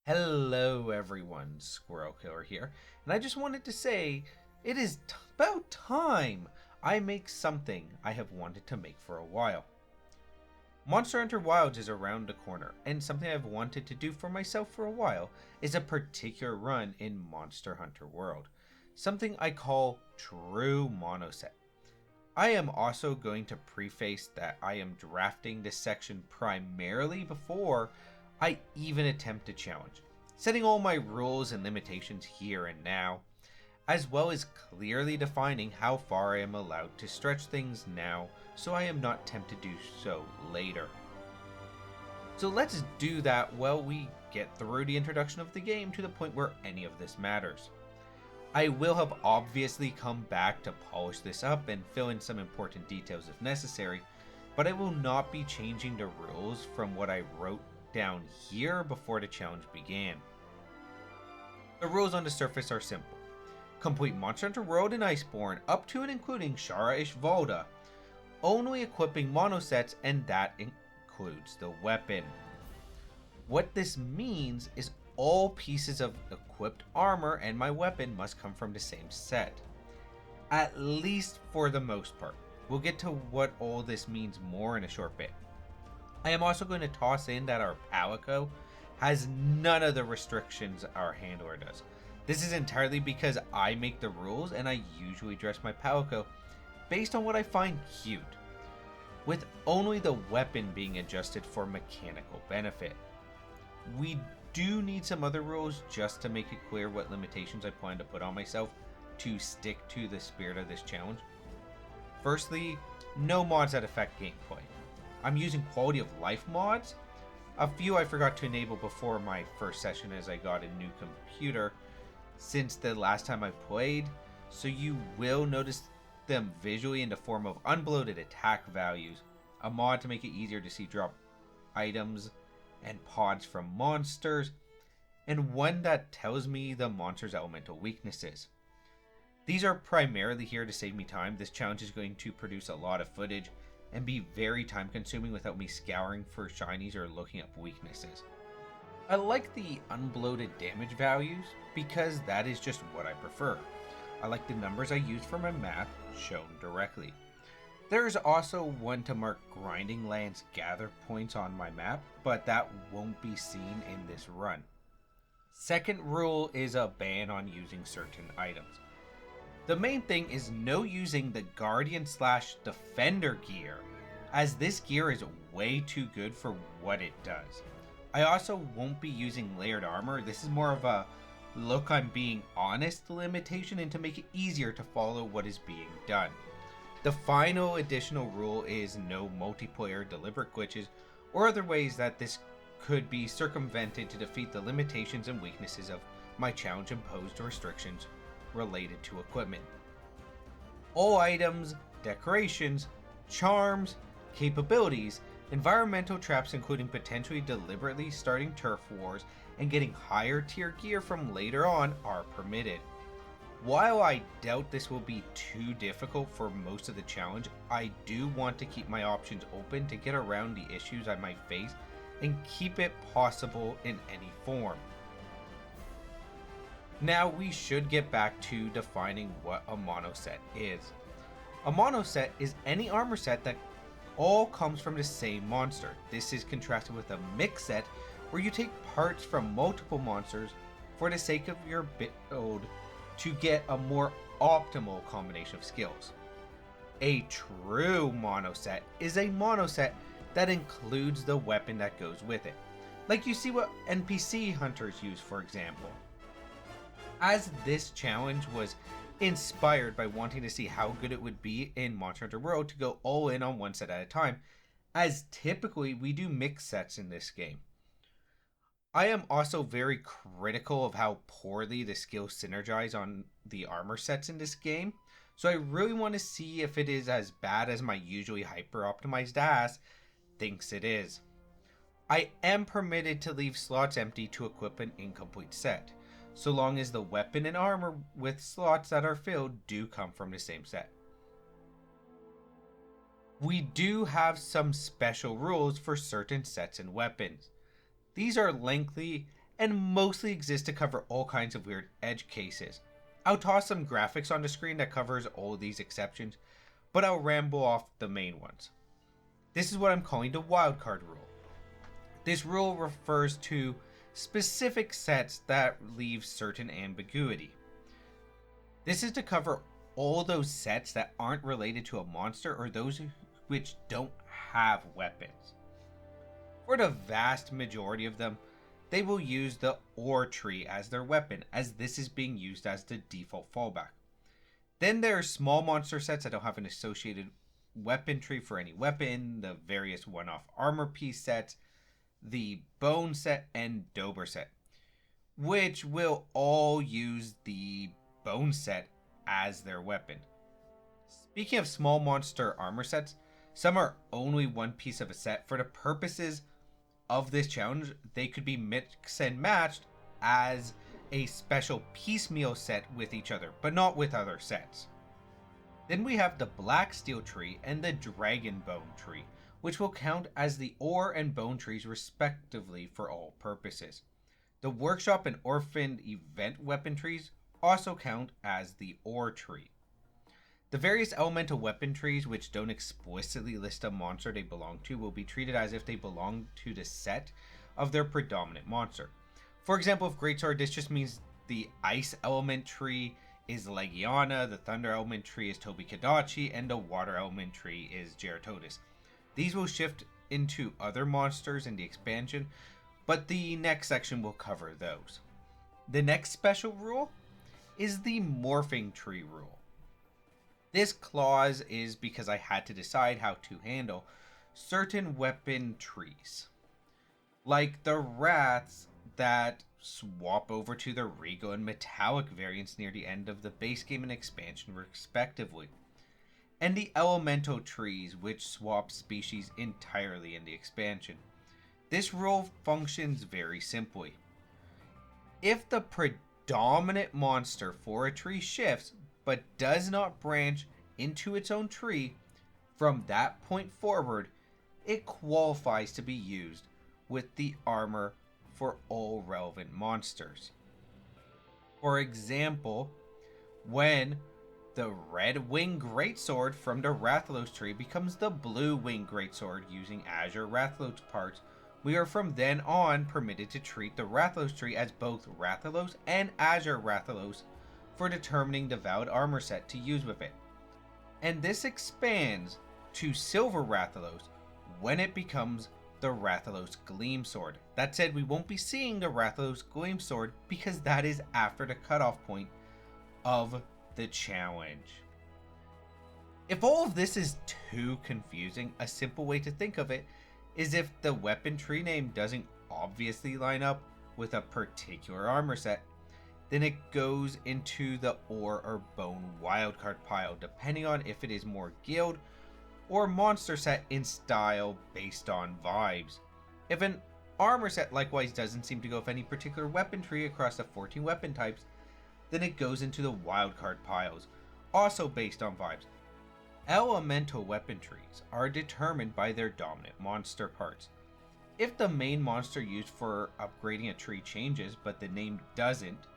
Hello everyone, Squirrel Killer here, and I just wanted to say, it is about time I make something I have wanted to make for a while. Monster Hunter Wilds is around the corner, and something I've wanted to do for myself for a while is a particular run in Monster Hunter World, something I call True Monoset. I am also going to preface that I am drafting this section primarily before I even attempt a challenge, setting all my rules and limitations here and now, as well as clearly defining how far I am allowed to stretch things now so I am not tempted to do so later. So let's do that while we get through the introduction of the game to the point where any of this matters. I will have obviously come back to polish this up and fill in some important details if necessary, but I will not be changing the rules from what I wrote down here before the challenge began. The rules on the surface are simple. Complete Monster Hunter World and Iceborne up to and including Shara Ishvalda, only equipping monosets, and that includes the weapon. What this means is all pieces of equipped armor and my weapon must come from the same set. At least for the most part. We'll get to what all this means more in a short bit. I am also going to toss in that our Palico has none of the restrictions our handler does. This is entirely because I make the rules and I usually dress my Palico based on what I find cute, with only the weapon being adjusted for mechanical benefit. We do need some other rules just to make it clear what limitations I plan to put on myself to stick to the spirit of this challenge. Firstly, no mods that affect gameplay. I'm using quality of life mods. A few I forgot to enable before my first session as I got a new computer since the last time I played, so you will notice them visually in the form of unbloated attack values, a mod to make it easier to see drop items and pods from monsters, and one that tells me the monster's elemental weaknesses. These are primarily here to save me time. This challenge is going to produce a lot of footage and be very time consuming without me scouring for shinies or looking up weaknesses. I like the unbloated damage values because that is just what I prefer. I like the numbers I use for my map shown directly. There is also one to mark grinding lands gather points on my map, but that won't be seen in this run. Second rule is a ban on using certain items. The main thing is no using the Guardian / Defender gear, as this gear is way too good for what it does. I also won't be using layered armor. This is more of a look, I'm being honest limitation, and to make it easier to follow what is being done. The final additional rule is no multiplayer deliberate glitches or other ways that this could be circumvented to defeat the limitations and weaknesses of my challenge imposed restrictions related to equipment. All items, decorations, charms, capabilities, environmental traps including potentially deliberately starting turf wars and getting higher tier gear from later on are permitted. While I doubt this will be too difficult for most of the challenge, I do want to keep my options open to get around the issues I might face and keep it possible in any form. Now we should get back to defining what a monoset is. A monoset is any armor set that all comes from the same monster. This is contrasted with a mix set where you take parts from multiple monsters for the sake of your build to get a more optimal combination of skills. A true monoset is a monoset that includes the weapon that goes with it, like you see what NPC hunters use, for example. As this challenge was inspired by wanting to see how good it would be in Monster Hunter World to go all in on one set at a time, as typically we do mix sets in this game. I am also very critical of how poorly the skills synergize on the armor sets in this game, so I really want to see if it is as bad as my usually hyper optimized ass thinks it is. I am permitted to leave slots empty to equip an incomplete set, so long as the weapon and armor with slots that are filled do come from the same set. We do have some special rules for certain sets and weapons. These are lengthy and mostly exist to cover all kinds of weird edge cases. I'll toss some graphics on the screen that covers all of these exceptions, but I'll ramble off the main ones. This is what I'm calling the wildcard rule. This rule refers to specific sets that leave certain ambiguity. This is to cover all those sets that aren't related to a monster or those which don't have weapons. For the vast majority of them, they will use the ore tree as their weapon, as this is being used as the default fallback. Then there are small monster sets that don't have an associated weapon tree for any weapon, the various one-off armor piece sets, the bone set, and Dober set, which will all use the bone set as their weapon. Speaking of small monster armor sets, some are only one piece of a set. For the purposes of this challenge, they could be mixed and matched as a special piecemeal set with each other, but not with other sets. Then we have the black steel tree and the dragon bone tree, which will count as the ore and bone trees respectively for all purposes. The workshop and orphaned event weapon trees also count as the ore tree. The various elemental weapon trees which don't explicitly list a monster they belong to will be treated as if they belong to the set of their predominant monster. For example, if Greatsword, this just means the ice element tree is Legiana, the thunder element tree is Tobi Kadachi, and the water element tree is Geratodus. These will shift into other monsters in the expansion, but the next section will cover those. The next special rule is the morphing tree rule. This clause is because I had to decide how to handle certain weapon trees, like the rats that swap over to the regal and metallic variants near the end of the base game and expansion respectively, and the elemental trees which swap species entirely in the expansion. This rule functions very simply. If the predominant monster for a tree shifts but does not branch into its own tree, from that point forward, it qualifies to be used with the armor for all relevant monsters. For example, when the red wing greatsword from the Rathalos tree becomes the blue wing greatsword using Azure Rathalos parts, we are from then on permitted to treat the Rathalos tree as both Rathalos and Azure Rathalos for determining the valid armor set to use with it. And this expands to Silver Rathalos when it becomes the Rathalos Gleam Sword. That said, we won't be seeing the Rathalos Gleam Sword because that is after the cutoff point of the challenge. If all of this is too confusing, a simple way to think of it is if the weapon tree name doesn't obviously line up with a particular armor set, then it goes into the ore or bone wildcard pile, depending on if it is more guild or monster set in style based on vibes. If an armor set likewise doesn't seem to go with any particular weapon tree across the 14 weapon types, then it goes into the wildcard piles, also based on vibes. Elemental weapon trees are determined by their dominant monster parts. If the main monster used for upgrading a tree changes, but the name doesn't,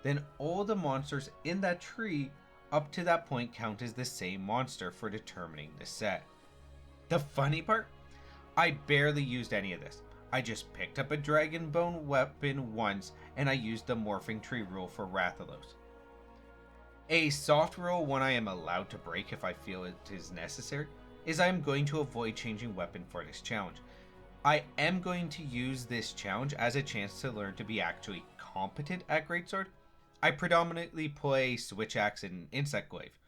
then all the monsters in that tree up to that point count as the same monster for determining the set. The funny part? I barely used any of this. I just picked up a dragon bone weapon once and I used the morphing tree rule for Rathalos. A soft rule, one I am allowed to break if I feel it is necessary, is I am going to avoid changing weapon for this challenge. I am going to use this challenge as a chance to learn to be actually competent at Greatsword. I predominantly play Switch Axe and Insect Glaive.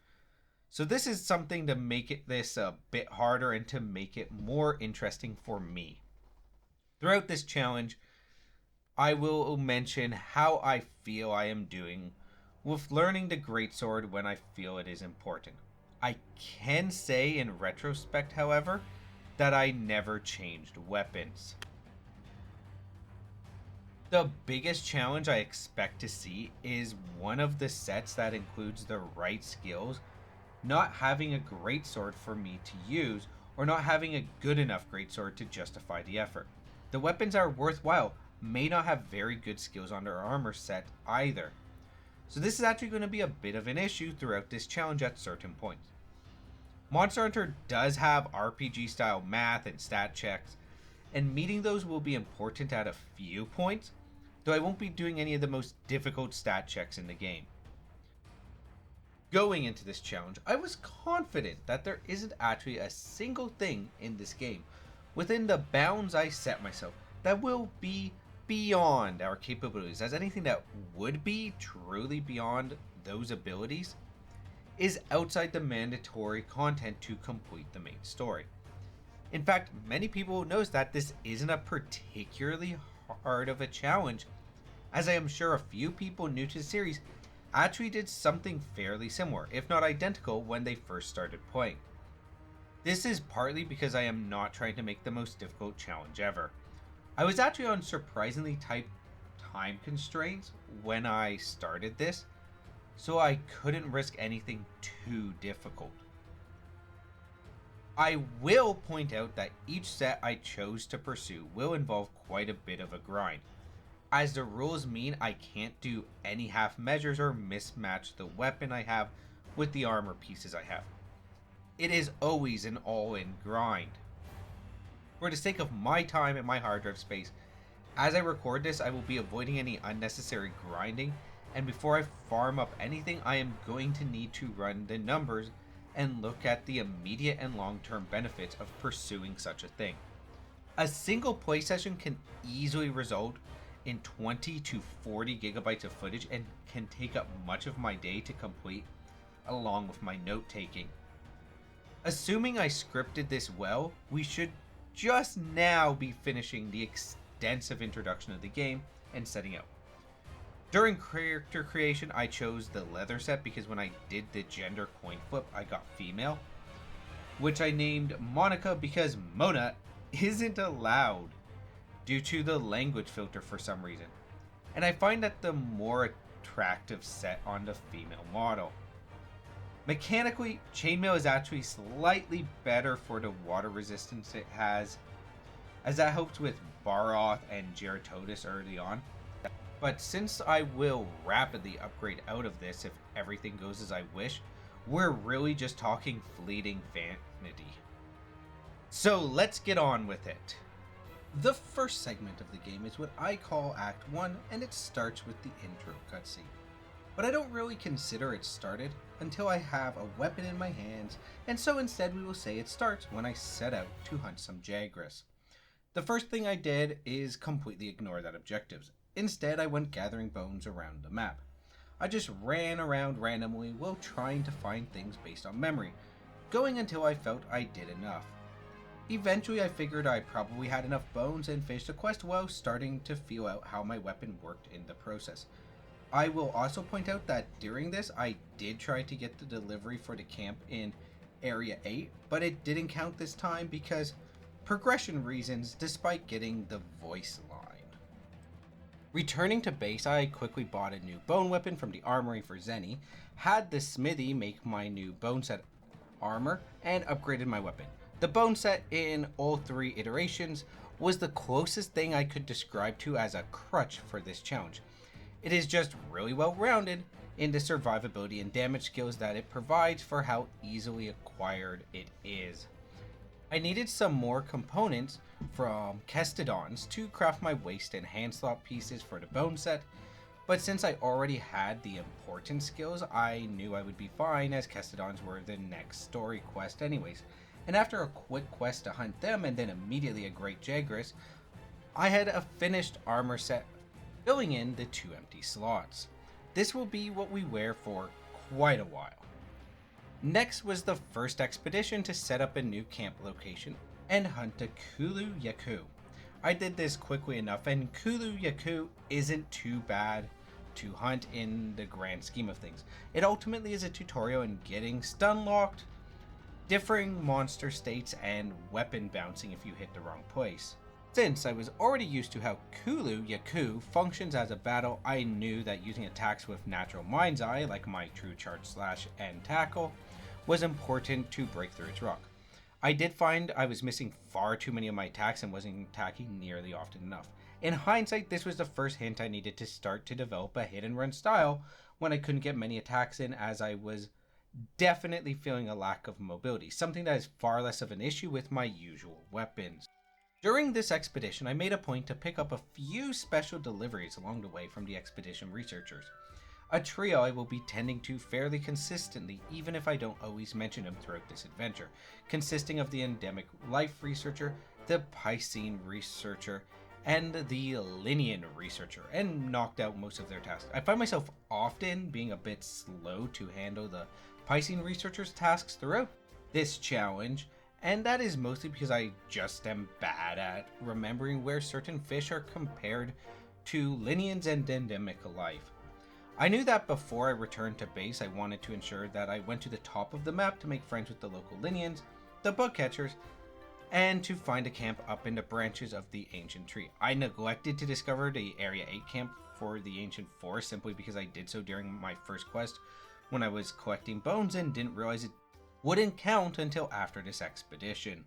So this is something to make this a bit harder and to make it more interesting for me. Throughout this challenge, I will mention how I feel I am doing with learning the Greatsword when I feel it is important. I can say in retrospect, however, that I never changed weapons. The biggest challenge I expect to see is one of the sets that includes the right skills not having a greatsword for me to use, or not having a good enough greatsword to justify the effort. The weapons are worthwhile, may not have very good skills on their armor set either. So this is actually going to be a bit of an issue throughout this challenge at certain points. Monster Hunter does have RPG style math and stat checks, and meeting those will be important at a few points, though I won't be doing any of the most difficult stat checks in the game. Going into this challenge, I was confident that there isn't actually a single thing in this game, within the bounds I set myself, that will be beyond our capabilities, as anything that would be truly beyond those abilities is outside the mandatory content to complete the main story. In fact, many people notice that this isn't a particularly hard of a challenge, as I am sure a few people new to the series actually did something fairly similar, if not identical, when they first started playing. This is partly because I am not trying to make the most difficult challenge ever. I was actually on surprisingly tight time constraints when I started this, so I couldn't risk anything too difficult. I will point out that each set I chose to pursue will involve quite a bit of a grind, as the rules mean I can't do any half measures or mismatch the weapon I have with the armor pieces I have. It is always an all-in grind. For the sake of my time and my hard drive space, as I record this, I will be avoiding any unnecessary grinding, and before I farm up anything, I am going to need to run the numbers and look at the immediate and long-term benefits of pursuing such a thing. A single play session can easily result in 20 to 40 gigabytes of footage and can take up much of my day to complete, along with my note-taking. Assuming I scripted this well, we should just now be finishing the extensive introduction of the game and setting out. During character creation, I chose the leather set because when I did the gender coin flip, I got female, which I named Monica because Mona isn't allowed due to the language filter for some reason, and I find that the more attractive set on the female model. Mechanically, chainmail is actually slightly better for the water resistance it has, as that helps with Baroth and Geratodus early on. But since I will rapidly upgrade out of this if everything goes as I wish, we're really just talking fleeting vanity. So let's get on with it. The first segment of the game is what I call Act 1, and it starts with the intro cutscene. But I don't really consider it started until I have a weapon in my hands, and so instead we will say it starts when I set out to hunt some Jagras. The first thing I did is completely ignore that objectives. Instead, I went gathering bones around the map. I just ran around randomly while trying to find things based on memory, going until I felt I did enough. Eventually, I figured I probably had enough bones and finished the quest while starting to feel out how my weapon worked in the process. I will also point out that during this, I did try to get the delivery for the camp in Area 8, but it didn't count this time because progression reasons, despite getting the voice line. Returning to base, I quickly bought a new bone weapon from the armory for Zenny, had the smithy make my new bone set armor, and upgraded my weapon. The bone set in all three iterations was the closest thing I could describe to as a crutch for this challenge. It is just really well rounded in the survivability and damage skills that it provides for how easily acquired it is. I needed some more components from Kestodons to craft my waist and hand slot pieces for the bone set, but since I already had the important skills, I knew I would be fine as Kestodons were the next story quest anyways, and after a quick quest to hunt them and then immediately a great Jagras, I had a finished armor set, filling in the 2 empty slots. This will be what we wear for quite a while. Next was the first expedition to set up a new camp location and hunt a Kulu Yaku. I did this quickly enough, and Kulu Yaku isn't too bad to hunt in the grand scheme of things. It ultimately is a tutorial in getting stun locked, differing monster states, and weapon bouncing if you hit the wrong place. Since I was already used to how Kulu Yaku functions as a battle, I knew that using attacks with natural mind's eye, like my true charge slash and tackle, was important to break through its rock. I did find I was missing far too many of my attacks and wasn't attacking nearly often enough. In hindsight, this was the first hint I needed to start to develop a hit and run style when I couldn't get many attacks in, as I was definitely feeling a lack of mobility, something that is far less of an issue with my usual weapons. During this expedition, I made a point to pick up a few special deliveries along the way from the expedition researchers. A trio I will be tending to fairly consistently, even if I don't always mention them throughout this adventure, consisting of the endemic life researcher, the Piscine researcher, and the Linian researcher, and knocked out most of their tasks. I find myself often being a bit slow to handle the Piscine researcher's tasks throughout this challenge, and that is mostly because I just am bad at remembering where certain fish are compared to Linians and endemic life. I knew that before I returned to base, I wanted to ensure that I went to the top of the map to make friends with the local Linians, the bug catchers, and to find a camp up in the branches of the ancient tree. I neglected to discover the Area 8 camp for the ancient forest simply because I did so during my first quest when I was collecting bones and didn't realize it wouldn't count until after this expedition.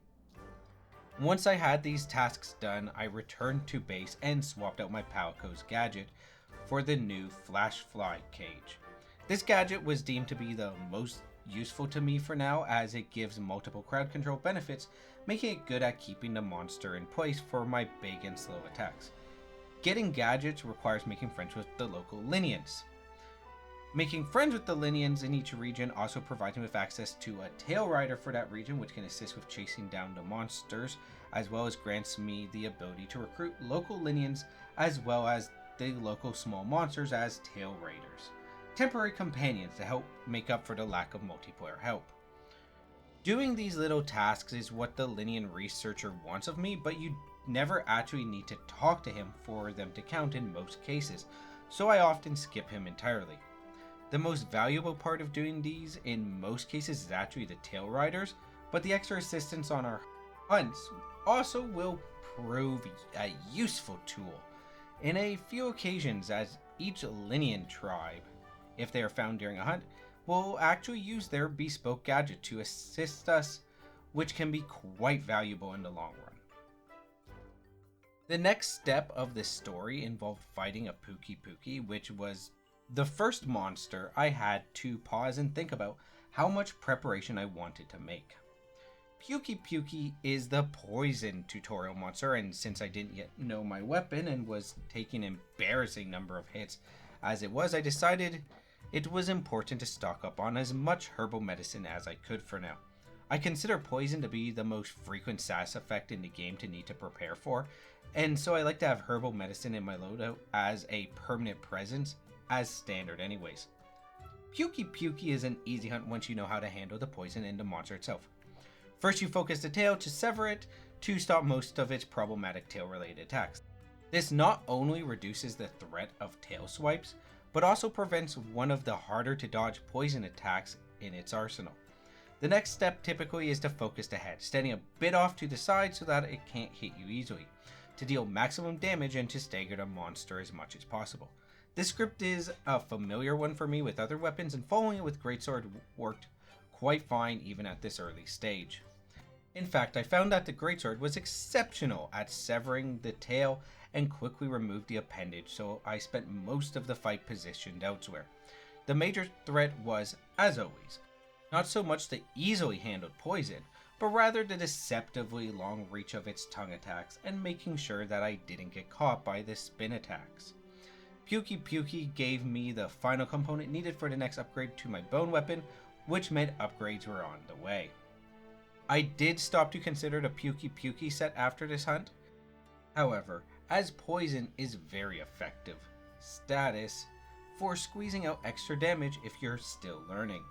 Once I had these tasks done, I returned to base and swapped out my Palico's gadget for the new Flash Fly cage. This gadget was deemed to be the most useful to me for now, as it gives multiple crowd control benefits, making it good at keeping the monster in place for my big and slow attacks. Getting gadgets requires making friends with the local Linians. Making friends with the Linians in each region also provides me with access to a tail rider for that region, which can assist with chasing down the monsters, as well as grants me the ability to recruit local Linians as well as the local small monsters as tail raiders, temporary companions to help make up for the lack of multiplayer help. Doing these little tasks is what the Linian researcher wants of me, but you never actually need to talk to him for them to count in most cases, so I often skip him entirely. The most valuable part of doing these in most cases is actually the tail riders, but the extra assistance on our hunts also will prove a useful tool in a few occasions, as each Linian tribe, if they are found during a hunt, will actually use their bespoke gadget to assist us, which can be quite valuable in the long run. The next step of this story involved fighting a Pookie, which was the first monster I had to pause and think about how much preparation I wanted to make. Pookie is the poison tutorial monster, and since I didn't yet know my weapon and was taking an embarrassing number of hits as it was, I decided it was important to stock up on as much herbal medicine as I could for now. I consider poison to be the most frequent status effect in the game to need to prepare for, and so I like to have herbal medicine in my loadout as a permanent presence, as standard anyways. Pookie is an easy hunt once you know how to handle the poison in the monster itself. First, you focus the tail to sever it to stop most of its problematic tail-related attacks. This not only reduces the threat of tail swipes, but also prevents one of the harder to dodge poison attacks in its arsenal. The next step typically is to focus the head, standing a bit off to the side so that it can't hit you easily, to deal maximum damage and to stagger the monster as much as possible. This script is a familiar one for me with other weapons, and following it with Greatsword worked quite fine even at this early stage. In fact, I found that the Greatsword was exceptional at severing the tail and quickly removed the appendage, so I spent most of the fight positioned elsewhere. The major threat was, as always, not so much the easily handled poison, but rather the deceptively long reach of its tongue attacks and making sure that I didn't get caught by the spin attacks. Pookie gave me the final component needed for the next upgrade to my bone weapon, which meant upgrades were on the way. I did stop to consider the Pookie set after this hunt. However, as poison is very effective status for squeezing out extra damage if you're still learning,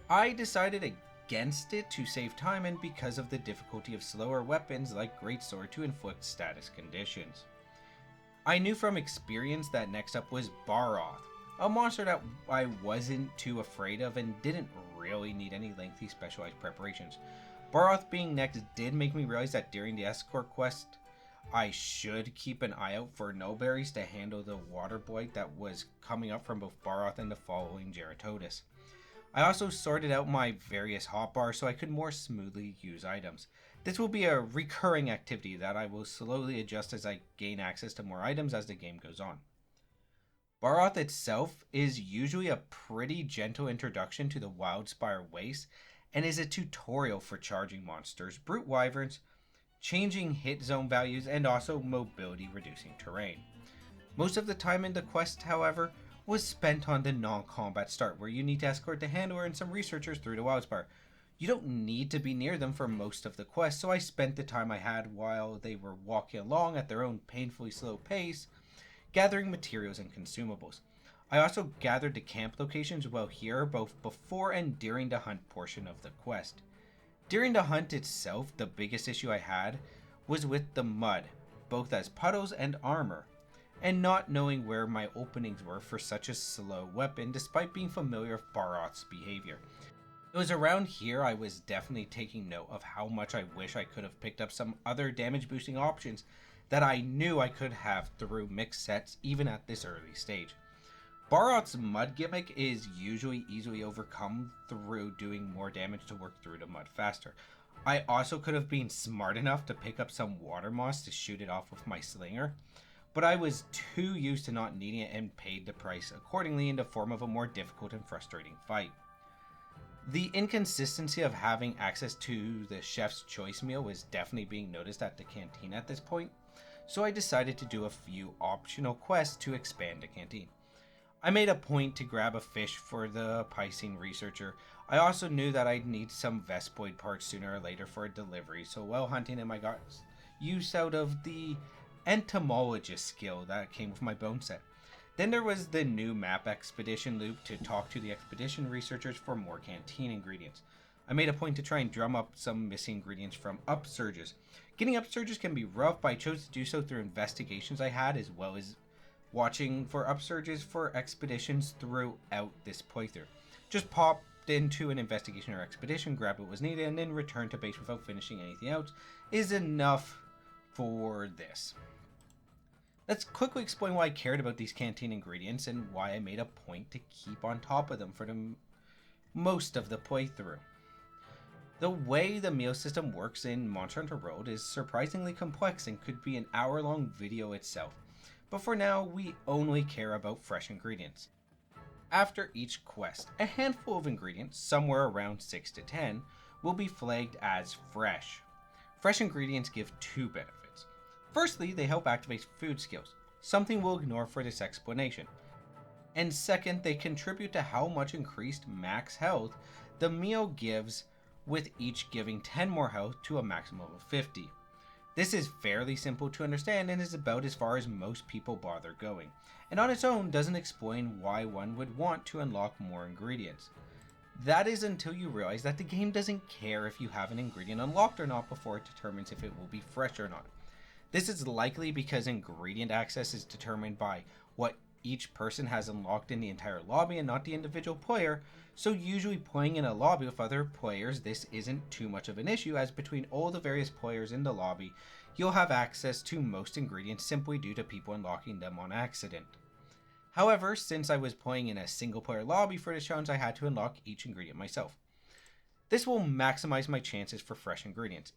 I decided against it to save time and because of the difficulty of slower weapons like Greatsword to inflict status conditions. I knew from experience that next up was Baroth, a monster that I wasn't too afraid of and didn't really need any lengthy specialized preparations. Baroth being next did make me realize that during the escort quest, I should keep an eye out for Nullberries to handle the water blight that was coming up from both Baroth and the following Geratodus. I also sorted out my various hotbars so I could more smoothly use items. This will be a recurring activity that I will slowly adjust as I gain access to more items as the game goes on. Baroth itself is usually a pretty gentle introduction to the Wildspire Waste and is a tutorial for charging monsters, brute wyverns, changing hit zone values, and also mobility reducing terrain. Most of the time in the quest, however, was spent on the non-combat start, where you need to escort the handler and some researchers through the Wildspire. You don't need to be near them for most of the quest, so I spent the time I had while they were walking along at their own painfully slow pace, gathering materials and consumables. I also gathered the camp locations while here, both before and during the hunt portion of the quest. During the hunt itself, the biggest issue I had was with the mud, both as puddles and armor, and not knowing where my openings were for such a slow weapon despite being familiar with Baroth's behavior. It was around here I was definitely taking note of how much I wish I could have picked up some other damage boosting options that I knew I could have through mixed sets even at this early stage. Baroth's mud gimmick is usually easily overcome through doing more damage to work through the mud faster. I also could have been smart enough to pick up some water moss to shoot it off with my slinger, but I was too used to not needing it and paid the price accordingly in the form of a more difficult and frustrating fight. The inconsistency of having access to the chef's choice meal was definitely being noticed at the canteen at this point, so I decided to do a few optional quests to expand the canteen. I made a point to grab a fish for the Piscine researcher. I also knew that I'd need some Vespoid parts sooner or later for a delivery, so while hunting him I got use out of the entomologist skill that came with my bone set. Then there was the new map expedition loop to talk to the expedition researchers for more canteen ingredients. I made a point to try and drum up some missing ingredients from upsurges. Getting upsurges can be rough, but I chose to do so through investigations I had, as well as watching for upsurges for expeditions throughout this playthrough. Just popped into an investigation or expedition, grabbed what was needed, and then returned to base without finishing anything else is enough for this. Let's quickly explain why I cared about these canteen ingredients and why I made a point to keep on top of them for most of the playthrough. The way the meal system works in Monster Hunter World is surprisingly complex and could be an hour-long video itself, but for now we only care about fresh ingredients. After each quest, a handful of ingredients, somewhere around 6 to 10, will be flagged as fresh. Fresh ingredients give two benefits. Firstly, they help activate food skills, something we'll ignore for this explanation. And second, they contribute to how much increased max health the meal gives, with each giving 10 more health to a maximum of 50. This is fairly simple to understand and is about as far as most people bother going, and on its own doesn't explain why one would want to unlock more ingredients. That is until you realize that the game doesn't care if you have an ingredient unlocked or not before it determines if it will be fresh or not. This is likely because ingredient access is determined by what each person has unlocked in the entire lobby and not the individual player, so usually playing in a lobby with other players this isn't too much of an issue, as between all the various players in the lobby you'll have access to most ingredients simply due to people unlocking them on accident. However, since I was playing in a single player lobby for this challenge, I had to unlock each ingredient myself. This will maximize my chances for fresh ingredients.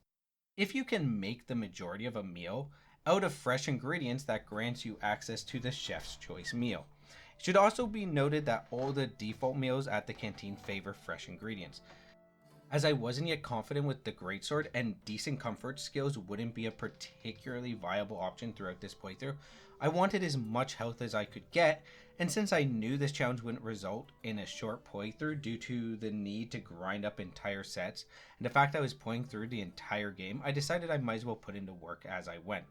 If you can make the majority of a meal out of fresh ingredients, that grants you access to the chef's choice meal. It should also be noted that all the default meals at the canteen favor fresh ingredients. As I wasn't yet confident with the greatsword and decent comfort skills wouldn't be a particularly viable option throughout this playthrough, I wanted as much health as I could get, and since I knew this challenge wouldn't result in a short playthrough due to the need to grind up entire sets, and the fact I was playing through the entire game, I decided I might as well put into work as I went.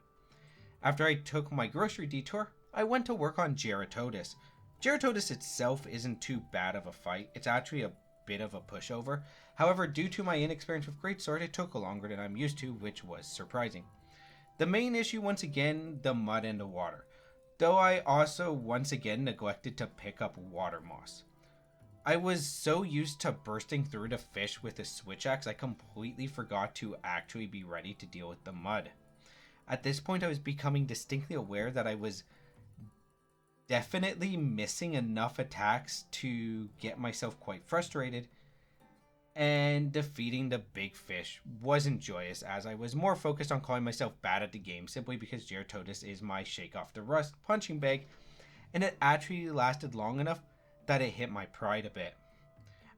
After I took my grocery detour, I went to work on Geratodus. Geratodus itself isn't too bad of a fight, it's actually a bit of a pushover. However, due to my inexperience with greatsword, it took longer than I'm used to, which was surprising. The main issue, once again, the mud and the water, though I also once again neglected to pick up water moss. I was so used to bursting through the fish with a switch axe, I completely forgot to actually be ready to deal with the mud. At this point, I was becoming distinctly aware that I was definitely missing enough attacks to get myself quite frustrated, and defeating the big fish wasn't joyous, as I was more focused on calling myself bad at the game simply because Geratodus is my shake off the rust punching bag, and it actually lasted long enough that it hit my pride a bit.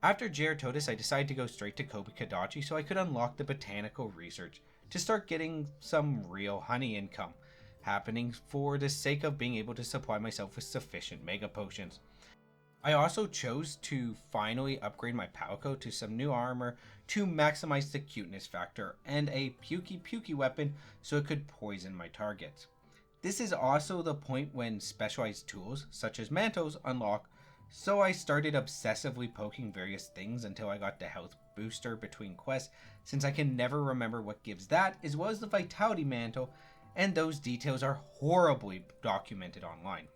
After Geratodus, I decided to go straight to Kobikadachi so I could unlock the botanical research to start getting some real honey income happening for the sake of being able to supply myself with sufficient mega potions. I also chose to finally upgrade my Palco to some new armor to maximize the cuteness factor and a pukey weapon so it could poison my targets. This is also the point when specialized tools such as mantos unlock, so I started obsessively poking various things until I got the health booster between quests, since I can never remember what gives that, as well as the vitality mantle, and those details are horribly documented online.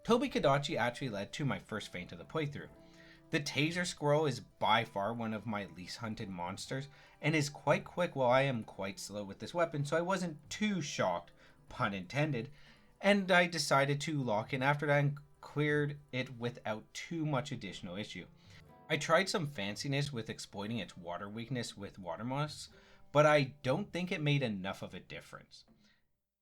Kobikadachi actually led to my first feint of the playthrough. The taser squirrel is by far one of my least hunted monsters, and is quite quick while I am quite slow with this weapon, so I wasn't too shocked, pun intended, and I decided to lock in after that and cleared it without too much additional issue. I tried some fanciness with exploiting its water weakness with water moss, but I don't think it made enough of a difference.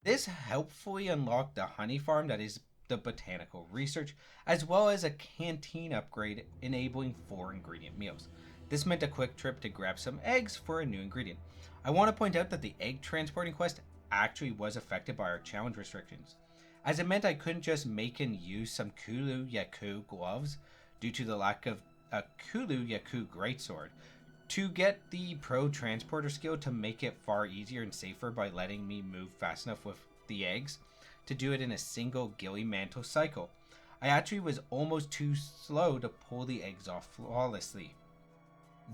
This helpfully unlocked the honey farm that is the botanical research, as well as a canteen upgrade enabling 4 ingredient meals. This meant a quick trip to grab some eggs for a new ingredient. I want to point out that the egg transporting quest actually was affected by our challenge restrictions, as it meant I couldn't just make and use some Kulu Yaku gloves due to the lack of a Kulu Yaku greatsword to get the pro transporter skill to make it far easier and safer by letting me move fast enough with the eggs to do it in a single Gilly Mantle cycle. I actually was almost too slow to pull the eggs off flawlessly.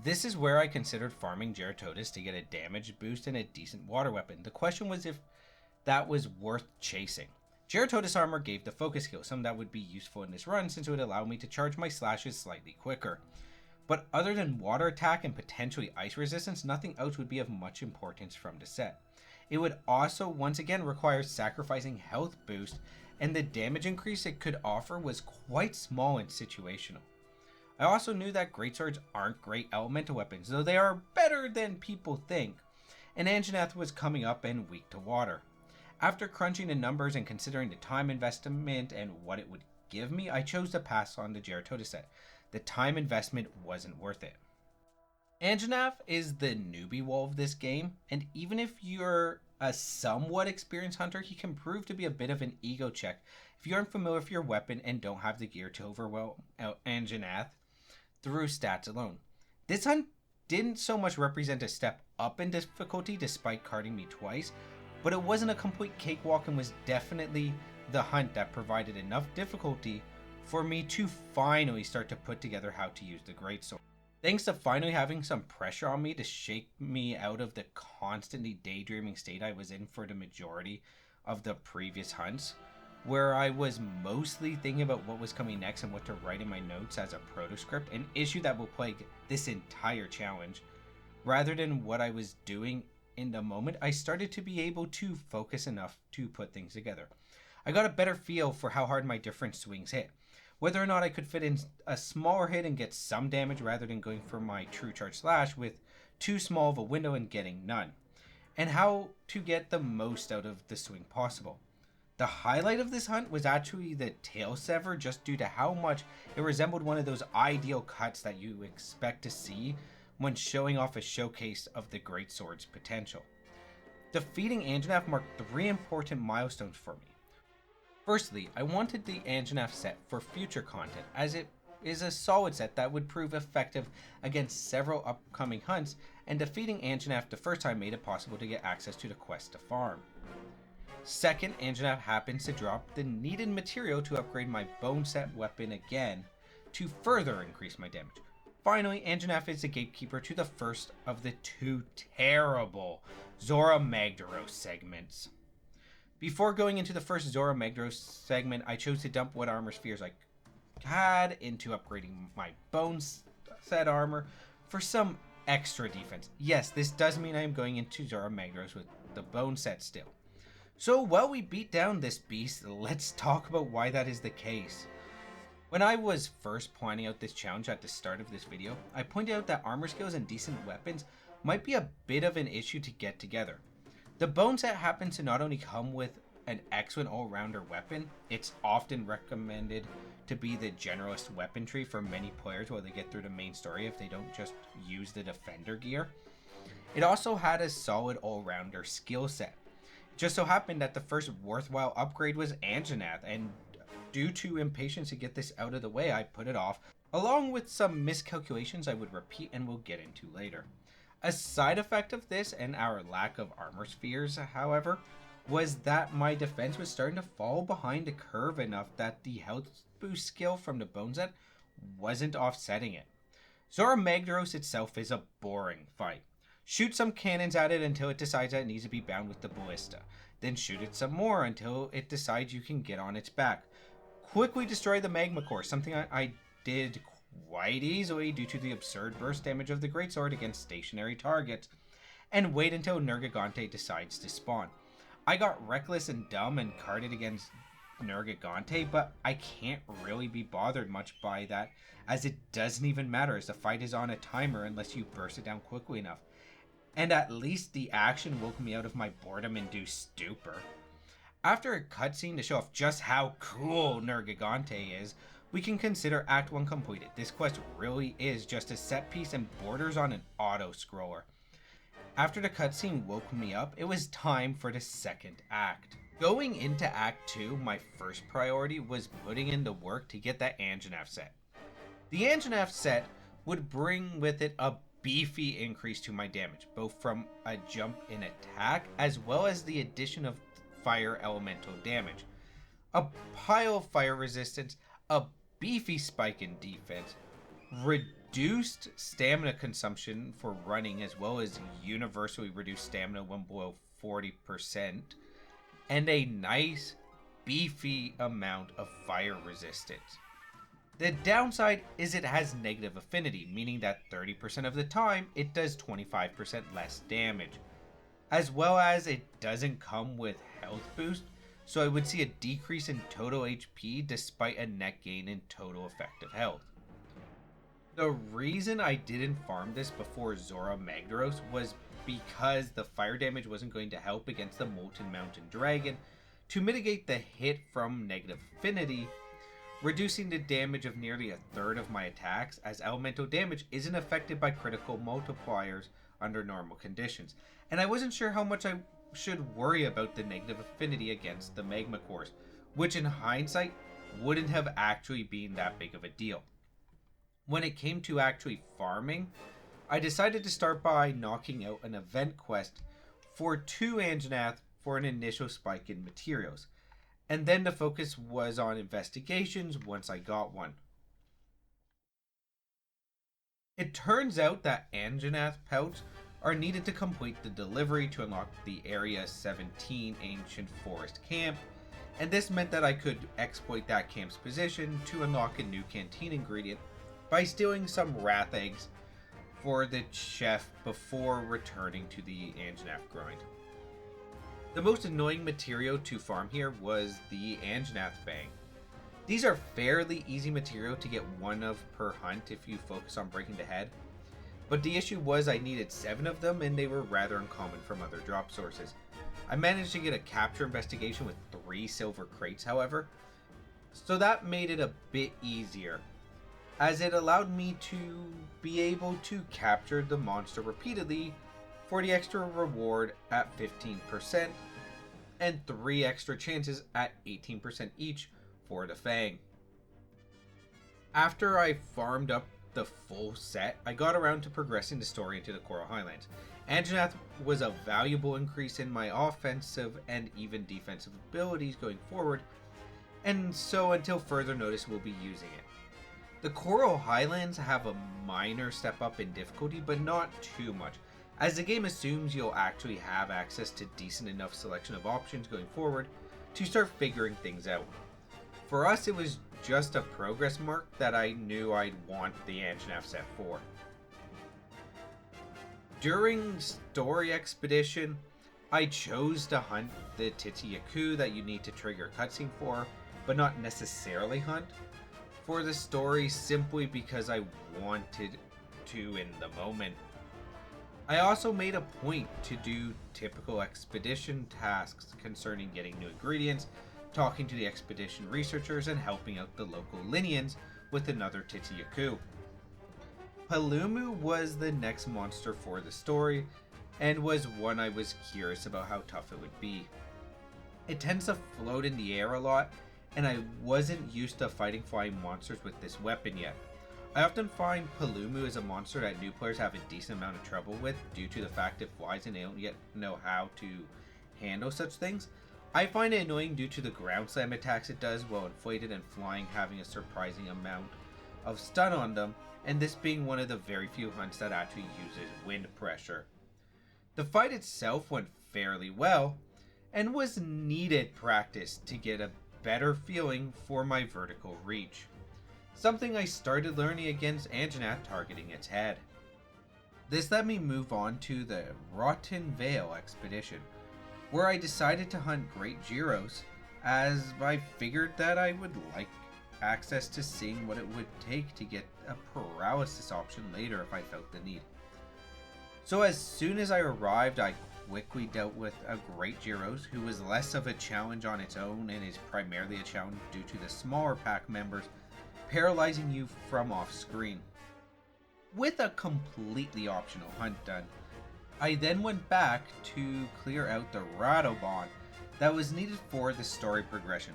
This is where I considered farming Geratodus to get a damage boost and a decent water weapon. The question was if that was worth chasing. Geratodus armor gave the focus skill, something that would be useful in this run since it would allow me to charge my slashes slightly quicker. But other than water attack and potentially ice resistance, nothing else would be of much importance from the set. It would also once again require sacrificing health boost, and the damage increase it could offer was quite small and situational. I also knew that greatswords aren't great elemental weapons, though they are better than people think, and Anjanath was coming up and weak to water. After crunching the numbers and considering the time investment and what it would give me, I chose to pass on the Geratodus set. The time investment wasn't worth it. Anjanath is the newbie wall of this game, and even if you're a somewhat experienced hunter, he can prove to be a bit of an ego check if you aren't familiar with your weapon and don't have the gear to overwhelm Anjanath through stats alone. This hunt didn't so much represent a step up in difficulty despite carding me twice, but it wasn't a complete cakewalk and was definitely the hunt that provided enough difficulty for me to finally start to put together how to use the greatsword. Thanks to finally having some pressure on me to shake me out of the constantly daydreaming state I was in for the majority of the previous hunts, where I was mostly thinking about what was coming next and what to write in my notes as a protoscript, an issue that will plague this entire challenge. Rather than what I was doing in the moment, I started to be able to focus enough to put things together. I got a better feel for how hard my different swings hit, whether or not I could fit in a smaller hit and get some damage rather than going for my true charge slash with too small of a window and getting none, and how to get the most out of the swing possible. The highlight of this hunt was actually the tail sever, just due to how much it resembled one of those ideal cuts that you expect to see when showing off a showcase of the greatsword's potential. Defeating Anjanath marked 3 important milestones for me. Firstly, I wanted the Anjanath set for future content, as it is a solid set that would prove effective against several upcoming hunts, and defeating Anjanath the first time made it possible to get access to the quest to farm. Second, Anjanath happens to drop the needed material to upgrade my bone set weapon again to further increase my damage. Finally, Anjanath is the gatekeeper to the first of the 2 terrible Zora Magdaros segments. Before going into the first Zora Magdaros segment, I chose to dump what armor spheres I had into upgrading my bone set armor for some extra defense. Yes, this does mean I am going into Zora Magdaros with the bone set still. So while we beat down this beast, let's talk about why that is the case. When I was first pointing out this challenge at the start of this video, I pointed out that armor skills and decent weapons might be a bit of an issue to get together. The bone set happens to not only come with an excellent all-rounder weapon, it's often recommended to be the generalist weapon tree for many players while they get through the main story if they don't just use the defender gear. It also had a solid all-rounder skill set. It just so happened that the first worthwhile upgrade was Anjanath, and due to impatience to get this out of the way, I put it off, along with some miscalculations I would repeat and will get into later. A side effect of this and our lack of armor spheres, however, was that my defense was starting to fall behind the curve enough that the health boost skill from the bone set wasn't offsetting it. Zora Magdaros itself is a boring fight. Shoot some cannons at it until it decides that it needs to be bound with the ballista. Then shoot it some more until it decides you can get on its back. Quickly destroy the magma core, something I did quite easily due to the absurd burst damage of the greatsword against stationary targets, and wait until Nergigante decides to spawn. I got reckless and dumb and carded against Nergigante, but I can't really be bothered much by that, as it doesn't even matter as the fight is on a timer unless you burst it down quickly enough. And at least the action woke me out of my boredom-induced stupor. After a cutscene to show off just how cool Nergigante is, we can consider Act 1 completed. This quest really is just a set piece and borders on an auto-scroller. After the cutscene woke me up, it was time for the second act. Going into Act 2, my first priority was putting in the work to get that Anjanath set. The Anjanath set would bring with it a beefy increase to my damage, both from a jump in attack as well as the addition of fire elemental damage, a pile of fire resistance, a beefy spike in defense, reduced stamina consumption for running as well as universally reduced stamina when below 40%, and a nice beefy amount of fire resistance. The downside is it has negative affinity, meaning that 30% of the time it does 25% less damage, as well as it doesn't come with health boost, so I would see a decrease in total HP despite a net gain in total effective health. The reason I didn't farm this before Zora Magdaros was because the fire damage wasn't going to help against the Molten Mountain Dragon to mitigate the hit from negative affinity, reducing the damage of nearly a third of my attacks, as elemental damage isn't affected by critical multipliers under normal conditions, and I wasn't sure how much I should worry about the negative affinity against the magma cores, which in hindsight wouldn't have actually been that big of a deal. When it came to actually farming, I decided to start by knocking out an event quest for 2 Anjanath for an initial spike in materials, and then the focus was on investigations once I got one. It turns out that Anjanath pelts are needed to complete the delivery to unlock the Area 17 Ancient Forest Camp, and this meant that I could exploit that camp's position to unlock a new canteen ingredient by stealing some wrath eggs for the chef before returning to the Anjanath grind. The most annoying material to farm here was the Anjanath Fang. These are fairly easy material to get one of per hunt if you focus on breaking the head, but the issue was I needed 7 of them and they were rather uncommon from other drop sources. I managed to get a capture investigation with 3 silver crates, however, so that made it a bit easier, as it allowed me to be able to capture the monster repeatedly for the extra reward at 15% and 3 extra chances at 18% each for the Fang. After I farmed up the full set, I got around to progressing the story into the Coral Highlands. Anjanath was a valuable increase in my offensive and even defensive abilities going forward, and so until further notice we'll be using it. The Coral Highlands have a minor step up in difficulty, but not too much, as the game assumes you'll actually have access to decent enough selection of options going forward to start figuring things out. For us, it was just a progress mark that I knew I'd want the Anjanath set for. During Story Expedition, I chose to hunt the Titiyaku that you need to trigger a cutscene for, but not necessarily hunt. for the story simply because I wanted to in the moment. I also made a point to do typical expedition tasks concerning getting new ingredients, talking to the expedition researchers, and helping out the local Linians with another Titiyaku. Palumu was the next monster for the story, and was one I was curious about how tough it would be. It tends to float in the air a lot, and I wasn't used to fighting flying monsters with this weapon yet. I often find Palumu is a monster that new players have a decent amount of trouble with due to the fact it flies and they don't yet know how to handle such things. I find it annoying due to the ground slam attacks it does while inflated and flying, having a surprising amount of stun on them, and this being one of the very few hunts that actually uses wind pressure. The fight itself went fairly well, and was needed practice to get a better feeling for my vertical reach. Something I started learning against Anjanath targeting its head. This let me move on to the Rotten Vale expedition, where I decided to hunt Great Gyros, as I figured that I would like access to seeing what it would take to get a paralysis option later if I felt the need. So as soon as I arrived, I quickly dealt with a Great Gyros, who was less of a challenge on its own and is primarily a challenge due to the smaller pack members paralyzing you from off screen. With a completely optional hunt done, I then went back to clear out the Radobon that was needed for the story progression,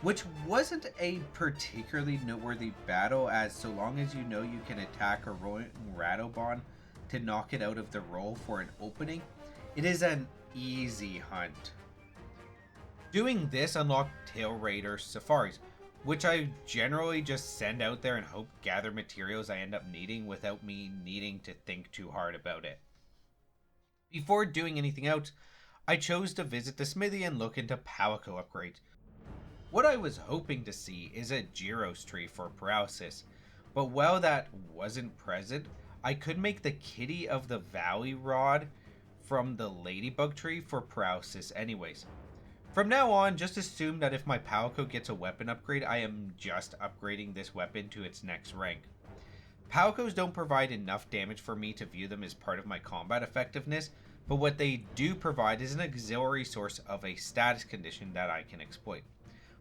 which wasn't a particularly noteworthy battle, as so long as you know you can attack a rolling Radobon to knock it out of the roll for an opening, it is an easy hunt. Doing this unlocked Tail Raider Safaris, which I generally just send out there and hope gather materials I end up needing without me needing to think too hard about it. Before doing anything else, I chose to visit the smithy and look into Palico upgrades. What I was hoping to see is a Gyros tree for paralysis, but while that wasn't present, I could make the Kitty of the Valley rod from the Ladybug tree for paralysis anyways. From now on, just assume that if my Palico gets a weapon upgrade, I am just upgrading this weapon to its next rank. Palicos don't provide enough damage for me to view them as part of my combat effectiveness, but what they do provide is an auxiliary source of a status condition that I can exploit.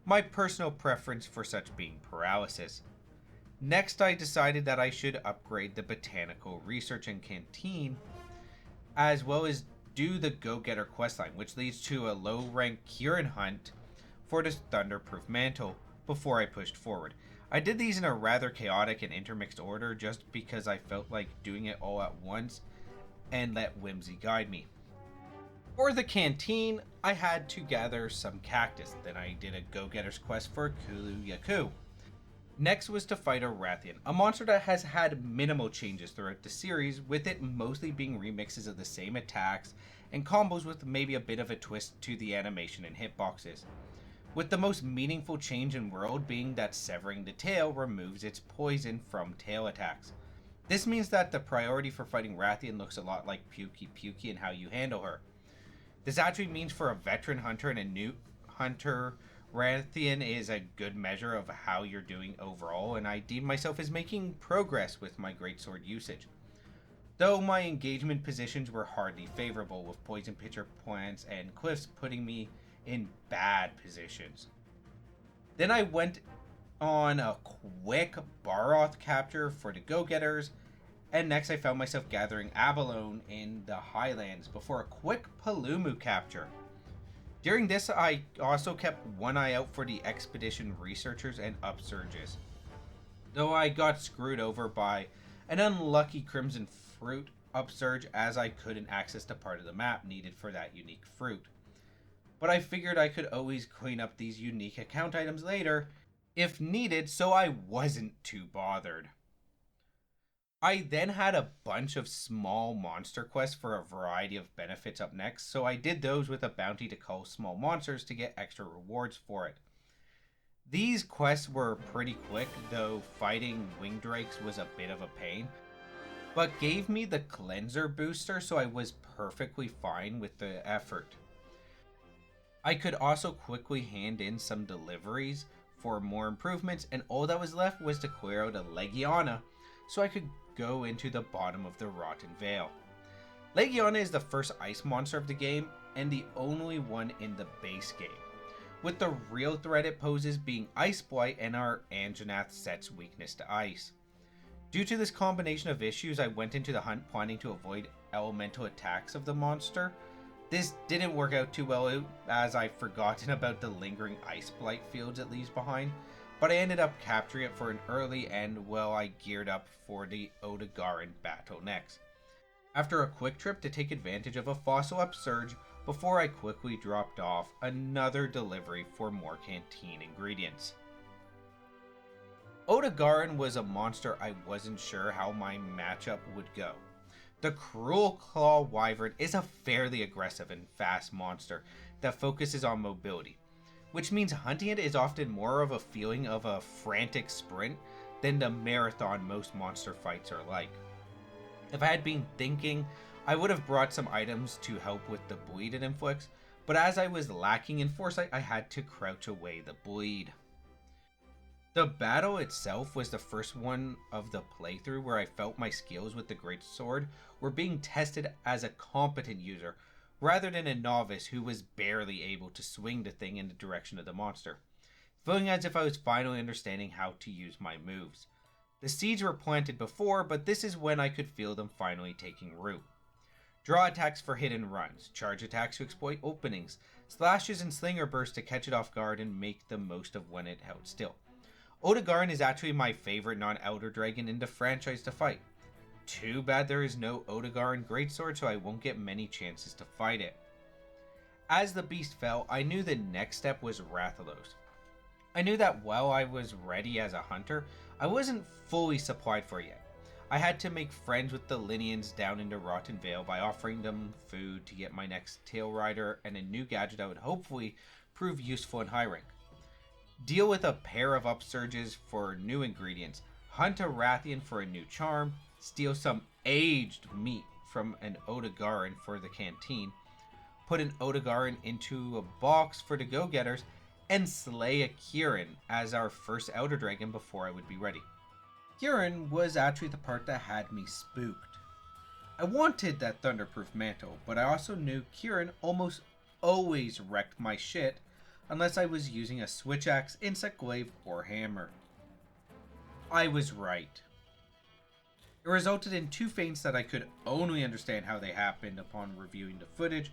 My personal preference for such being paralysis. Next, I decided that I should upgrade the Botanical Research and Canteen, as well as do the Go-Getter questline, which leads to a low-rank Kieran hunt for the Thunderproof Mantle before I pushed forward. I did these in a rather chaotic and intermixed order just because I felt like doing it all at once and let whimsy guide me. For the canteen, I had to gather some cactus, then I did a Go-Getter's quest for Kulu Yaku. Next was to fight a Rathian, a monster that has had minimal changes throughout the series, with it mostly being remixes of the same attacks and combos with maybe a bit of a twist to the animation and hitboxes. With the most meaningful change in world being that severing the tail removes its poison from tail attacks. This means that the priority for fighting Rathian looks a lot like Pukey Pukey and how you handle her. This actually means for a veteran hunter and a new hunter, Rathian is a good measure of how you're doing overall, and I deem myself as making progress with my greatsword usage. Though my engagement positions were hardly favorable, with poison pitcher plants and cliffs putting me in bad positions. Then I went on a quick Baroth capture for the Go-Getters, and next I found myself gathering abalone in the Highlands before a quick Palumu capture. During this, I also kept one eye out for the expedition researchers and upsurges, though I got screwed over by an unlucky Crimson Fruit upsurge, as I couldn't access the part of the map needed for that unique fruit. But I figured I could always clean up these unique account items later if needed, so I wasn't too bothered. I then had a bunch of small monster quests for a variety of benefits up next, so I did those with a bounty to cull small monsters to get extra rewards for it. These quests were pretty quick, though fighting wing drakes was a bit of a pain, but gave me the cleanser booster, so I was perfectly fine with the effort. I could also quickly hand in some deliveries for more improvements, and all that was left was to clear out a Legiana so I could go into the bottom of the Rotten Vale. Legiana is the first ice monster of the game and the only one in the base game, with the real threat it poses being Ice Blight and our Anjanath set's weakness to ice. Due to this combination of issues, I went into the hunt planning to avoid elemental attacks of the monster. This didn't work out too well as I'd forgotten about the lingering Ice Blight fields it leaves behind, but I ended up capturing it for an early end while I geared up for the Odegarin battle next. After a quick trip to take advantage of a fossil upsurge before I quickly dropped off another delivery for more canteen ingredients. Odegarin was a monster I wasn't sure how my matchup would go. The Cruel Claw Wyvern is a fairly aggressive and fast monster that focuses on mobility, which means hunting it is often more of a feeling of a frantic sprint than the marathon most monster fights are like. If I had been thinking, I would have brought some items to help with the bleed it inflicts, but as I was lacking in foresight, I had to crouch away the bleed. The battle itself was the first one of the playthrough where I felt my skills with the greatsword were being tested as a competent user, rather than a novice who was barely able to swing the thing in the direction of the monster, feeling as if I was finally understanding how to use my moves. The seeds were planted before, but this is when I could feel them finally taking root. Draw attacks for hit and runs, charge attacks to exploit openings, slashes and slinger bursts to catch it off guard and make the most of when it held still. Odegarin is actually my favorite non-Elder Dragon in the franchise to fight. Too bad there is no Odegarin Greatsword, so I won't get many chances to fight it. As the beast fell, I knew the next step was Rathalos. I knew that while I was ready as a hunter, I wasn't fully supplied for it yet. I had to make friends with the Linians down into Rotten Vale by offering them food to get my next tail rider and a new gadget that would hopefully prove useful in high rank. Deal with a pair of upsurges for new ingredients, hunt a Rathian for a new charm, steal some aged meat from an Odegarin for the canteen, put an Odegarin into a box for the go-getters, and slay a Kieran as our first Elder Dragon before I would be ready. Kieran was actually the part that had me spooked. I wanted that Thunderproof mantle, but I also knew Kieran almost always wrecked my shit unless I was using a switch axe, insect glaive, or hammer. I was right. It resulted in two feints that I could only understand how they happened upon reviewing the footage,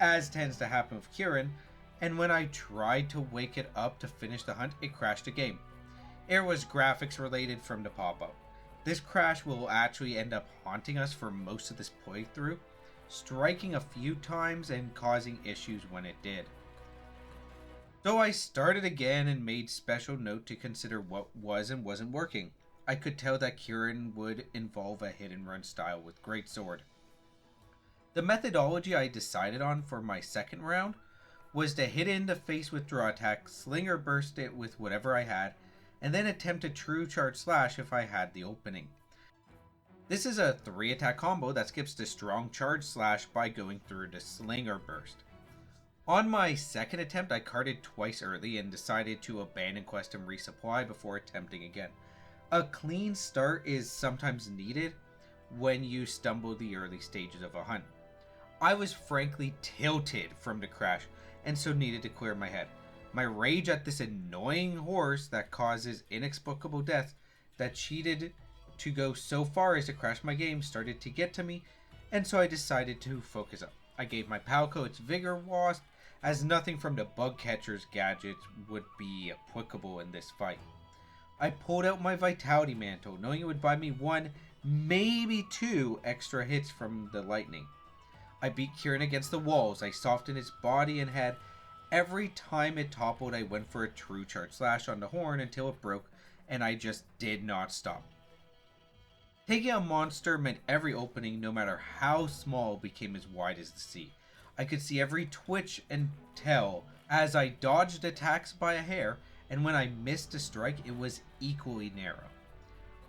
as tends to happen with Kieran, and when I tried to wake it up to finish the hunt, it crashed the game. It was graphics related from the pop-up. This crash will actually end up haunting us for most of this playthrough, striking a few times and causing issues when it did. So I started again and made special note to consider what was and wasn't working. I could tell that Kieran would involve a hit and run style with Greatsword. The methodology I decided on for my second round was to hit in the face with draw attack, slinger burst it with whatever I had, and then attempt a true charge slash if I had the opening. This is a 3 attack combo that skips the strong charge slash by going through the slinger burst. On my second attempt, I carded twice early and decided to abandon quest and resupply before attempting again. A clean start is sometimes needed when you stumble the early stages of a hunt. I was frankly tilted from the crash and so needed to clear my head. My rage at this annoying horse that causes inexplicable death that cheated to go so far as to crash my game started to get to me, and so I decided to focus up. I gave my Palco its Vigor Wasp, as nothing from the Bug Catcher's gadgets would be applicable in this fight. I pulled out my Vitality Mantle, knowing it would buy me 1, maybe 2 extra hits from the lightning. I beat Kieran against the walls. I softened its body and head. Every time it toppled, I went for a true charge slash on the horn until it broke, and I just did not stop. Taking a monster meant every opening, no matter how small, became as wide as the sea. I could see every twitch and tell as I dodged attacks by a hair, and when I missed a strike, it was equally narrow.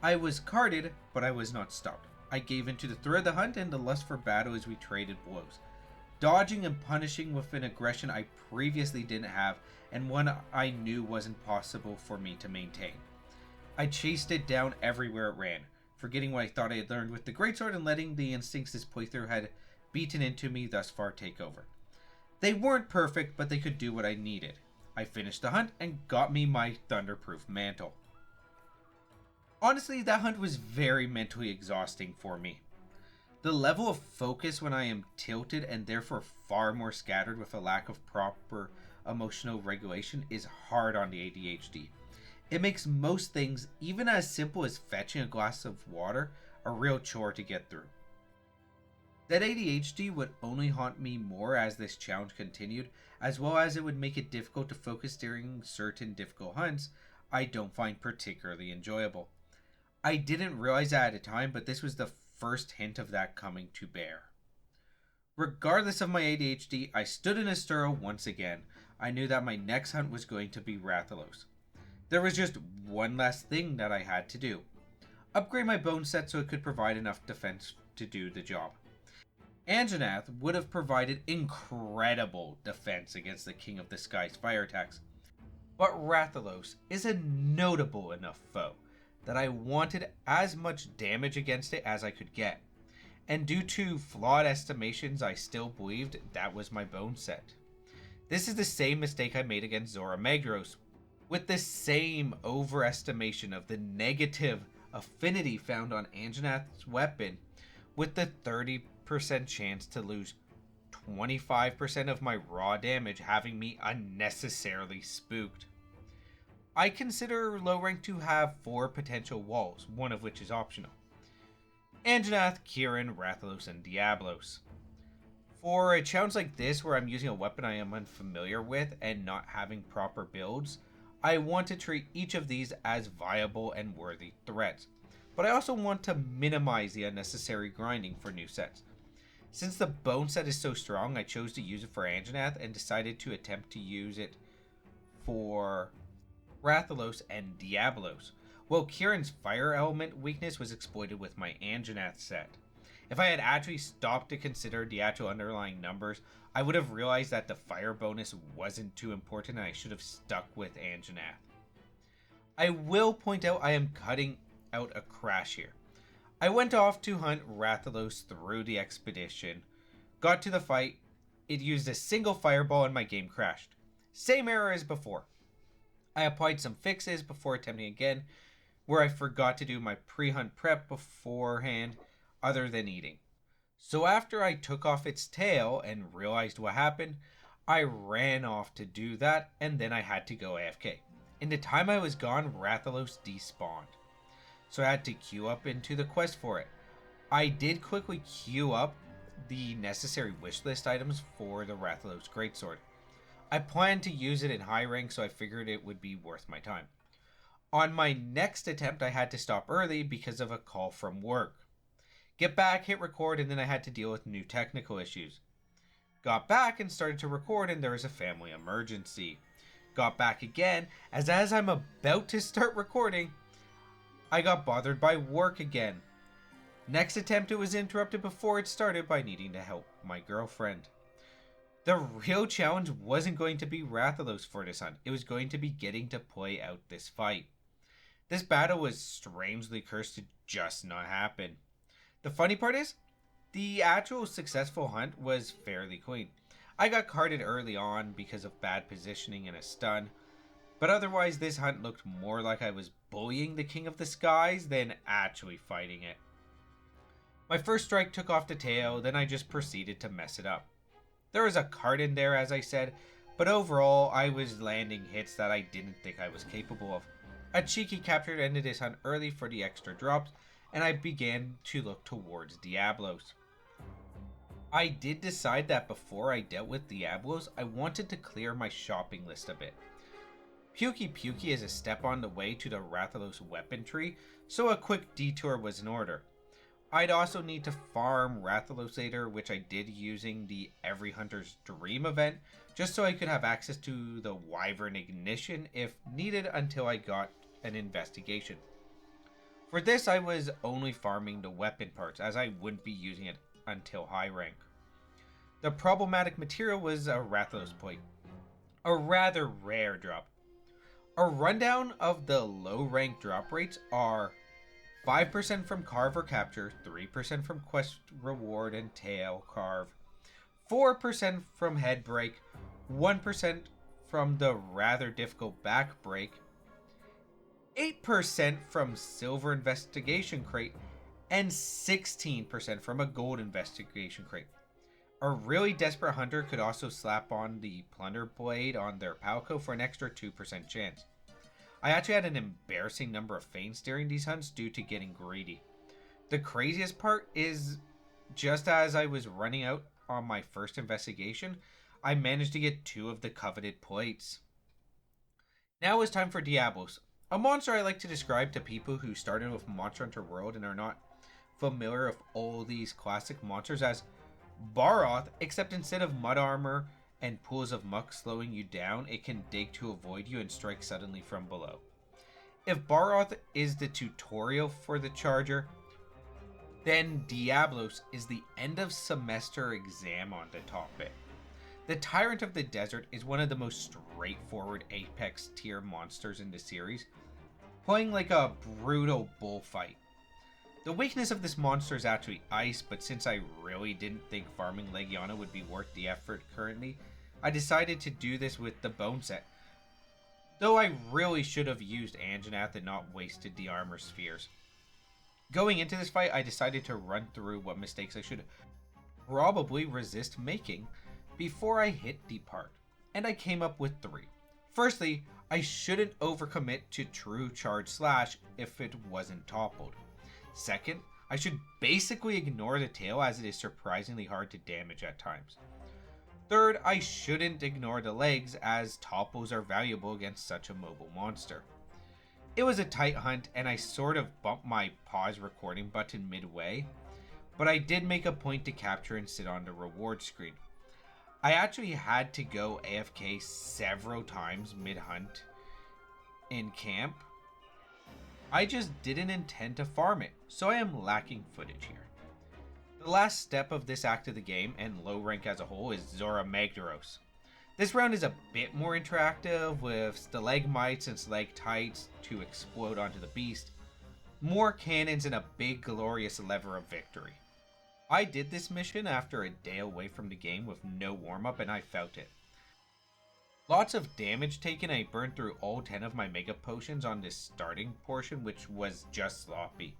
I was carded, but I was not stopped. I gave into the thrill of the hunt and the lust for battle as we traded blows. dodging and punishing with an aggression I previously didn't have, and one I knew wasn't possible for me to maintain. I chased it down everywhere it ran, forgetting what I thought I had learned with the greatsword and letting the instincts this playthrough had beaten into me thus far take over. They weren't perfect, but they could do what I needed. I finished the hunt and got me my thunderproof mantle. Honestly, that hunt was very mentally exhausting for me. The level of focus when I am tilted and therefore far more scattered with a lack of proper emotional regulation is hard on the ADHD. It makes most things, even as simple as fetching a glass of water, a real chore to get through. That ADHD would only haunt me more as this challenge continued, as well as it would make it difficult to focus during certain difficult hunts I don't find particularly enjoyable. I didn't realize that at the time, but this was the first hint of that coming to bear. Regardless of my ADHD, I stood in a stirrup once again. I knew that my next hunt was going to be Rathalos. There was just one last thing that I had to do. Upgrade my bone set so it could provide enough defense to do the job. Anjanath would have provided incredible defense against the King of the Sky's fire attacks, but Rathalos is a notable enough foe that I wanted as much damage against it as I could get, and due to flawed estimations I still believed that was my bone set. This is the same mistake I made against Zora Magdaros, with the same overestimation of the negative affinity found on Anjanath's weapon, with the 30% chance to lose 25% of my raw damage, having me unnecessarily spooked. I consider low rank to have 4 potential walls, one of which is optional. Anjanath, Kieran, Rathalos, and Diablos. For a challenge like this where I'm using a weapon I am unfamiliar with and not having proper builds, I want to treat each of these as viable and worthy threats, but I also want to minimize the unnecessary grinding for new sets. Since the bone set is so strong, I chose to use it for Anjanath and decided to attempt to use it for Rathalos and Diablos, while Kieran's fire element weakness was exploited with my Anjanath set. If I had actually stopped to consider the actual underlying numbers, I would have realized that the fire bonus wasn't too important and I should have stuck with Anjanath. I will point out I am cutting out a crash here. I went off to hunt Rathalos through the expedition, got to the fight, it used a single fireball and my game crashed. Same error as before. I applied some fixes before attempting again, where I forgot to do my pre-hunt prep beforehand other than eating. So after I took off its tail and realized what happened, I ran off to do that and then I had to go AFK. In the time I was gone, Rathalos despawned. So I had to queue up into the quest for it. I did quickly queue up the necessary wishlist items for the Rathalos Greatsword. I planned to use it in high rank, so I figured it would be worth my time. On my next attempt, I had to stop early because of a call from work. Get back, hit record, and then I had to deal with new technical issues. Got back and started to record, and there was a family emergency. Got back again, as I'm about to start recording, I got bothered by work again. Next attempt, it was interrupted before it started by needing to help my girlfriend. The real challenge wasn't going to be Rathalos for this hunt. It was going to be getting to play out this fight. This battle was strangely cursed to just not happen. The funny part is, the actual successful hunt was fairly clean. I got carded early on because of bad positioning and a stun, but otherwise this hunt looked more like I was bullying the King of the Skies than actually fighting it. My first strike took off the tail, then I just proceeded to mess it up. There was a card in there, as I said, but overall I was landing hits that I didn't think I was capable of. A cheeky capture ended this hunt early for the extra drops, and I began to look towards Diablos. I did decide that before I dealt with Diablos, I wanted to clear my shopping list a bit. Pukey Pukey is a step on the way to the Rathalos weapon tree, so a quick detour was in order. I'd also need to farm Rathalos later, which I did using the Every Hunter's Dream event, just so I could have access to the Wyvern Ignition if needed until I got an investigation. For this, I was only farming the weapon parts, as I wouldn't be using it until high rank. The problematic material was a Rathalos plate, a rather rare drop. A rundown of the low rank drop rates are 5% from carve or capture, 3% from quest reward and tail carve, 4% from head break, 1% from the rather difficult back break, 8% from silver investigation crate, and 16% from a gold investigation crate. A really desperate hunter could also slap on the plunder blade on their palco for an extra 2% chance. I actually had an embarrassing number of faints during these hunts due to getting greedy. The craziest part is, just as I was running out on my first investigation, I managed to get 2 of the coveted plates. Now it's time for Diablos, a monster I like to describe to people who started with Monster Hunter World and are not familiar with all these classic monsters as Baroth, except instead of mud armor and pools of muck slowing you down, it can dig to avoid you and strike suddenly from below. If Baroth is the tutorial for the charger, then Diablos is the end of semester exam on the topic. The Tyrant of the Desert is one of the most straightforward Apex tier monsters in the series, playing like a brutal bullfight. The weakness of this monster is actually ice, but since I really didn't think farming Legiana would be worth the effort currently, I decided to do this with the bone set. Though I really should have used Anjanath and not wasted the armor spheres. Going into this fight, I decided to run through what mistakes I should probably resist making before I hit depart, and I came up with 3. Firstly, I shouldn't overcommit to true charge slash if it wasn't toppled. Second, I should basically ignore the tail as it is surprisingly hard to damage at times. Third, I shouldn't ignore the legs as topples are valuable against such a mobile monster. It was a tight hunt and I sort of bumped my pause recording button midway, but I did make a point to capture and sit on the reward screen. I actually had to go AFK several times mid-hunt in camp. I just didn't intend to farm it, so I am lacking footage here. The last step of this act of the game, and low rank as a whole, is Zora Magdaros. This round is a bit more interactive, with stalagmites and stalactites to explode onto the beast, more cannons, and a big glorious lever of victory. I did this mission after a day away from the game with no warm-up, and I felt it. Lots of damage taken. I burned through all 10 of my mega potions on this starting portion, which was just sloppy.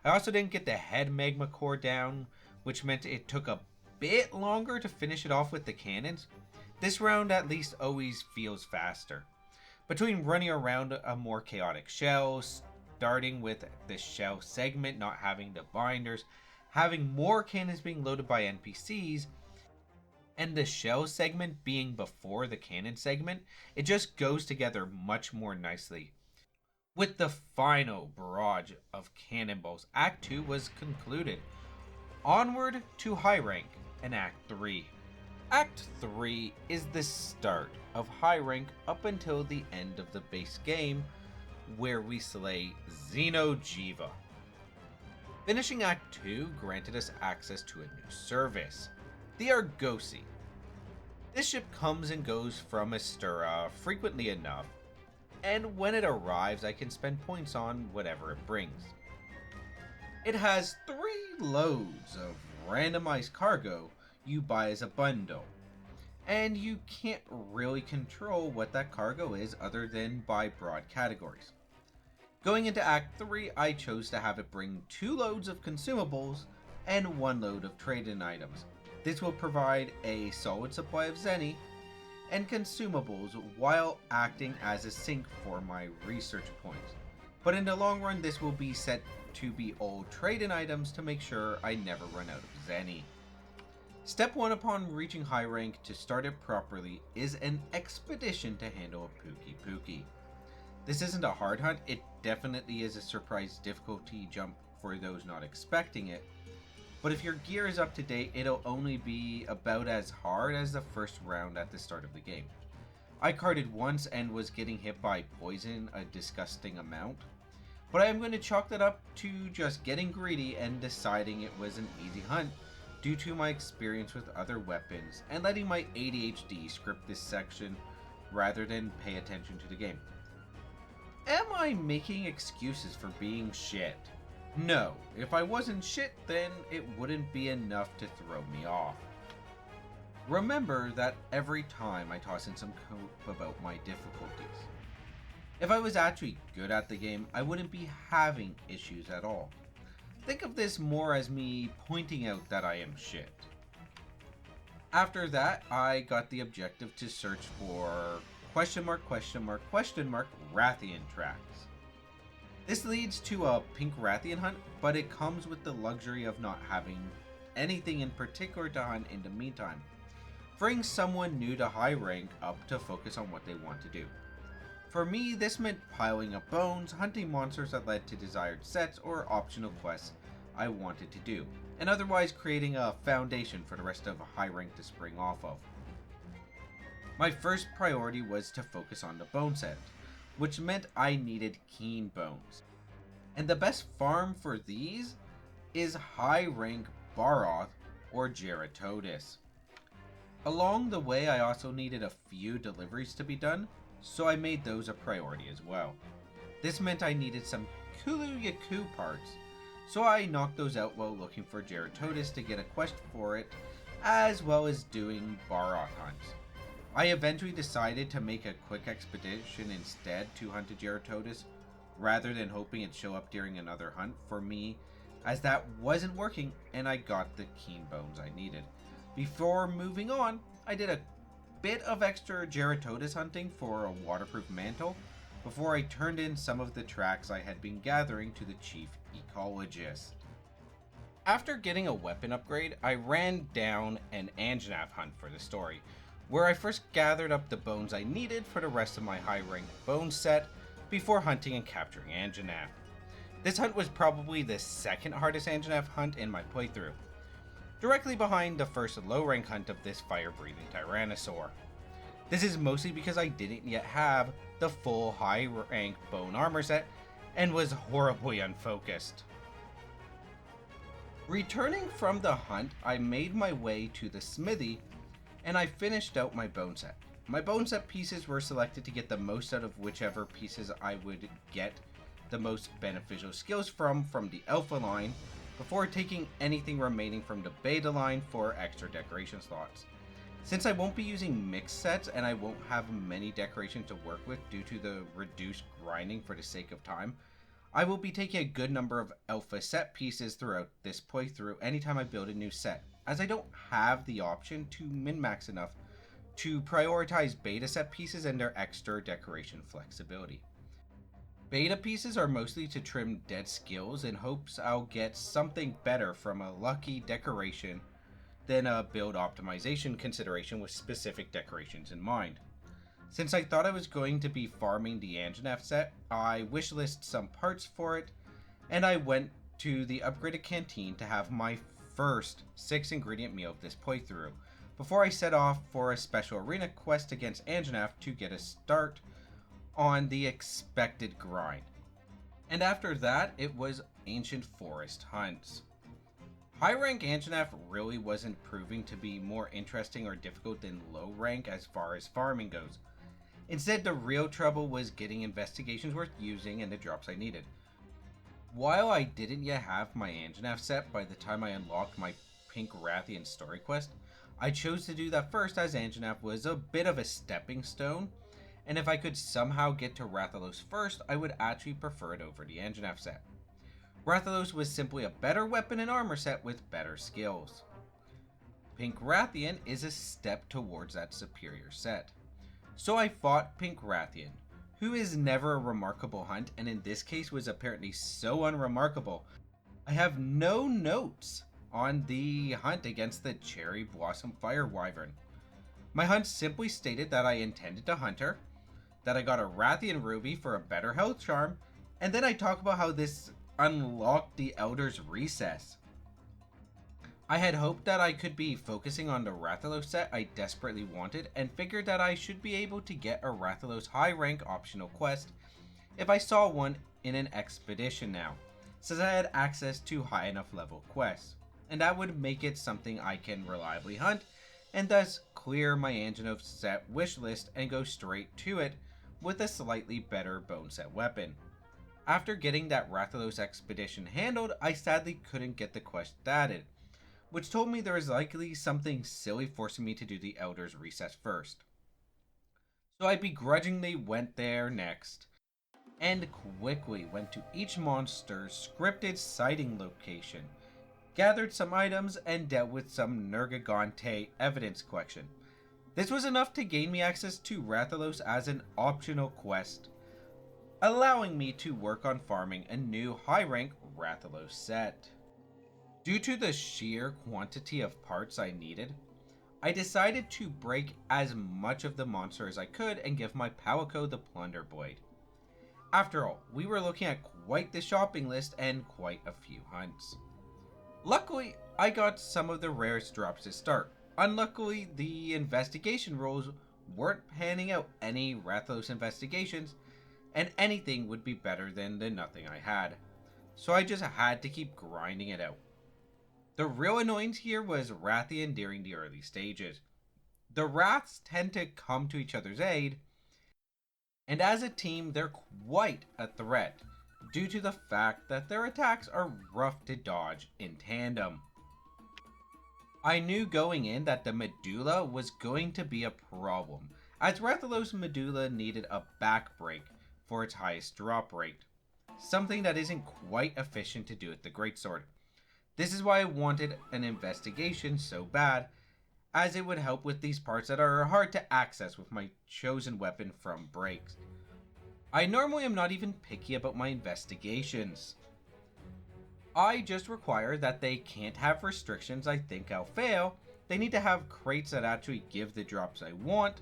I also didn't get the head magma core down, which meant it took a bit longer to finish it off with the cannons. This round at least always feels faster. Between running around a more chaotic shell, starting with the shell segment not having the binders, having more cannons being loaded by NPCs, and the shell segment being before the cannon segment, it just goes together much more nicely. With the final barrage of cannonballs, Act 2 was concluded. Onward to high rank and Act 3. Act 3 is the start of high rank up until the end of the base game, where we slay Xeno'jiiva. Finishing Act 2 granted us access to a new service, the Argosy. This ship comes and goes from Astura frequently enough, and when it arrives I can spend points on whatever it brings. It has 3 loads of randomized cargo you buy as a bundle, and you can't really control what that cargo is other than by broad categories. Going into Act 3, I chose to have it bring 2 loads of consumables and 1 load of trade-in items. This will provide a solid supply of Zenny and consumables while acting as a sink for my research points. But in the long run, this will be set to be all trade-in items to make sure I never run out of Zenny. Step 1 upon reaching high rank to start it properly is an expedition to handle a Pookie Pookie. This isn't a hard hunt, it definitely is a surprise difficulty jump for those not expecting it, but if your gear is up to date, it'll only be about as hard as the first round at the start of the game. I carded once and was getting hit by poison a disgusting amount, but I am going to chalk that up to just getting greedy and deciding it was an easy hunt due to my experience with other weapons and letting my ADHD script this section rather than pay attention to the game. Am I making excuses for being shit? No, if I wasn't shit, then it wouldn't be enough to throw me off. Remember that every time I toss in some cope about my difficulties. If I was actually good at the game, I wouldn't be having issues at all. Think of this more as me pointing out that I am shit. After that, I got the objective to search for ... Rathian tracks. This leads to a pink Rathian hunt, but it comes with the luxury of not having anything in particular to hunt in the meantime, freeing someone new to high rank up to focus on what they want to do. For me, this meant piling up bones, hunting monsters that led to desired sets or optional quests I wanted to do, and otherwise creating a foundation for the rest of high rank to spring off of. My first priority was to focus on the bone set, which meant I needed keen bones. And the best farm for these is high rank Baroth or Geratodus. Along the way, I also needed a few deliveries to be done, so I made those a priority as well. This meant I needed some Kulu Yaku parts, so I knocked those out while looking for Geratodus to get a quest for it, as well as doing Baroth hunts. I eventually decided to make a quick expedition instead to hunt a Geratodus, rather than hoping it'd show up during another hunt for me, as that wasn't working and I got the keen bones I needed. Before moving on, I did a bit of extra Geratodus hunting for a waterproof mantle before I turned in some of the tracks I had been gathering to the chief ecologist. After getting a weapon upgrade, I ran down an Anjanath hunt for the story, where I first gathered up the bones I needed for the rest of my high rank bone set before hunting and capturing Anjanath. This hunt was probably the second hardest Anjanath hunt in my playthrough, directly behind the first low rank hunt of this fire breathing Tyrannosaur. This is mostly because I didn't yet have the full high rank bone armor set and was horribly unfocused. Returning from the hunt, I made my way to the smithy and I finished out my bone set. My bone set pieces were selected to get the most out of whichever pieces I would get the most beneficial skills from the alpha line, before taking anything remaining from the beta line for extra decoration slots. Since I won't be using mixed sets and I won't have many decorations to work with due to the reduced grinding for the sake of time, I will be taking a good number of alpha set pieces throughout this playthrough anytime I build a new set, as I don't have the option to min-max enough to prioritize beta set pieces and their extra decoration flexibility. Beta pieces are mostly to trim dead skills in hopes I'll get something better from a lucky decoration than a build optimization consideration with specific decorations in mind. Since I thought I was going to be farming the Anjanath set, I wishlisted some parts for it, and I went to the upgraded canteen to have my first 6 ingredient meal of this playthrough, before I set off for a special arena quest against Anjanath to get a start on the expected grind. And after that, it was ancient forest hunts. High rank Anjanath really wasn't proving to be more interesting or difficult than low rank as far as farming goes. Instead, the real trouble was getting investigations worth using and the drops I needed. While I didn't yet have my Anjanath set by the time I unlocked my pink Rathian story quest, I chose to do that first as Anjanath was a bit of a stepping stone, and if I could somehow get to Rathalos first, I would actually prefer it over the Anjanath set. Rathalos was simply a better weapon and armor set with better skills. Pink Rathian is a step towards that superior set. So I fought Pink Rathian, who is never a remarkable hunt, and in this case was apparently so unremarkable. I have no notes on the hunt against the Cherry Blossom Fire Wyvern. My hunt simply stated that I intended to hunt her, that I got a Rathian Ruby for a better health charm, and then I talk about how this unlocked the Elder's Recess. I had hoped that I could be focusing on the Rathalos set I desperately wanted, and figured that I should be able to get a Rathalos high rank optional quest if I saw one in an expedition now, since I had access to high enough level quests. and that would make it something I can reliably hunt, and thus clear my Anjanath set wish list and go straight to it with a slightly better bone set weapon. After getting that Rathalos expedition handled, I sadly couldn't get the quest added, which told me there was likely something silly forcing me to do the Elder's Recess first. So I begrudgingly went there next, and quickly went to each monster's scripted sighting location, gathered some items, and dealt with some Nergigante evidence collection. This was enough to gain me access to Rathalos as an optional quest, allowing me to work on farming a new high-rank Rathalos set. Due to the sheer quantity of parts I needed, I decided to break as much of the monster as I could and give my Palico the Plunder Blade. After all, we were looking at quite the shopping list and quite a few hunts. Luckily, I got some of the rarest drops to start. Unluckily, the investigation roles weren't panning out any Rathalos investigations, and anything would be better than the nothing I had. So I just had to keep grinding it out. The real annoyance here was Rathian during the early stages. The Wraths tend to come to each other's aid, and as a team they're quite a threat, due to the fact that their attacks are rough to dodge in tandem. I knew going in that the Medulla was going to be a problem, as Rathalos Medulla needed a back break for its highest drop rate, something that isn't quite efficient to do with the Greatsword. This is why I wanted an investigation so bad, as it would help with these parts that are hard to access with my chosen weapon from breaks. I normally am not even picky about my investigations. I just require that they can't have restrictions I think I'll fail, they need to have crates that actually give the drops I want,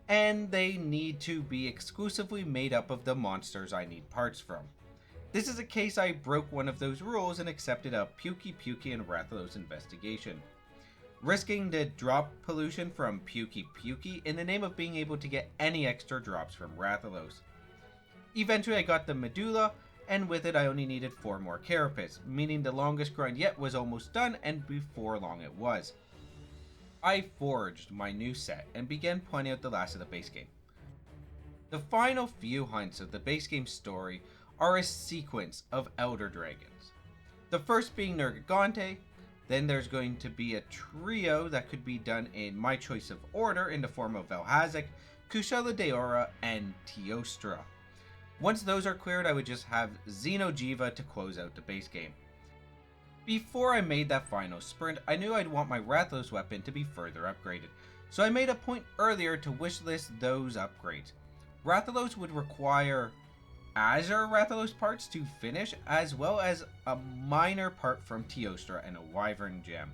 and they need to be exclusively made up of the monsters I need parts from. This is a case I broke one of those rules and accepted a Pukey and Rathalos investigation, risking the drop pollution from Pukey in the name of being able to get any extra drops from Rathalos. Eventually I got the Medulla, and with it I only needed 4 more Carapace, meaning the longest grind yet was almost done, and before long it was. I forged my new set and began planning out the last of the base game. The final few hunts of the base game story are a sequence of Elder Dragons. The first being Nergigante, then there's going to be a trio that could be done in my choice of order in the form of Vel'Hazak, Kushala Daora, and Teostra. Once those are cleared, I would just have Xeno'jiiva to close out the base game. Before I made that final sprint, I knew I'd want my Rathalos weapon to be further upgraded, so I made a point earlier to wishlist those upgrades. Rathalos would require Azure Rathalos parts to finish, as well as a minor part from Teostra and a Wyvern gem.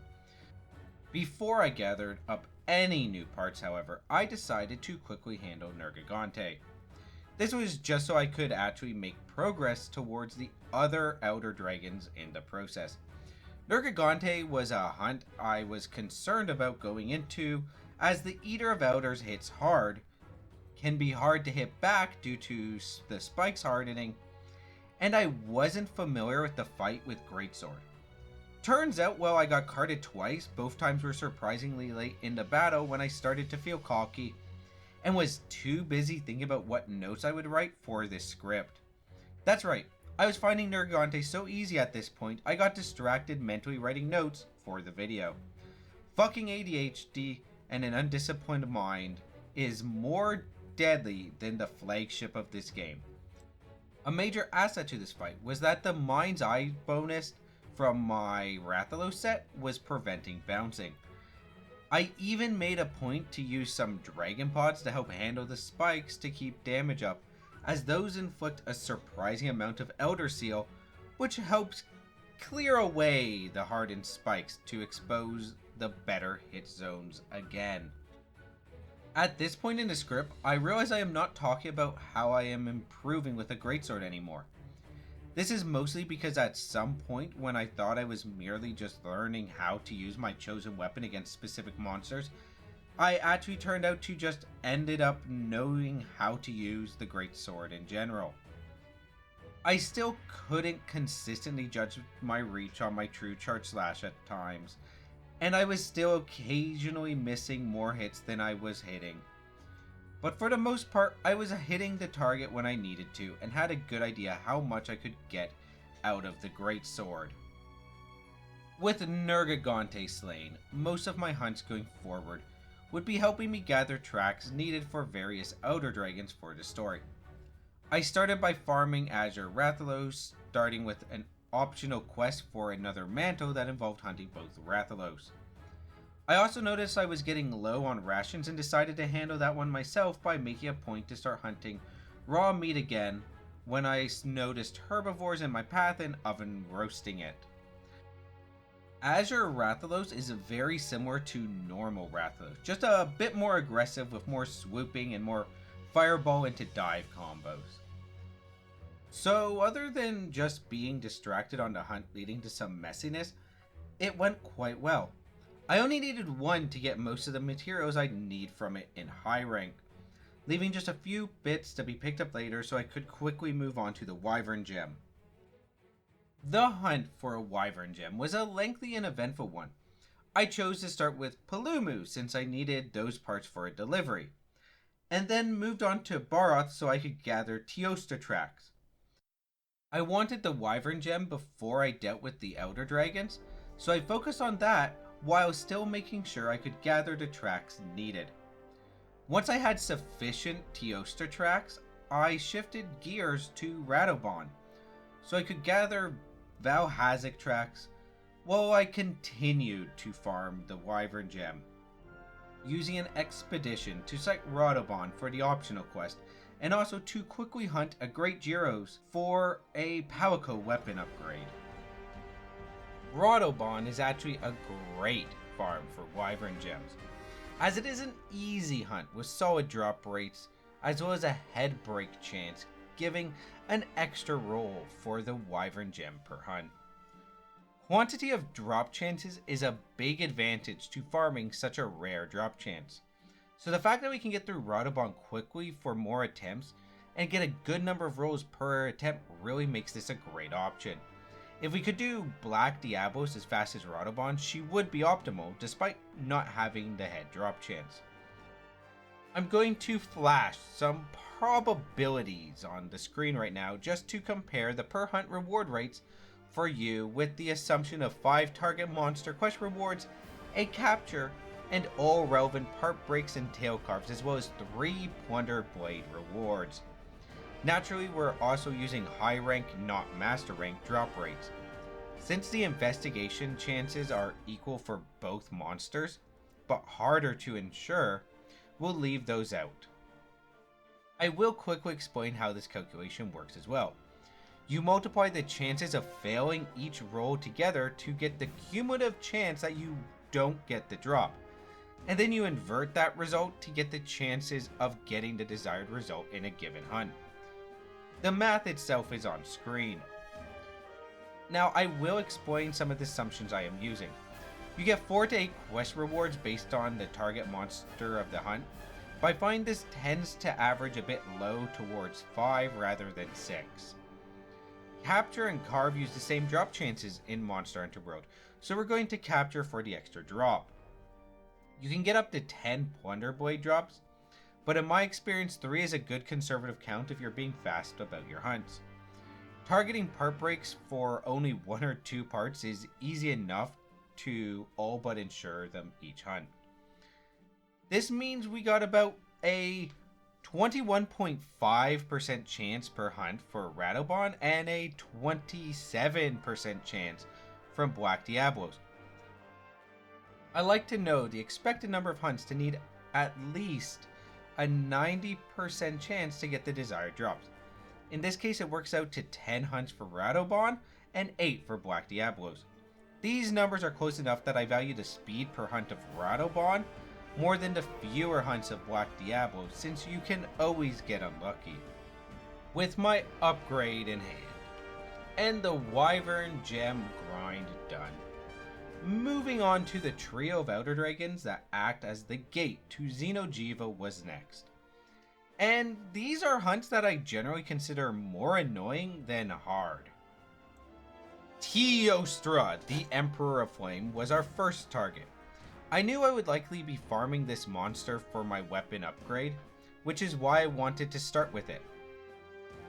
Before I gathered up any new parts, however, I decided to quickly handle Nergigante. This was just so I could actually make progress towards the other Elder Dragons in the process. Nergigante was a hunt I was concerned about going into, as the Eater of Elders hits hard, can be hard to hit back due to the spikes hardening, and I wasn't familiar with the fight with Greatsword. Turns out, well, I got carded twice, both times were surprisingly late in the battle when I started to feel cocky, and was too busy thinking about what notes I would write for this script. That's right, I was finding Nergigante so easy at this point, I got distracted mentally writing notes for the video. Fucking ADHD and an undisciplined mind is more deadly than the flagship of this game. A major asset to this fight was that the Mind's Eye bonus from my Rathalos set was preventing bouncing. I even made a point to use some Dragon Pods to help handle the spikes to keep damage up, as those inflict a surprising amount of Elder Seal, which helps clear away the hardened spikes to expose the better hit zones again. At this point in the script, I realize I am not talking about how I am improving with a Greatsword anymore. This is mostly because at some point when I thought I was merely just learning how to use my chosen weapon against specific monsters, I actually turned out to just ended up knowing how to use the Greatsword in general. I still couldn't consistently judge my reach on my true charge slash at times, and I was still occasionally missing more hits than I was hitting. But for the most part, I was hitting the target when I needed to, and had a good idea how much I could get out of the great sword. With Nergigante slain, most of my hunts going forward would be helping me gather tracks needed for various outer dragons for the story. I started by farming Azure Rathalos, starting with an optional quest for another mantle that involved hunting both Rathalos. I also noticed I was getting low on rations and decided to handle that one myself by making a point to start hunting raw meat again when I noticed herbivores in my path and oven roasting it. Azure Rathalos is very similar to normal Rathalos, just a bit more aggressive with more swooping and more fireball into dive combos. So other than just being distracted on the hunt leading to some messiness, it went quite well. I only needed one to get most of the materials I need from it in high rank, leaving just a few bits to be picked up later so I could quickly move on to the Wyvern Gem. The hunt for a Wyvern Gem was a lengthy and eventful one. I chose to start with Palumu since I needed those parts for a delivery, and then moved on to Baroth so I could gather Teosta tracks. I wanted the Wyvern Gem before I dealt with the Elder Dragons, so I focused on that while still making sure I could gather the tracks needed. Once I had sufficient Teosta tracks, I shifted gears to Radoban, so I could gather Valhazak tracks while I continued to farm the Wyvern Gem, using an expedition to site Radoban for the optional quest, and also to quickly hunt a Great Gyros for a Palico weapon upgrade. Radoban is actually a great farm for Wyvern Gems, as it is an easy hunt with solid drop rates as well as a head break chance, giving an extra roll for the Wyvern Gem per hunt. Quantity of drop chances is a big advantage to farming such a rare drop chance. So the fact that we can get through Radoban quickly for more attempts and get a good number of rolls per attempt really makes this a great option. If we could do Black Diablos as fast as Radoban, she would be optimal despite not having the head drop chance. I'm going to flash some probabilities on the screen right now just to compare the per hunt reward rates for you with the assumption of 5 target monster quest rewards, a capture, and all relevant part breaks and tail carves, as well as 3 Plunder Blade rewards. Naturally, we're also using high rank, not master rank drop rates. Since the investigation chances are equal for both monsters, but harder to ensure, we'll leave those out. I will quickly explain how this calculation works as well. You multiply the chances of failing each roll together to get the cumulative chance that you don't get the drop, and then you invert that result to get the chances of getting the desired result in a given hunt. The math itself is on screen. Now I will explain some of the assumptions I am using. You get 4 to 8 quest rewards based on the target monster of the hunt, but I find this tends to average a bit low towards 5 rather than 6. Capture and carve use the same drop chances in Monster Hunter World, so we're going to capture for the extra drop. You can get up to 10 Plunder Blade drops, but in my experience 3 is a good conservative count if you're being fast about your hunts. Targeting part breaks for only 1 or 2 parts is easy enough to all but ensure them each hunt. This means we got about a 21.5% chance per hunt for Radoban and a 27% chance from Black Diablos. I like to know the expected number of hunts to need at least a 90% chance to get the desired drops. In this case, it works out to 10 hunts for Radoban and 8 for Black Diablos. These numbers are close enough that I value the speed per hunt of Radoban more than the fewer hunts of Black Diablos, since you can always get unlucky. With my upgrade in hand, and the Wyvern Gem grind done, moving on to the trio of Elder Dragons that act as the gate to Xeno'jiiva was next. And these are hunts that I generally consider more annoying than hard. Teostra, the Emperor of Flame, was our first target. I knew I would likely be farming this monster for my weapon upgrade, which is why I wanted to start with it.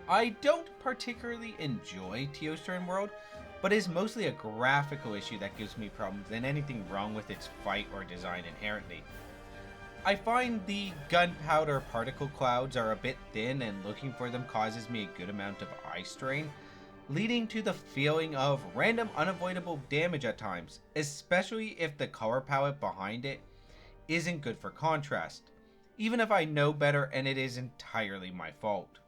I don't particularly enjoy Teostran World, but it is mostly a graphical issue that gives me problems than anything wrong with its fight or design inherently. I find the gunpowder particle clouds are a bit thin, and looking for them causes me a good amount of eye strain, leading to the feeling of random unavoidable damage at times, especially if the color palette behind it isn't good for contrast, even if I know better and it is entirely my fault.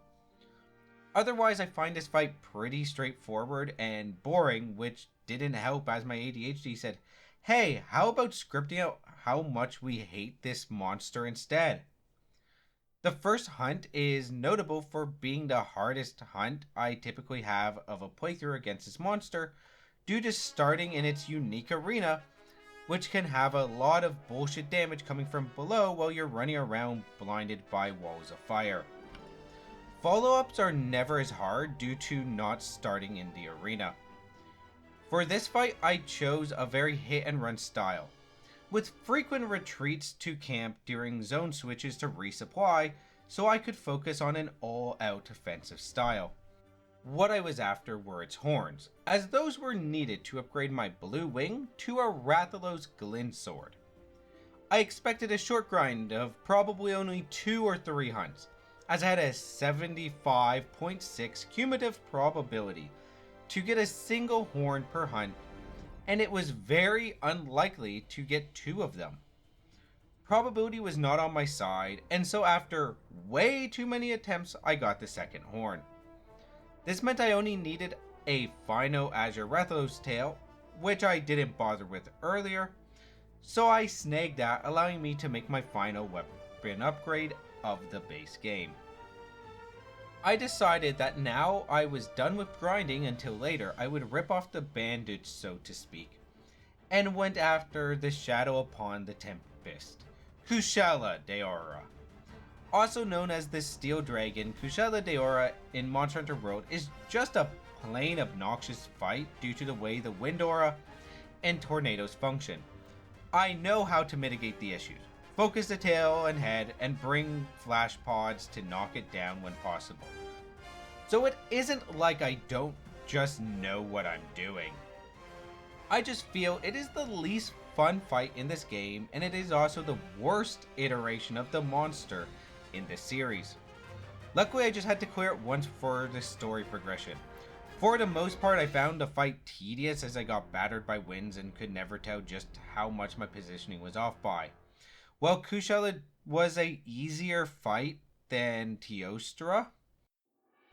Otherwise, I find this fight pretty straightforward and boring, which didn't help as my ADHD said, hey, how about scripting out how much we hate this monster instead? The first hunt is notable for being the hardest hunt I typically have of a playthrough against this monster, due to starting in its unique arena, which can have a lot of bullshit damage coming from below while you're running around blinded by walls of fire. Follow-ups are never as hard due to not starting in the arena. For this fight, I chose a very hit-and-run style, with frequent retreats to camp during zone switches to resupply, so I could focus on an all-out offensive style. What I was after were its horns, as those were needed to upgrade my blue wing to a Rathalos Glint sword. I expected a short grind of probably only 2 or 3 hunts, as I had a 75.6 cumulative probability to get a single horn per hunt, and it was very unlikely to get 2 of them. Probability was not on my side, and so after way too many attempts, I got the second horn. This meant I only needed a Final Azure Rathalos tail, which I didn't bother with earlier, so I snagged that, allowing me to make my final weapon upgrade of the base game. I decided that now I was done with grinding until later I would rip off the bandage, so to speak, and went after the Shadow upon the Tempest, Kushala Daora. Also known as the Steel Dragon, Kushala Daora in Monster Hunter World is just a plain obnoxious fight due to the way the Wind Aura and tornadoes function. I know how to mitigate the issues. Focus the tail and head, and bring flash pods to knock it down when possible. So it isn't like I don't just know what I'm doing. I just feel it is the least fun fight in this game, and it is also the worst iteration of the monster in this series. Luckily, I just had to clear it once for the story progression. For the most part, I found the fight tedious as I got battered by winds and could never tell just how much my positioning was off by. While Kushala was a easier fight than Teostra,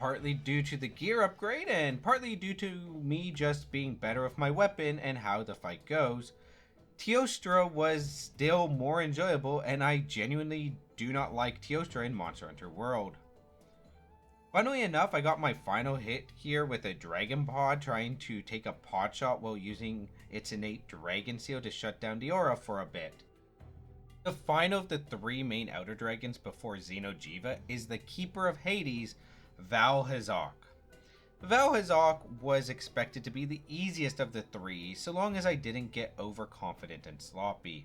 partly due to the gear upgrade and partly due to me just being better with my weapon and how the fight goes, Teostra was still more enjoyable, and I genuinely do not like Teostra in Monster Hunter World. Funnily enough, I got my final hit here with a Dragon Pod trying to take a pot shot while using its innate Dragon Seal to shut down the aura for a bit. The final of the 3 main outer dragons before Xeno'jiiva is the Keeper of Hades, Valhazak. Valhazak was expected to be the easiest of the 3, so long as I didn't get overconfident and sloppy.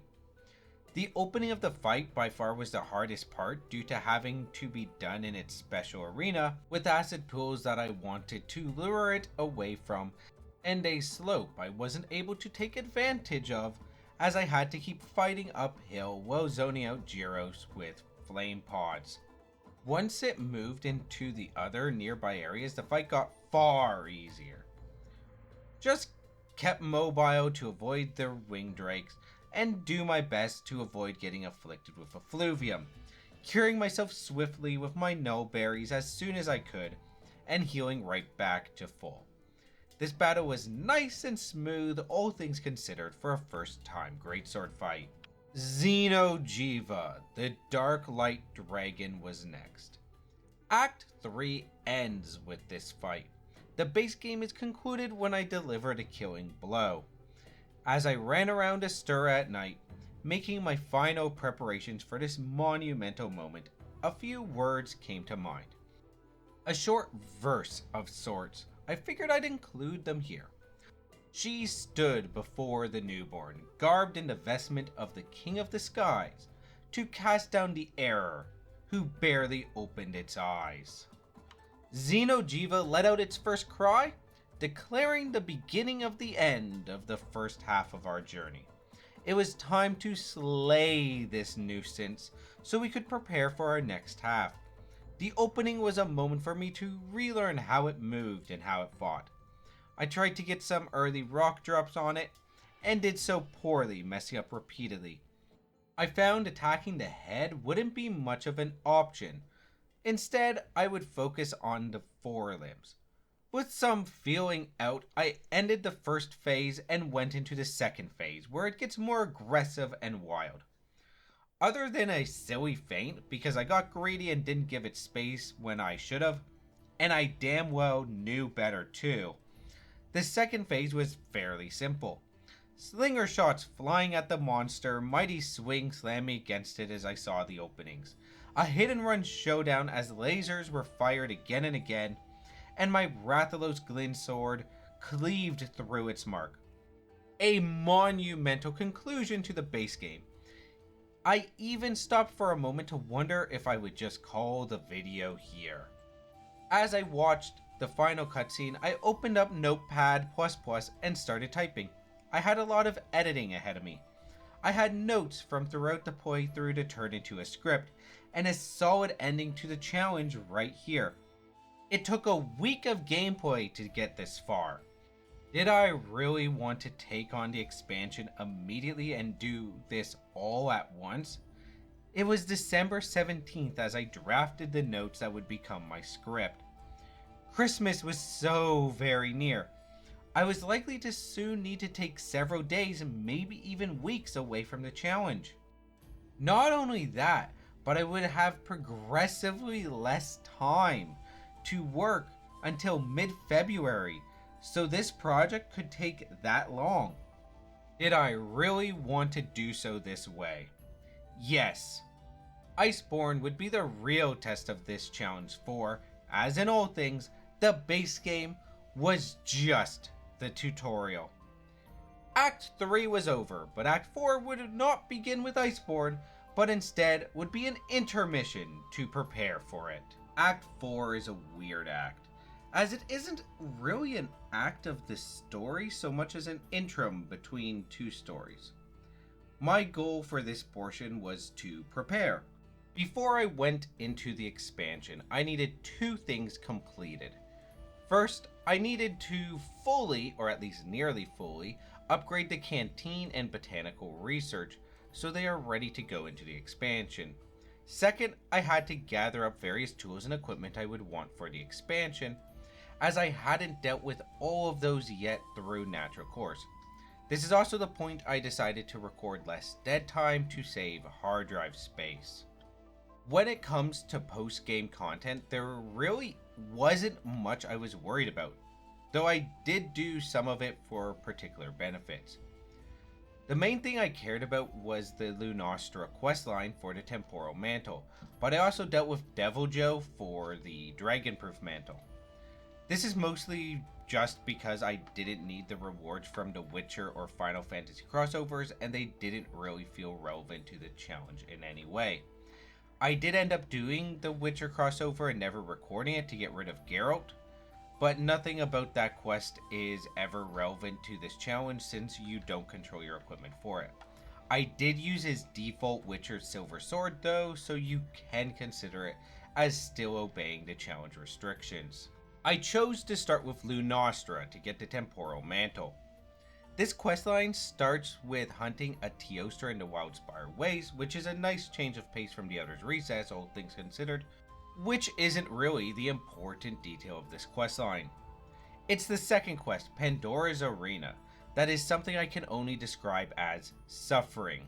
The opening of the fight by far was the hardest part due to having to be done in its special arena with acid pools that I wanted to lure it away from, and a slope I wasn't able to take advantage of as I had to keep fighting uphill while zoning out Gyros with flame pods. Once it moved into the other nearby areas, the fight got far easier. Just kept mobile to avoid their wing drakes, and do my best to avoid getting afflicted with effluvium, curing myself swiftly with my null berries as soon as I could, and healing right back to full. This battle was nice and smooth, all things considered, for a first-time greatsword fight. Xeno'jiiva, the Dark Light Dragon, was next. Act 3 ends with this fight. The base game is concluded when I delivered a killing blow. As I ran around Astura at night, making my final preparations for this monumental moment, a few words came to mind. A short verse of sorts. I figured I'd include them here. She stood before the newborn, garbed in the vestment of the King of the Skies, to cast down the error who barely opened its eyes. Xenojiva let out its first cry, declaring the beginning of the end of the first half of our journey. It was time to slay this nuisance so we could prepare for our next half. The opening was a moment for me to relearn how it moved and how it fought. I tried to get some early rock drops on it, and did so poorly, messing up repeatedly. I found attacking the head wouldn't be much of an option. Instead, I would focus on the forelimbs. With some feeling out, I ended the first phase and went into the second phase, where it gets more aggressive and wild. Other than a silly feint, because I got greedy and didn't give it space when I should have, and I damn well knew better too. The second phase was fairly simple. Slinger shots flying at the monster, mighty swing slamming against it as I saw the openings. A hit and run showdown as lasers were fired again and again, and my Rathalos Glint sword cleaved through its mark. A monumental conclusion to the base game. I even stopped for a moment to wonder if I would just call the video here. As I watched the final cutscene, I opened up Notepad++ and started typing. I had a lot of editing ahead of me. I had notes from throughout the playthrough to turn into a script, and a solid ending to the challenge right here. It took a week of gameplay to get this far. Did I really want to take on the expansion immediately and do this all at once? It was December 17th as I drafted the notes that would become my script. Christmas was so very near. I was likely to soon need to take several days and maybe even weeks away from the challenge. Not only that, but I would have progressively less time to work until mid-February, so this project could take that long. Did I really want to do so this way? Yes. Iceborne would be the real test of this challenge for, as in all things, the base game was just the tutorial. Act 3 was over, but Act 4 would not begin with Iceborne, but instead would be an intermission to prepare for it. Act 4 is a weird act, as it isn't really an act of the story so much as an interim between two stories. My goal for this portion was to prepare. Before I went into the expansion, I needed two things completed. First, I needed to fully, or at least nearly fully, upgrade the canteen and botanical research so they are ready to go into the expansion. Second, I had to gather up various tools and equipment I would want for the expansion, as I hadn't dealt with all of those yet through natural course. This is also the point I decided to record less dead time to save hard drive space. When it comes to post-game content, there really wasn't much I was worried about, though I did do some of it for particular benefits. The main thing I cared about was the Lunastra questline for the Temporal Mantle, but I also dealt with Deviljho for the Dragonproof Mantle. This is mostly just because I didn't need the rewards from the Witcher or Final Fantasy crossovers, and they didn't really feel relevant to the challenge in any way. I did end up doing the Witcher crossover and never recording it to get rid of Geralt, but nothing about that quest is ever relevant to this challenge since you don't control your equipment for it. I did use his default Witcher Silver Sword though, so you can consider it as still obeying the challenge restrictions. I chose to start with Lunastra to get the Temporal Mantle. This questline starts with hunting a Teostra in the Wildspire Waste, which is a nice change of pace from the Outer's Recess, all things considered, which isn't really the important detail of this questline. It's the second quest, Pandora's Arena, that is something I can only describe as suffering.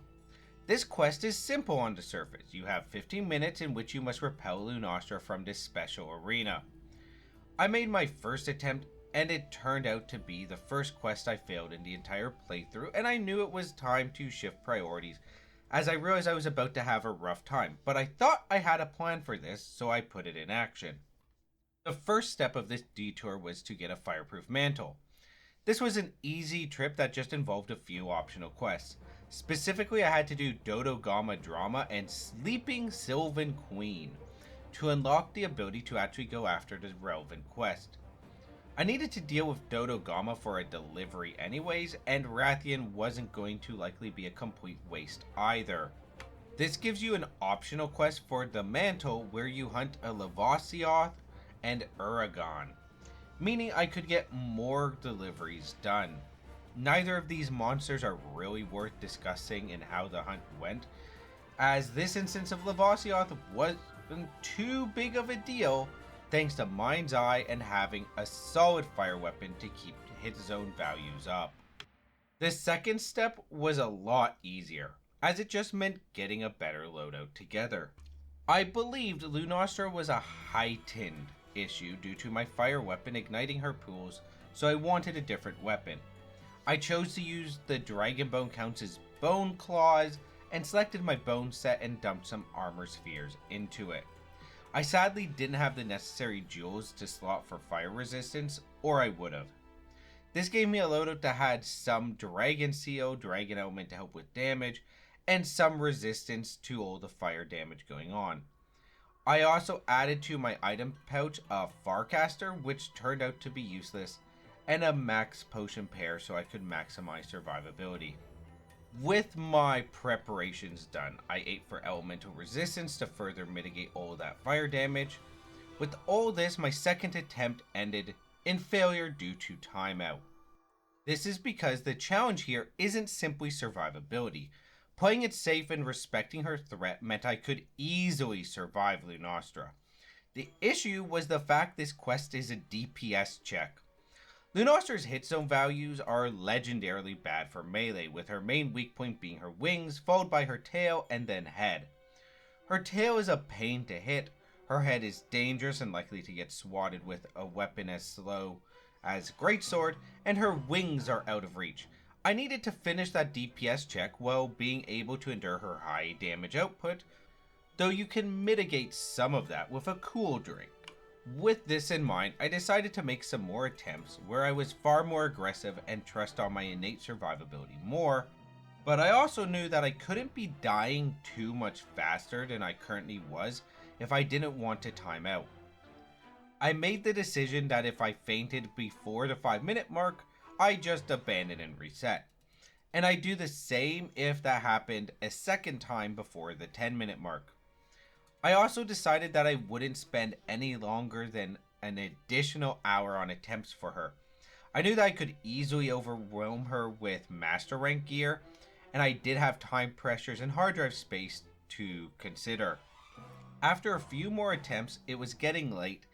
This quest is simple on the surface. You have 15 minutes in which you must repel Lunastra from this special arena. I made my first attempt, and it turned out to be the first quest I failed in the entire playthrough, and I knew it was time to shift priorities as I realized I was about to have a rough time, but I thought I had a plan for this, so I put it in action. The first step of this detour was to get a fireproof mantle. This was an easy trip that just involved a few optional quests. Specifically, I had to do Dodo Gamma Drama and Sleeping Sylvan Queen to unlock the ability to actually go after the relevant quest. I needed to deal with Dodo Gamma for a delivery anyways, and Rathian wasn't going to likely be a complete waste either. This gives you an optional quest for the mantle where you hunt a Levasioth and Uragon, meaning I could get more deliveries done. Neither of these monsters are really worth discussing in how the hunt went, as this instance of Levasioth wasn't too big of a deal thanks to Mind's Eye and having a solid fire weapon to keep hit zone values up. The second step was a lot easier, as it just meant getting a better loadout together. I believed Lunastra was a heightened issue due to my fire weapon igniting her pools, so I wanted a different weapon. I chose to use the Dragon Bone Count's Bone Claws and selected my bone set and dumped some armor spheres into it. I sadly didn't have the necessary jewels to slot for fire resistance, or I would have. This gave me a loadout that had some Dragon Seal, Dragon Element to help with damage, and some resistance to all the fire damage going on. I also added to my item pouch a Farcaster, which turned out to be useless, and a max potion pair so I could maximize survivability. With my preparations done, I ate for elemental resistance to further mitigate all that fire damage. With all this, my second attempt ended in failure due to timeout. This is because the challenge here isn't simply survivability. Playing it safe and respecting her threat meant I could easily survive Lunastra. The issue was the fact this quest is a DPS check. Lunastra's hit zone values are legendarily bad for melee, with her main weak point being her wings, followed by her tail and then head. Her tail is a pain to hit, her head is dangerous and likely to get swatted with a weapon as slow as Greatsword, and her wings are out of reach. I needed to finish that DPS check while being able to endure her high damage output, though you can mitigate some of that with a cool drink. With this in mind, I decided to make some more attempts where I was far more aggressive and trust on my innate survivability more, but I also knew that I couldn't be dying too much faster than I currently was if I didn't want to time out. I made the decision that if I fainted before the 5-minute mark, I just abandon and reset. And I do the same if that happened a second time before the 10-minute mark. I also decided that I wouldn't spend any longer than an additional hour on attempts for her. I knew that I could easily overwhelm her with master rank gear, and I did have time pressures and hard drive space to consider. After a few more attempts, it was getting late,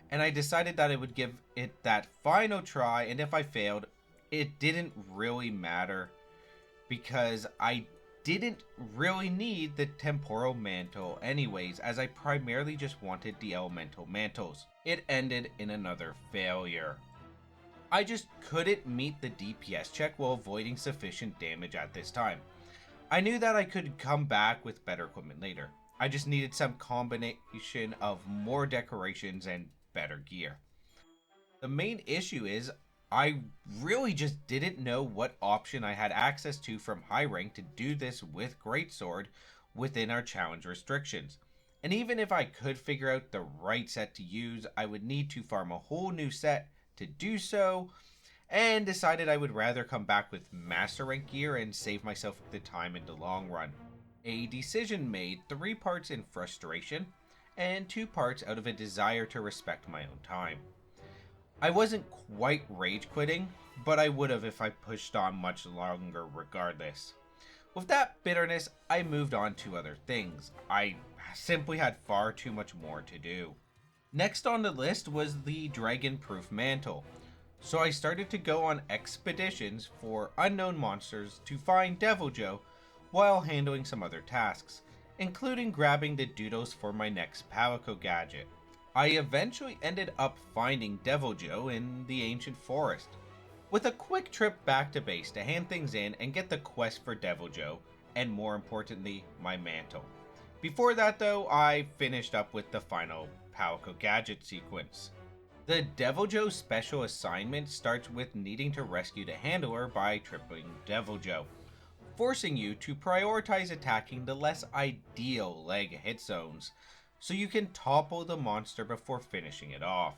and I decided that I would give it that final try, and if I failed, it didn't really matter because I didn't really need the temporal mantle anyways, as I primarily just wanted the elemental mantles. It ended in another failure. I just couldn't meet the DPS check while avoiding sufficient damage at this time. I knew that I could come back with better equipment later. I just needed some combination of more decorations and better gear. The main issue is I really just didn't know what option I had access to from high rank to do this with Greatsword within our challenge restrictions. And even if I could figure out the right set to use, I would need to farm a whole new set to do so, and decided I would rather come back with master rank gear and save myself the time in the long run. A decision made 3 parts in frustration and 2 parts out of a desire to respect my own time. I wasn't quite rage quitting, but I would have if I pushed on much longer regardless. With that bitterness, I moved on to other things. I simply had far too much more to do. Next on the list was the dragon-proof mantle, so I started to go on expeditions for unknown monsters to find Deviljho while handling some other tasks, including grabbing the doodles for my next Palico gadget. I eventually ended up finding Deviljho in the ancient forest. With a quick trip back to base to hand things in and get the quest for Deviljho, and more importantly, my mantle. Before that though, I finished up with the final Palco gadget sequence. The Deviljho special assignment starts with needing to rescue the handler by tripling Deviljho, forcing you to prioritize attacking the less ideal leg hit zones, so you can topple the monster before finishing it off.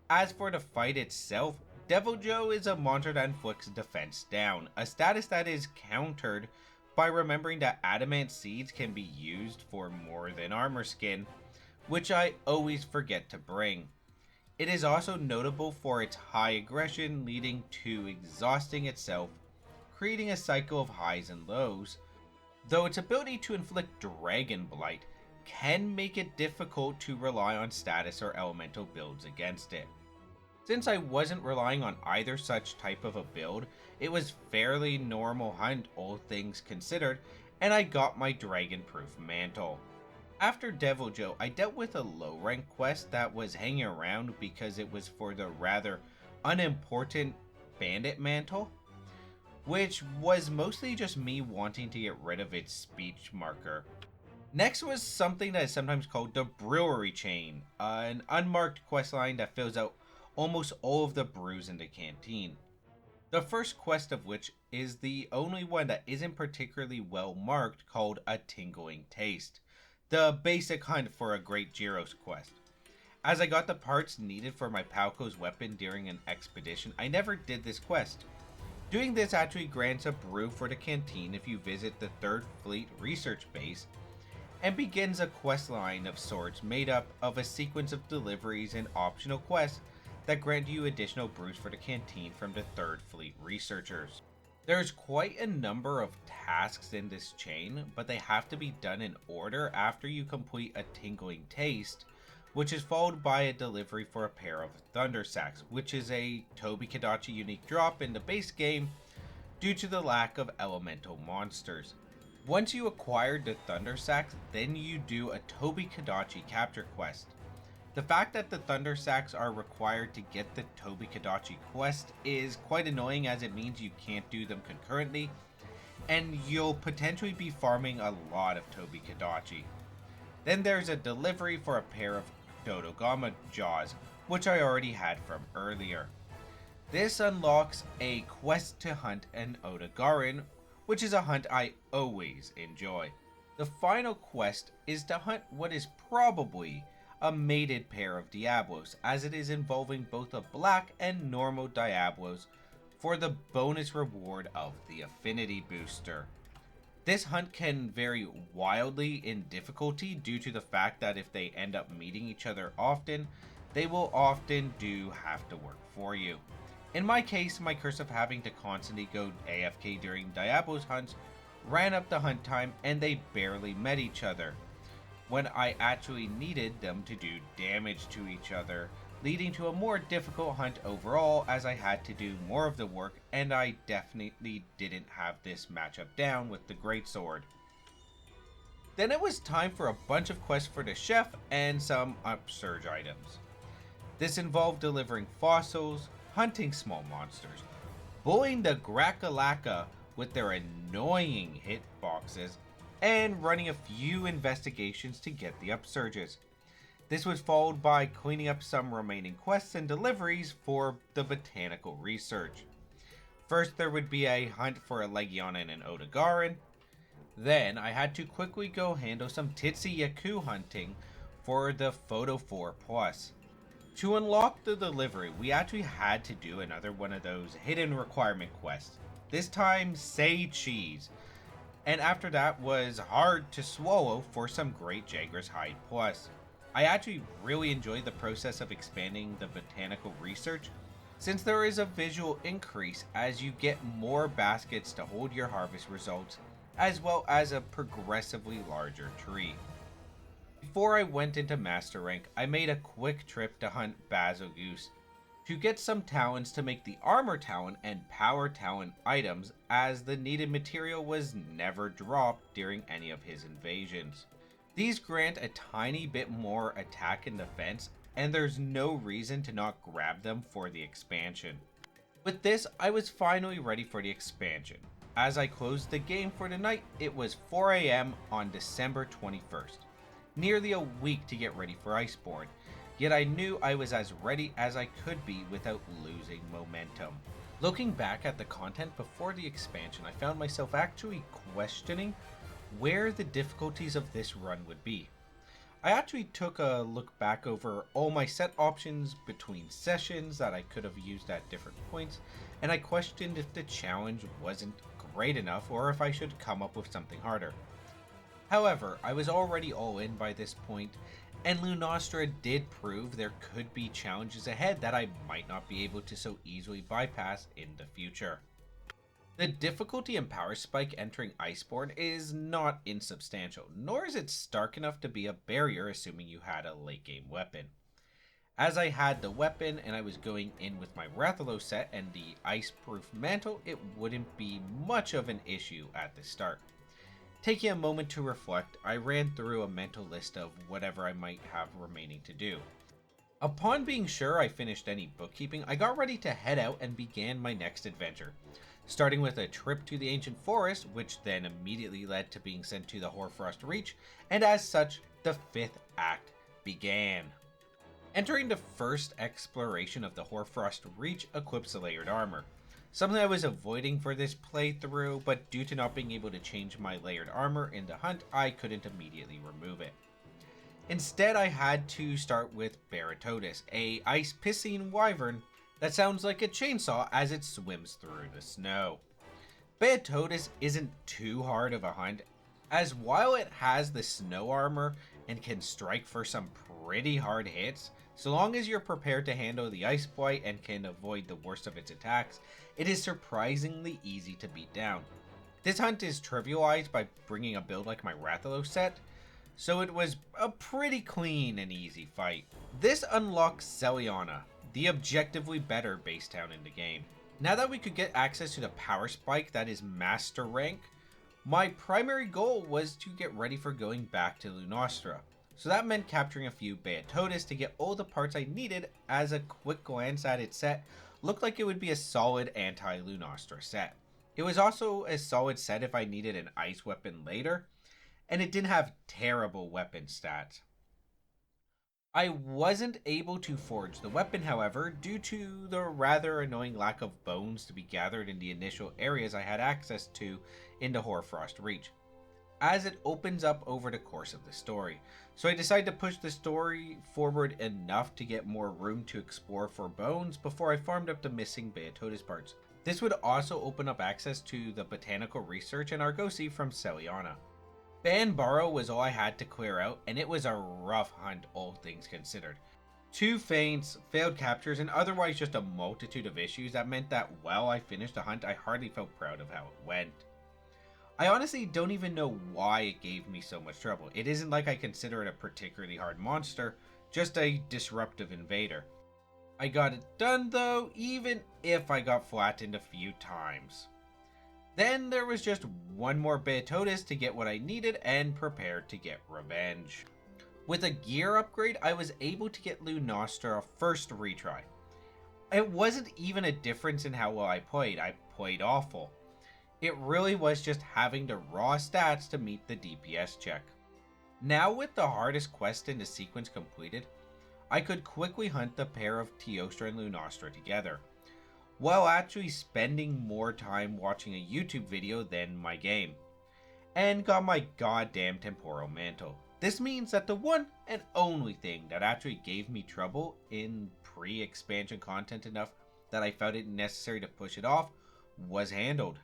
As for the fight itself, Deviljho is a monster that inflicts defense down, a status that is countered by remembering that adamant seeds can be used for more than armor skin, which I always forget to bring. It is also notable for its high aggression, leading to exhausting itself, creating a cycle of highs and lows, though its ability to inflict Dragon Blight can make it difficult to rely on status or elemental builds against it. Since I wasn't relying on either such type of a build, it was fairly normal hunt all things considered, and I got my dragon-proof mantle. After Deviljho, I dealt with a low rank quest that was hanging around because it was for the rather unimportant bandit mantle, which was mostly just me wanting to get rid of its speech marker. Next was something that is sometimes called the Brewery Chain, an unmarked questline that fills out almost all of the brews in the canteen. The first quest of which is the only one that isn't particularly well marked, called A Tingling Taste, the basic hunt for a Great Gyros quest. As I got the parts needed for my Palco's weapon during an expedition, I never did this quest. Doing this actually grants a brew for the canteen if you visit the 3rd Fleet Research Base, and begins a quest line of sorts made up of a sequence of deliveries and optional quests that grant you additional brews for the canteen from the 3rd Fleet researchers. There's quite a number of tasks in this chain, but they have to be done in order after you complete a Tingling Taste, which is followed by a delivery for a pair of Thunder Sacks, which is a Tobi-Kadachi unique drop in the base game due to the lack of elemental monsters. Once you acquired the Thunder Sacks, then you do a Tobi-Kadachi capture quest. The fact that the Thunder Sacks are required to get the Tobi-Kadachi quest is quite annoying, as it means you can't do them concurrently, and you'll potentially be farming a lot of Tobi-Kadachi. Then there's a delivery for a pair of Dodogama Jaws, which I already had from earlier. This unlocks a quest to hunt an Odegarin, which is a hunt I always enjoy. The final quest is to hunt what is probably a mated pair of Diablos, as it is involving both a black and normal Diablos for the bonus reward of the affinity booster. This hunt can vary wildly in difficulty due to the fact that if they end up meeting each other often, they will often do have to work for you. In my case, my curse of having to constantly go AFK during Diablos hunts ran up the hunt time, and they barely met each other when I actually needed them to do damage to each other, leading to a more difficult hunt overall, as I had to do more of the work, and I definitely didn't have this matchup down with the Greatsword. Then it was time for a bunch of quests for the chef and some upsurge items. This involved delivering fossils, hunting small monsters, bullying the Grakalaka with their annoying hitboxes, and running a few investigations to get the upsurges. This was followed by cleaning up some remaining quests and deliveries for the botanical research. First, there would be a hunt for a Legion and an Odegarin. Then, I had to quickly go handle some Titsi Yaku hunting for the Photo 4 Plus. To unlock the delivery, we actually had to do another one of those hidden requirement quests. This time, say cheese. And after that was hard to swallow for some Great Jagger's Hide Plus. I actually really enjoyed the process of expanding the botanical research, since there is a visual increase as you get more baskets to hold your harvest results, as well as a progressively larger tree. Before I went into Master Rank, I made a quick trip to hunt Bazogoose to get some talents to make the Armor Talent and Power Talent items, as the needed material was never dropped during any of his invasions. These grant a tiny bit more attack and defense, and there's no reason to not grab them for the expansion. With this, I was finally ready for the expansion. As I closed the game for the night, it was 4 a.m. on December 21st. Nearly a week to get ready for Iceborne, yet I knew I was as ready as I could be without losing momentum. Looking back at the content before the expansion, I found myself actually questioning where the difficulties of this run would be. I actually took a look back over all my set options between sessions that I could have used at different points, and I questioned if the challenge wasn't great enough or if I should come up with something harder. However, I was already all in by this point, and Lunastra did prove there could be challenges ahead that I might not be able to so easily bypass in the future. The difficulty and power spike entering Iceborne is not insubstantial, nor is it stark enough to be a barrier assuming you had a late game weapon. As I had the weapon and I was going in with my Rathalos set and the ice-proof mantle, it wouldn't be much of an issue at the start. Taking a moment to reflect, I ran through a mental list of whatever I might have remaining to do. Upon being sure I finished any bookkeeping, I got ready to head out and began my next adventure. Starting with a trip to the ancient forest, which then immediately led to being sent to the Hoarfrost Reach, and as such, the 5th act began. Entering the first exploration of the Hoarfrost Reach equips a layered armor. Something I was avoiding for this playthrough, but due to not being able to change my layered armor in the hunt, I couldn't immediately remove it. Instead, I had to start with Baratotus, a ice-pissing wyvern that sounds like a chainsaw as it swims through the snow. Baratotus isn't too hard of a hunt, as while it has the snow armor and can strike for some pretty hard hits, so long as you're prepared to handle the ice blight and can avoid the worst of its attacks, it is surprisingly easy to beat down. This hunt is trivialized by bringing a build like my Rathalos set, so it was a pretty clean and easy fight. This unlocks Celiana, the objectively better base town in the game. Now that we could get access to the power spike that is master rank, my primary goal was to get ready for going back to Lunastra. So that meant capturing a few Baratotus to get all the parts I needed, as a quick glance at its set looked like it would be a solid anti-Lunastra set. It was also a solid set if I needed an ice weapon later, and it didn't have terrible weapon stats. I wasn't able to forge the weapon, however, due to the rather annoying lack of bones to be gathered in the initial areas I had access to in the Hoarfrost Reach, as it opens up over the course of the story. So I decided to push the story forward enough to get more room to explore for bones before I farmed up the missing Baratotus parts. This would also open up access to the botanical research and Argosy from Celiana. Banbaro was all I had to clear out, and it was a rough hunt, all things considered. 2 faints, failed captures, and otherwise just a multitude of issues that meant that while I finished the hunt, I hardly felt proud of how it went. I honestly don't even know why it gave me so much trouble. It isn't like I consider it a particularly hard monster, just a disruptive invader. I got it done though, even if I got flattened a few times. Then there was just one more Baratotus to get what I needed and prepare to get revenge. With a gear upgrade, I was able to get Lunastra first retry. It wasn't even a difference in how well I played awful. It really was just having the raw stats to meet the DPS check. Now with the hardest quest in the sequence completed, I could quickly hunt the pair of Teostra and Lunastra together, while actually spending more time watching a YouTube video than my game, and got my goddamn temporal mantle. This means that the one and only thing that actually gave me trouble in pre-expansion content enough that I felt it necessary to push it off was handled.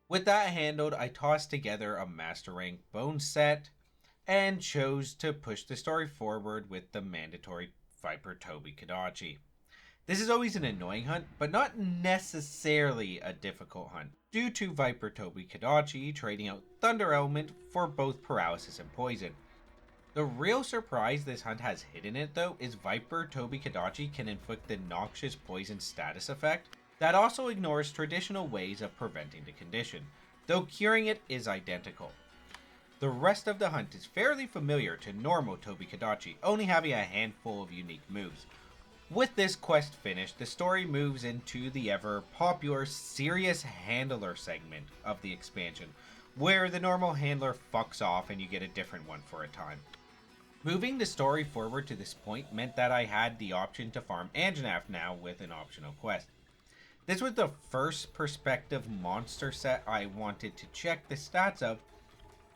With that handled, I tossed together a master rank bone set and chose to push the story forward with the mandatory Viper Toby Kadachi. This is always an annoying hunt, but not necessarily a difficult hunt, due to Viper Toby Kadachi trading out Thunder Element for both paralysis and poison. The real surprise this hunt has hidden it though is Viper Toby Kadachi can inflict the noxious poison status effect that also ignores traditional ways of preventing the condition, though curing it is identical. The rest of the hunt is fairly familiar to normal Toby Kadachi, only having a handful of unique moves. With this quest finished, the story moves into the ever popular Serious Handler segment of the expansion, where the normal handler fucks off and you get a different one for a time. Moving the story forward to this point meant that I had the option to farm Anjanath now with an optional quest. This was the first perspective monster set I wanted to check the stats of,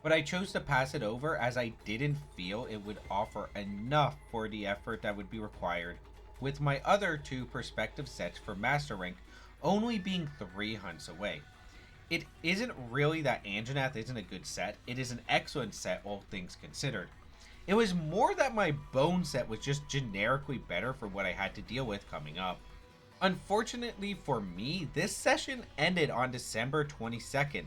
but I chose to pass it over as I didn't feel it would offer enough for the effort that would be required, with my other two perspective sets for Master Rank only being 3 hunts away. It isn't really that Anjanath isn't a good set, it is an excellent set all things considered. It was more that my bone set was just generically better for what I had to deal with coming up. Unfortunately for me, this session ended on December 22nd,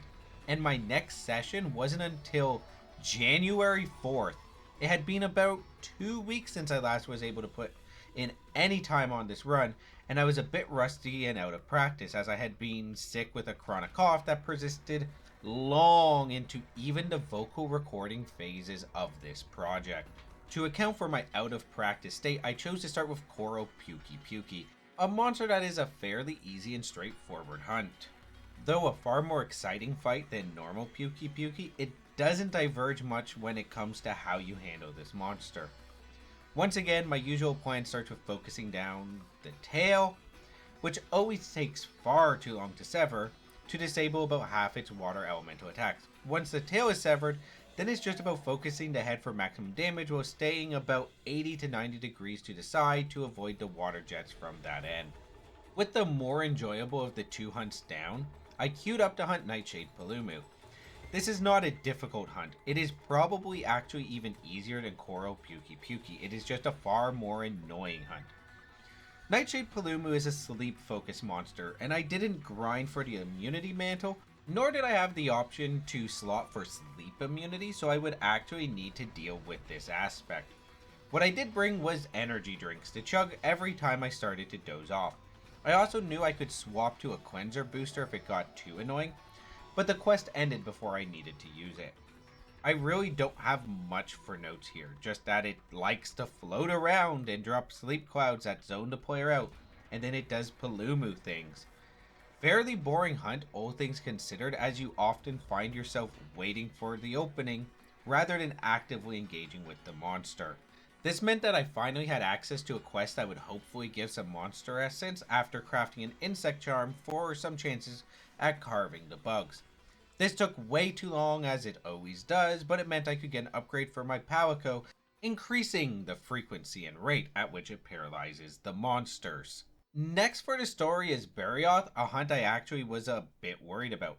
and my next session wasn't until January 4th. It had been about 2 weeks since I last was able to put in any time on this run, and I was a bit rusty and out of practice as I had been sick with a chronic cough that persisted long into even the vocal recording phases of this project. To account for my out of practice state, I chose to start with Koro Puki Puki, a monster that is a fairly easy and straightforward hunt. Though a far more exciting fight than normal Puki Puki, it doesn't diverge much when it comes to how you handle this monster. Once again, my usual plan starts with focusing down the tail, which always takes far too long to sever, to disable about half its water elemental attacks. Once the tail is severed, then it's just about focusing the head for maximum damage while staying about 80 to 90 degrees to the side to avoid the water jets from that end. With the more enjoyable of the 2 hunts down, I queued up to hunt Nightshade Palumu. This is not a difficult hunt. It is probably actually even easier than Koro Puki Puki. It is just a far more annoying hunt. Nightshade Palumu is a sleep-focused monster, and I didn't grind for the immunity mantle, nor did I have the option to slot for sleep immunity, so I would actually need to deal with this aspect. What I did bring was energy drinks to chug every time I started to doze off. I also knew I could swap to a cleanser booster if it got too annoying, but the quest ended before I needed to use it. I really don't have much for notes here, just that it likes to float around and drop sleep clouds that zone the player out, and then it does Palumu things. Fairly boring hunt, all things considered, as you often find yourself waiting for the opening, rather than actively engaging with the monster. This meant that I finally had access to a quest that would hopefully give some monster essence after crafting an insect charm for some chances at carving the bugs. This took way too long, as it always does, but it meant I could get an upgrade for my Palico, increasing the frequency and rate at which it paralyzes the monsters. Next for the story is Barioth, a hunt I actually was a bit worried about.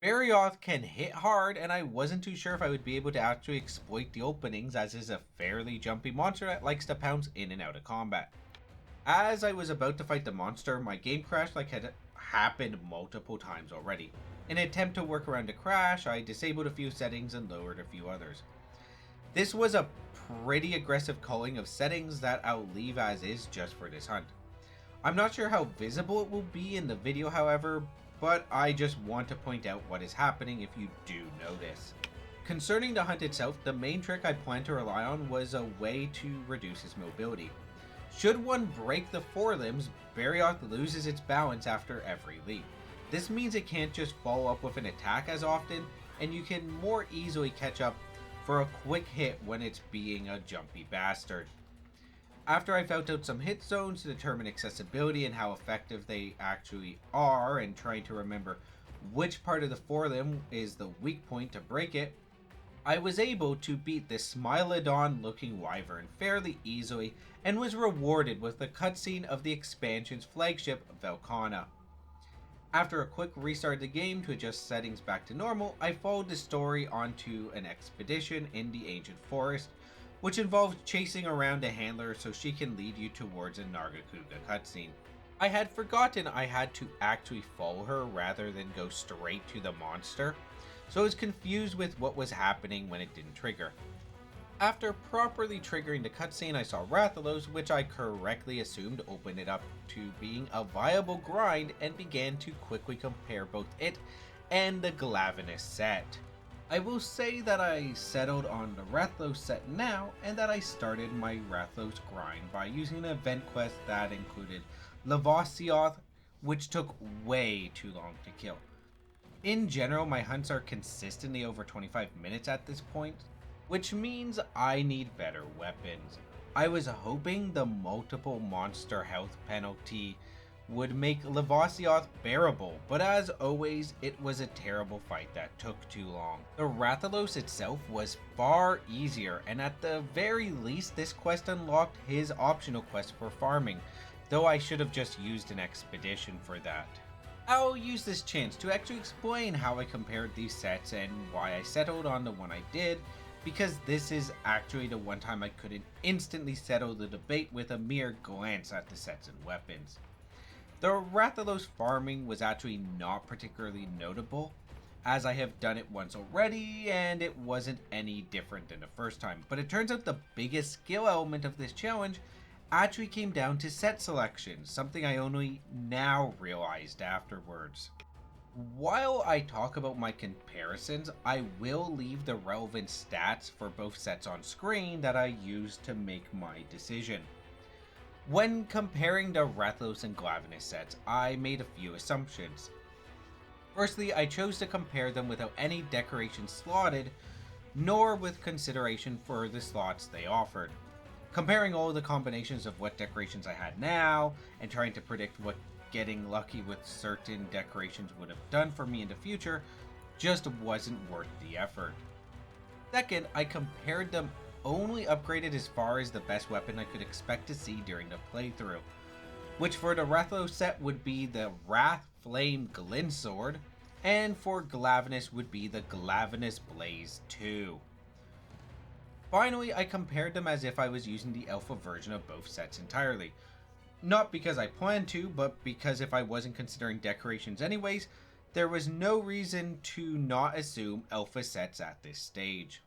Barioth can hit hard, and I wasn't too sure if I would be able to actually exploit the openings, as is a fairly jumpy monster that likes to pounce in and out of combat. As I was about to fight the monster, my game crashed like had happened multiple times already. In an attempt to work around the crash, I disabled a few settings and lowered a few others. This was a pretty aggressive culling of settings that I'll leave as is just for this hunt. I'm not sure how visible it will be in the video, however, but I just want to point out what is happening if you do notice. Concerning the hunt itself, the main trick I plan to rely on was a way to reduce his mobility. Should one break the forelimbs, Barioth loses its balance after every leap. This means it can't just follow up with an attack as often, and you can more easily catch up for a quick hit when it's being a jumpy bastard. After I felt out some hit zones to determine accessibility and how effective they actually are, and trying to remember which part of the forelimb is the weak point to break it, I was able to beat this Smilodon looking wyvern fairly easily and was rewarded with the cutscene of the expansion's flagship, Velkhana. After a quick restart of the game to adjust settings back to normal, I followed the story onto an expedition in the ancient forest, which involves chasing around a handler so she can lead you towards a Nargacuga cutscene. I had forgotten I had to actually follow her rather than go straight to the monster, so I was confused with what was happening when it didn't trigger. After properly triggering the cutscene, I saw Rathalos, which I correctly assumed opened it up to being a viable grind, and began to quickly compare both it and the Glavenus set. I will say that I settled on the Rathlos set now, and that I started my Rathlos grind by using an event quest that included Lavosioth, which took way too long to kill. In general, my hunts are consistently over 25 minutes at this point, which means I need better weapons. I was hoping the multiple monster health penalty would make Lavosioth bearable, but as always, it was a terrible fight that took too long. The Rathalos itself was far easier, and at the very least, this quest unlocked his optional quest for farming, though I should have just used an expedition for that. I'll use this chance to actually explain how I compared these sets and why I settled on the one I did, because this is actually the one time I couldn't instantly settle the debate with a mere glance at the sets and weapons. The Rathalos farming was actually not particularly notable, as I have done it once already and it wasn't any different than the first time, but it turns out the biggest skill element of this challenge actually came down to set selection, something I only now realized afterwards. While I talk about my comparisons, I will leave the relevant stats for both sets on screen that I used to make my decision. When comparing the Rathalos and Glavenus sets, I made a few assumptions. Firstly, I chose to compare them without any decorations slotted, nor with consideration for the slots they offered. Comparing all the combinations of what decorations I had now, and trying to predict what getting lucky with certain decorations would have done for me in the future, just wasn't worth the effort. Second, I compared them only upgraded as far as the best weapon I could expect to see during the playthrough, which for the Rathalos set would be the Wrath Flame Glint Sword, and for Glavenus would be the Glavenus Blaze 2. Finally, I compared them as if I was using the alpha version of both sets entirely. Not because I planned to, but because if I wasn't considering decorations anyways, there was no reason to not assume alpha sets at this stage.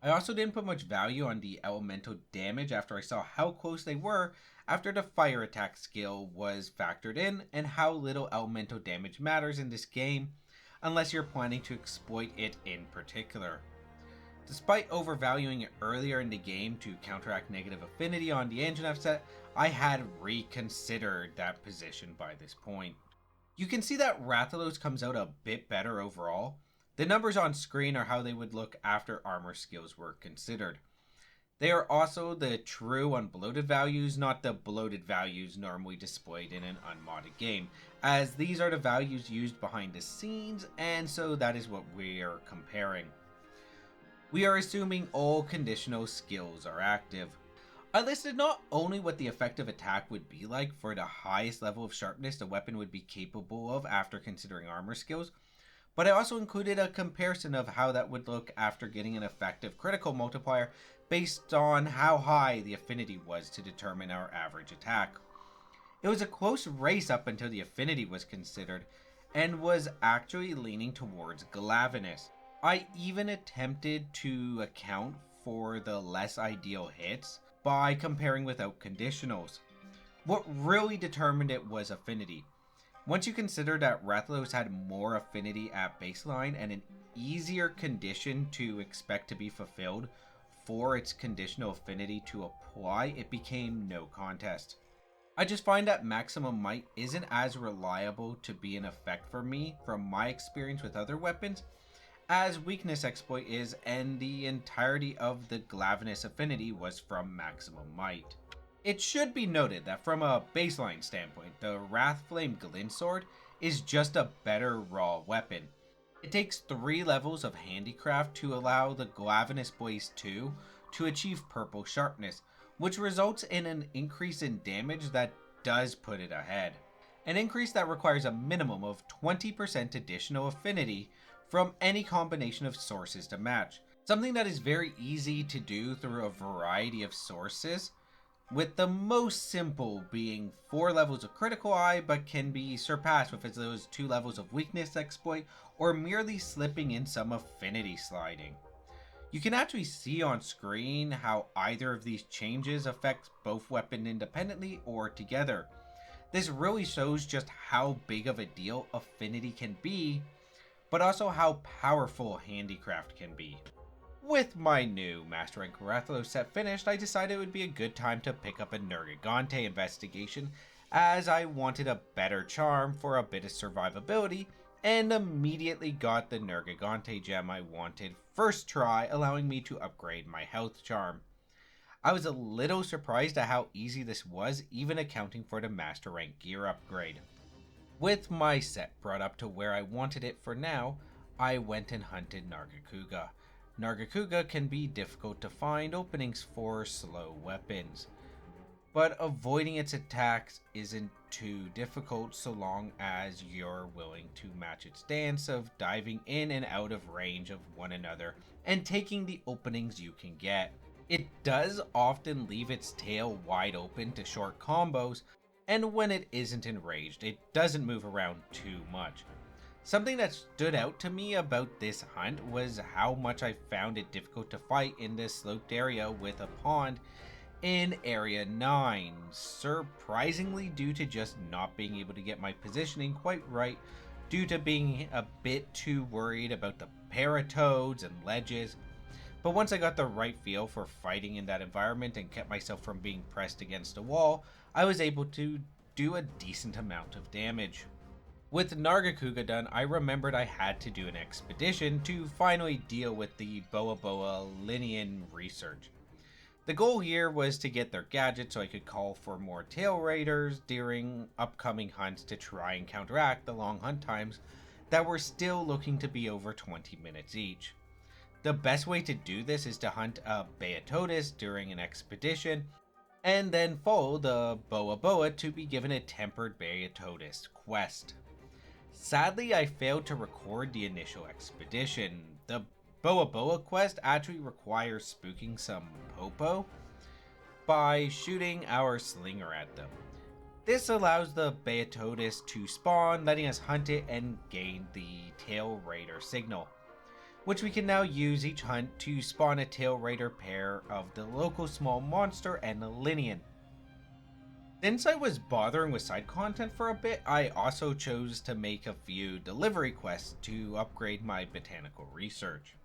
I also didn't put much value on the elemental damage after I saw how close they were after the fire attack skill was factored in, and how little elemental damage matters in this game unless you're planning to exploit it in particular. Despite overvaluing it earlier in the game to counteract negative affinity on the Anjanath set, I had reconsidered that position by this point. You can see that Rathalos comes out a bit better overall. The numbers on screen are how they would look after armor skills were considered. They are also the true unbloated values, not the bloated values normally displayed in an unmodded game, as these are the values used behind the scenes, and so that is what we are comparing. We are assuming all conditional skills are active. I listed not only what the effective attack would be like for the highest level of sharpness the weapon would be capable of after considering armor skills, but I also included a comparison of how that would look after getting an effective critical multiplier based on how high the affinity was to determine our average attack. It was a close race up until the affinity was considered, and was actually leaning towards Glavenus. I even attempted to account for the less ideal hits by comparing without conditionals. What really determined it was affinity. Once you consider that Rathalos had more affinity at baseline and an easier condition to expect to be fulfilled for its conditional affinity to apply, it became no contest. I just find that maximum might isn't as reliable to be an effect for me from my experience with other weapons as weakness exploit is, and the entirety of the Glavenus affinity was from maximum might. It should be noted that from a baseline standpoint, the Wrathflame Glint Sword is just a better raw weapon. It takes 3 levels of handicraft to allow the Glavenus Blaze 2 to achieve purple sharpness, which results in an increase in damage that does put it ahead. An increase that requires a minimum of 20% additional affinity from any combination of sources to match, something that is very easy to do through a variety of sources, with the most simple being 4 levels of critical eye, but can be surpassed with those 2 levels of weakness exploit, or merely slipping in some affinity sliding. You can actually see on screen how either of these changes affects both weapons independently or together. This really shows just how big of a deal affinity can be but also how powerful handicraft can be. With my new Master Rank Rathalos set finished, I decided it would be a good time to pick up a Nergigante investigation, as I wanted a better charm for a bit of survivability, and immediately got the Nergigante gem I wanted first try, allowing me to upgrade my health charm. I was a little surprised at how easy this was, even accounting for the Master Rank gear upgrade. With my set brought up to where I wanted it for now, I went and hunted Nargacuga. Nargacuga can be difficult to find openings for slow weapons, but avoiding its attacks isn't too difficult so long as you're willing to match its dance of diving in and out of range of one another and taking the openings you can get. It does often leave its tail wide open to short combos, and when it isn't enraged, it doesn't move around too much. Something that stood out to me about this hunt was how much I found it difficult to fight in this sloped area with a pond in Area 9, surprisingly due to just not being able to get my positioning quite right due to being a bit too worried about the paratoads and ledges. But once I got the right feel for fighting in that environment and kept myself from being pressed against a wall, I was able to do a decent amount of damage. With Nargacuga done, I remembered I had to do an expedition to finally deal with the Boa Boa Linian research. The goal here was to get their gadgets so I could call for more tail raiders during upcoming hunts to try and counteract the long hunt times that were still looking to be over 20 minutes each. The best way to do this is to hunt a Beatotus during an expedition, and then follow the Boa Boa to be given a tempered Beatotus quest. Sadly, I failed to record the initial expedition. The Boa Boa quest actually requires spooking some Popo by shooting our slinger at them. This allows the Beatotus to spawn, letting us hunt it and gain the Tail Raider signal, which we can now use each hunt to spawn a Tail Raider pair of the local small monster and the Linian. Since I was bothering with side content for a bit, I also chose to make a few delivery quests to upgrade my botanical research.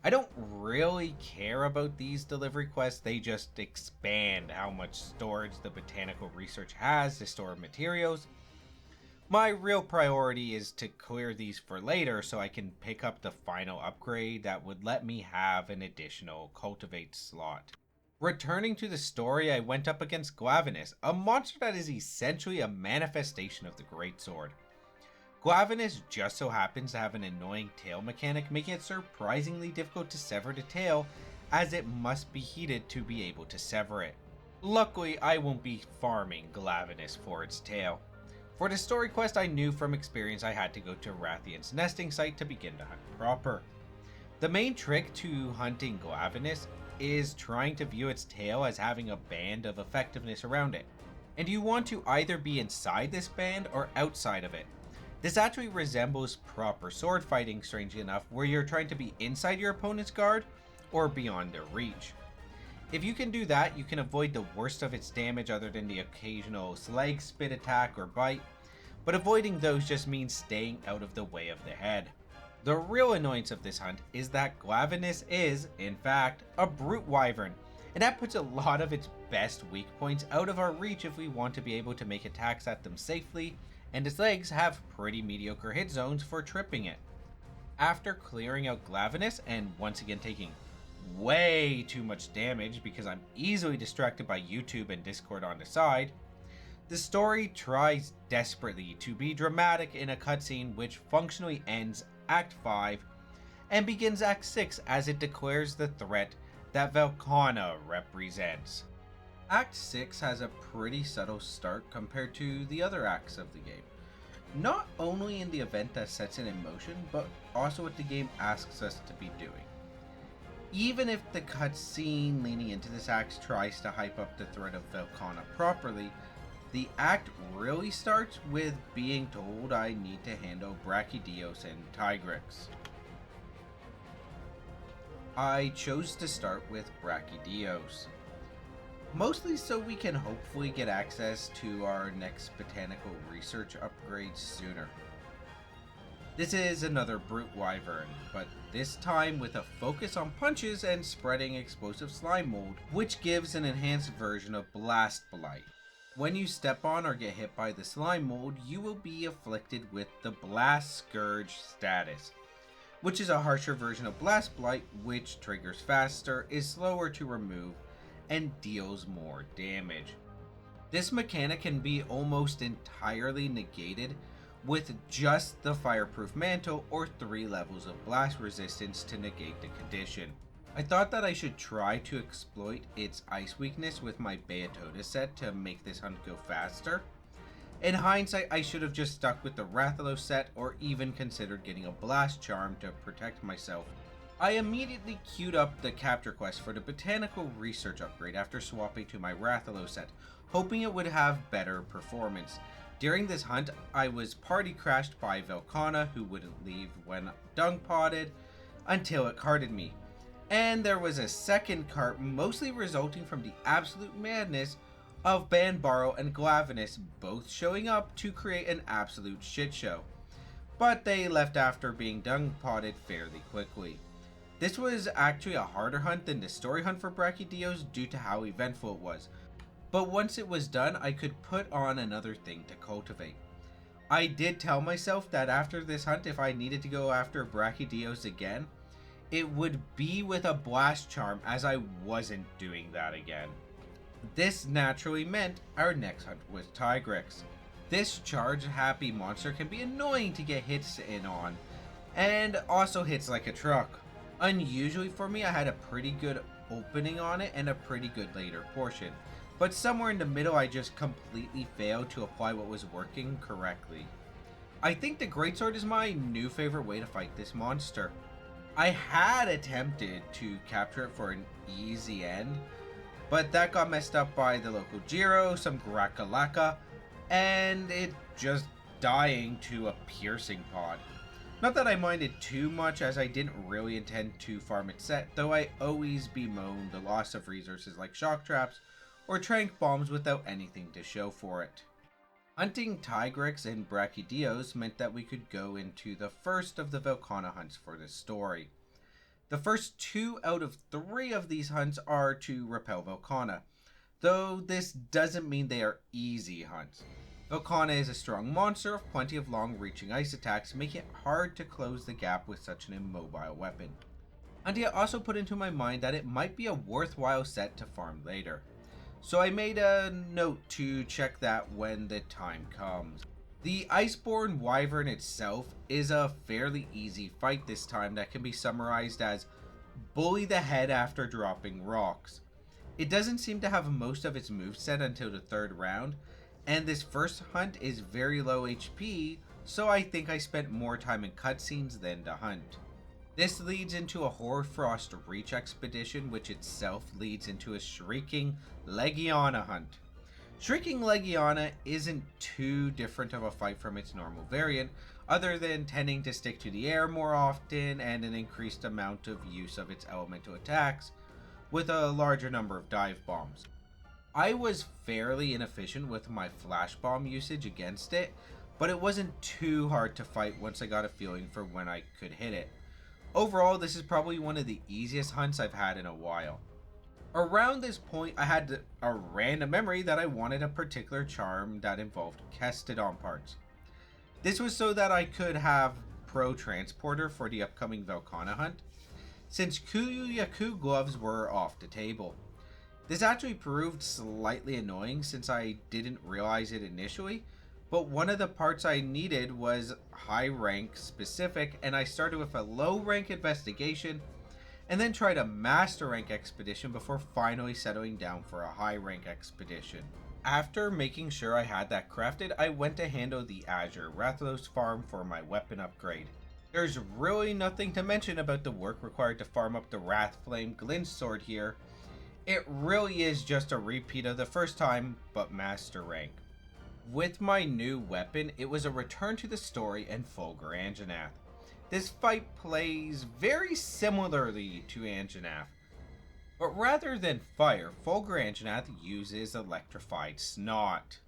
I don't really care about these delivery quests, they just expand how much storage the botanical research has to store materials. My real priority is to clear these for later so I can pick up the final upgrade that would let me have an additional cultivate slot. Returning to the story, I went up against Glavenus, a monster that is essentially a manifestation of the Greatsword. Glavenus just so happens to have an annoying tail mechanic, making it surprisingly difficult to sever the tail, as it must be heated to be able to sever it. Luckily, I won't be farming Glavenus for its tail. For the story quest, I knew from experience I had to go to Rathian's nesting site to begin to hunt proper. The main trick to hunting Glavenus is trying to view its tail as having a band of effectiveness around it, and you want to either be inside this band or outside of it. This actually resembles proper sword fighting, strangely enough, where you're trying to be inside your opponent's guard or beyond their reach. If you can do that, you can avoid the worst of its damage other than the occasional slag spit attack or bite, but avoiding those just means staying out of the way of the head. The real annoyance of this hunt is that Glavenus is, in fact, a brute wyvern, and that puts a lot of its best weak points out of our reach if we want to be able to make attacks at them safely, and its legs have pretty mediocre hit zones for tripping it. After clearing out Glavenus and once again taking way too much damage because I'm easily distracted by YouTube and Discord on the side, the story tries desperately to be dramatic in a cutscene which functionally ends Act 5 and begins Act 6 as it declares the threat that Velkhana represents. Act 6 has a pretty subtle start compared to the other acts of the game, not only in the event that sets it in motion, but also what the game asks us to be doing. Even if the cutscene leading into this act tries to hype up the threat of Velkhana properly, the act really starts with being told I need to handle Brachydios and Tigrex. I chose to start with Brachydios, mostly so we can hopefully get access to our next botanical research upgrade sooner. This is another brute wyvern, but this time with a focus on punches and spreading explosive slime mold, which gives an enhanced version of Blast Blight. When you step on or get hit by the slime mold, you will be afflicted with the Blast Scourge status, which is a harsher version of Blast Blight, which triggers faster, is slower to remove, and deals more damage. This mechanic can be almost entirely negated with just the Fireproof Mantle or 3 levels of blast resistance to negate the condition. I thought that I should try to exploit its ice weakness with my Beatoda set to make this hunt go faster. In hindsight, I should have just stuck with the Rathalos set or even considered getting a Blast Charm to protect myself. I immediately queued up the capture quest for the Botanical Research upgrade after swapping to my Rathalos set, hoping it would have better performance. During this hunt, I was party crashed by Velkhana, who wouldn't leave when dung potted, until it carted me. And there was a second cart, mostly resulting from the absolute madness of Banbaro and Glavenus both showing up to create an absolute shit show. But they left after being dung potted fairly quickly. This was actually a harder hunt than the story hunt for Brachydios due to how eventful it was. But once it was done, I could put on another thing to cultivate. I did tell myself that after this hunt, if I needed to go after Brachydios again, it would be with a Blast Charm, as I wasn't doing that again. This naturally meant our next hunt was Tigrex. This charge-happy monster can be annoying to get hits in on, and also hits like a truck. Unusually for me, I had a pretty good opening on it and a pretty good later portion. But somewhere in the middle, I just completely failed to apply what was working correctly. I think the Greatsword is my new favorite way to fight this monster. I had attempted to capture it for an easy end, but that got messed up by the local Jiro, some Grakalaka, and it just dying to a piercing pod. Not that I minded too much, as I didn't really intend to farm its set, though I always bemoan the loss of resources like shock traps or trank bombs without anything to show for it. Hunting Tigrex and Brachydios meant that we could go into the first of the Velkhana hunts for this story. The first 2 out of 3 of these hunts are to repel Velkhana, though this doesn't mean they are easy hunts. Velkhana is a strong monster with plenty of long-reaching ice attacks, making it hard to close the gap with such an immobile weapon. And yet also put into my mind that it might be a worthwhile set to farm later. So I made a note to check that when the time comes. The Iceborne Wyvern itself is a fairly easy fight this time that can be summarized as bully the head after dropping rocks. It doesn't seem to have most of its moveset until the 3rd round, and this first hunt is very low HP, so I think I spent more time in cutscenes than the hunt. This leads into a Hoarfrost Reach expedition, which itself leads into a Shrieking Legiana hunt. Shrieking Legiana isn't too different of a fight from its normal variant, other than tending to stick to the air more often and an increased amount of use of its elemental attacks, with a larger number of dive bombs. I was fairly inefficient with my flash bomb usage against it, but it wasn't too hard to fight once I got a feeling for when I could hit it. Overall, this is probably one of the easiest hunts I've had in a while. Around this point, I had a random memory that I wanted a particular charm that involved Kestodon parts. This was so that I could have Pro Transporter for the upcoming Velkhana hunt, since Kuyaku gloves were off the table. This actually proved slightly annoying since I didn't realize it initially, but one of the parts I needed was high rank specific, and I started with a low rank investigation and then tried a master rank expedition before finally settling down for a high rank expedition. After making sure I had that crafted, I went to handle the Azure Rathalos farm for my weapon upgrade. There's really nothing to mention about the work required to farm up the Wrathflame Glint Sword here. It really is just a repeat of the first time, but master rank. With my new weapon, it was a return to the story and Fulgur Anjanath. This fight plays very similarly to Anjanath, but rather than fire, Fulgur Anjanath uses electrified snot.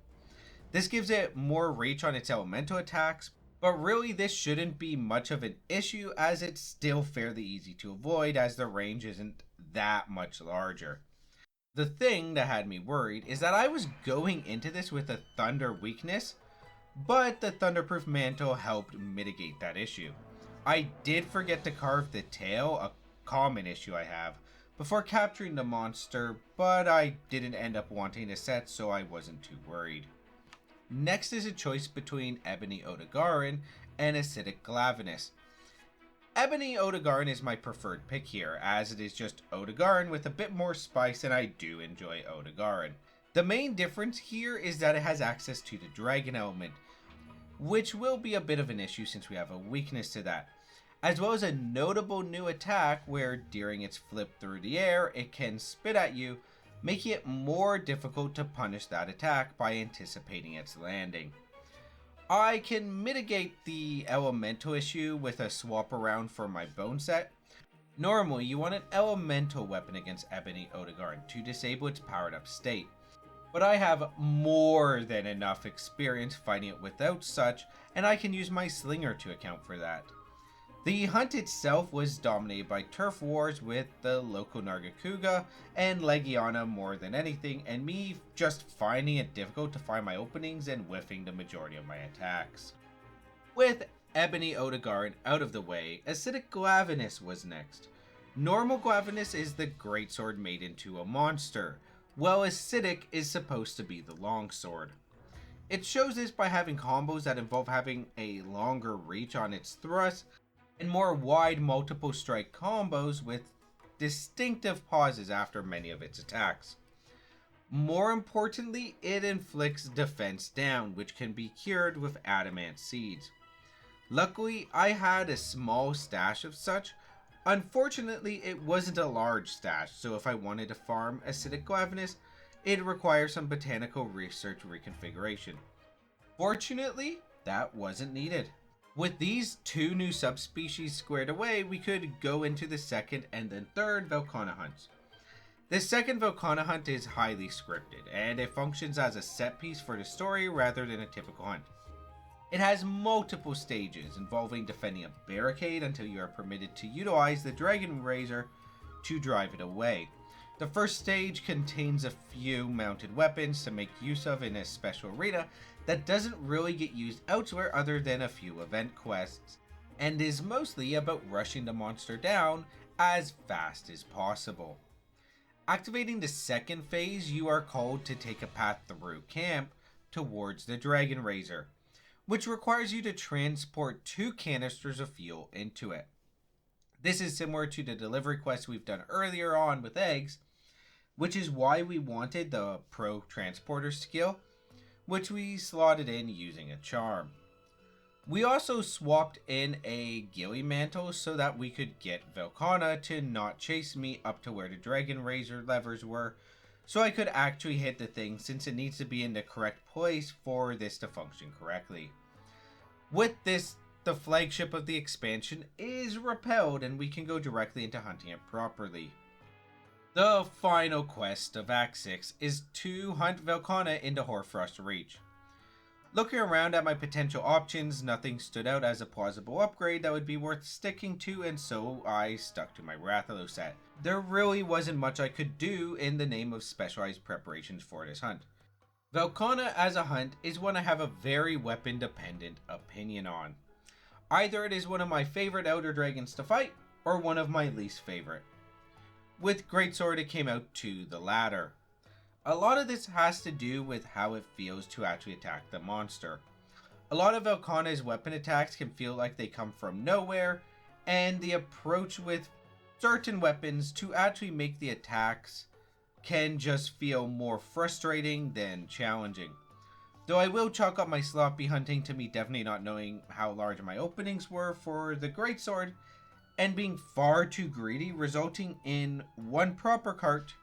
This gives it more reach on its elemental attacks, But really, this shouldn't be much of an issue as it's still fairly easy to avoid as the range isn't that much larger. The thing that had me worried is that I was going into this with a thunder weakness, but the thunderproof mantle helped mitigate that issue. I did forget to carve the tail, a common issue I have, before capturing the monster, but I didn't end up wanting a set, so I wasn't too worried. Next is a choice between Ebony Odogaron and Acidic Glavenus. Ebony Odogaron is my preferred pick here, as it is just Odogaron with a bit more spice, and I do enjoy Odogaron. The main difference here is that it has access to the dragon element, which will be a bit of an issue since we have a weakness to that, as well as a notable new attack where during its flip through the air it can spit at you, making it more difficult to punish that attack by anticipating its landing. I can mitigate the elemental issue with a swap around for my bone set. Normally you want an elemental weapon against Ebony Odogaron to disable its powered up state, but I have more than enough experience fighting it without such, and I can use my slinger to account for that. The hunt itself was dominated by turf wars with the local Nargacuga and Legiana more than anything, and me just finding it difficult to find my openings and whiffing the majority of my attacks. With Ebony Odogaron out of the way, Acidic Glavenus was next. Normal Glavenus is the greatsword made into a monster, while Acidic is supposed to be the longsword. It shows this by having combos that involve having a longer reach on its thrust, and more wide multiple strike combos with distinctive pauses after many of its attacks. More importantly, it inflicts defense down, which can be cured with adamant seeds. Luckily, I had a small stash of such. Unfortunately, it wasn't a large stash, so if I wanted to farm Acidic Glavenus, it'd require some botanical research reconfiguration. Fortunately, that wasn't needed. With these two new subspecies squared away, we could go into the second and then third Velkhana hunts. The second Velkhana hunt is highly scripted, and it functions as a set piece for the story rather than a typical hunt. It has multiple stages involving defending a barricade until you are permitted to utilize the Dragon Razor to drive it away. The first stage contains a few mounted weapons to make use of in a special arena that doesn't really get used elsewhere other than a few event quests, and is mostly about rushing the monster down as fast as possible. Activating the second phase, you are called to take a path through camp towards the Dragon Razor, which requires you to transport 2 canisters of fuel into it. This is similar to the delivery quest we've done earlier on with eggs, which is why we wanted the Pro Transporter skill, which we slotted in using a charm. We also swapped in a Gilly Mantle so that we could get Velkhana to not chase me up to where the Dragon Razor levers were, so I could actually hit the thing since it needs to be in the correct place for this to function correctly. With this, the flagship of the expansion is repelled and we can go directly into hunting it properly. The final quest of Act 6 is to hunt Velkhana into Hoarfrost Reach. Looking around at my potential options, nothing stood out as a plausible upgrade that would be worth sticking to, and so I stuck to my Rathalos set. There really wasn't much I could do in the name of specialized preparations for this hunt. Velkhana as a hunt is one I have a very weapon dependent opinion on. Either it is one of my favorite Elder Dragons to fight, or one of my least favorite. With Greatsword it came out to the latter. A lot of this has to do with how it feels to actually attack the monster. A lot of Velkhana's weapon attacks can feel like they come from nowhere, and the approach with certain weapons to actually make the attacks can just feel more frustrating than challenging. Though I will chalk up my sloppy hunting to me definitely not knowing how large my openings were for the Greatsword, and being far too greedy, resulting in one proper cart,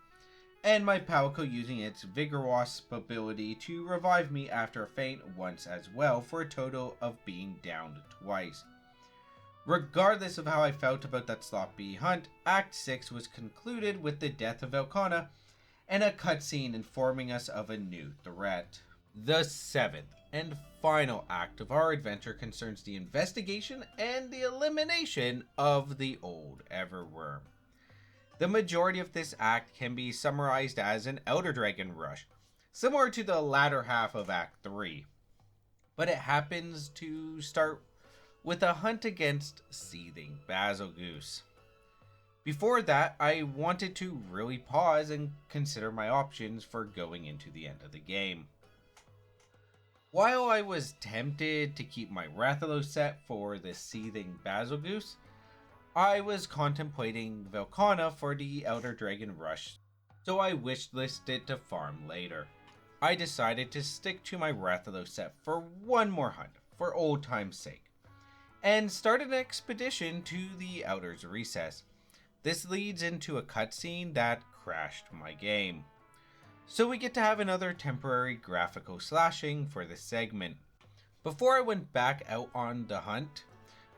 and my Palico using its Vigor Wasp ability to revive me after a faint once as well, for a total of being downed twice. Regardless of how I felt about that sloppy hunt, Act 6 was concluded with the death of Velkhana and a cutscene informing us of a new threat. The 7th and final act of our adventure concerns the investigation and the elimination of the Old Everwyrm. The majority of this act can be summarized as an Elder Dragon rush, similar to the latter half of Act 3, but it happens to start with a hunt against Seething Basilgoose. Before that, I wanted to really pause and consider my options for going into the end of the game. While I was tempted to keep my Rathalos set for the Seething Basilgoose, I was contemplating Velkhana for the Elder Dragon Rush, so I wishlisted it to farm later. I decided to stick to my Rathalos set for one more hunt, for old time's sake, and started an expedition to the Elder's Recess. This leads into a cutscene that crashed my game. So we get to have another temporary graphical slashing for this segment. Before I went back out on the hunt,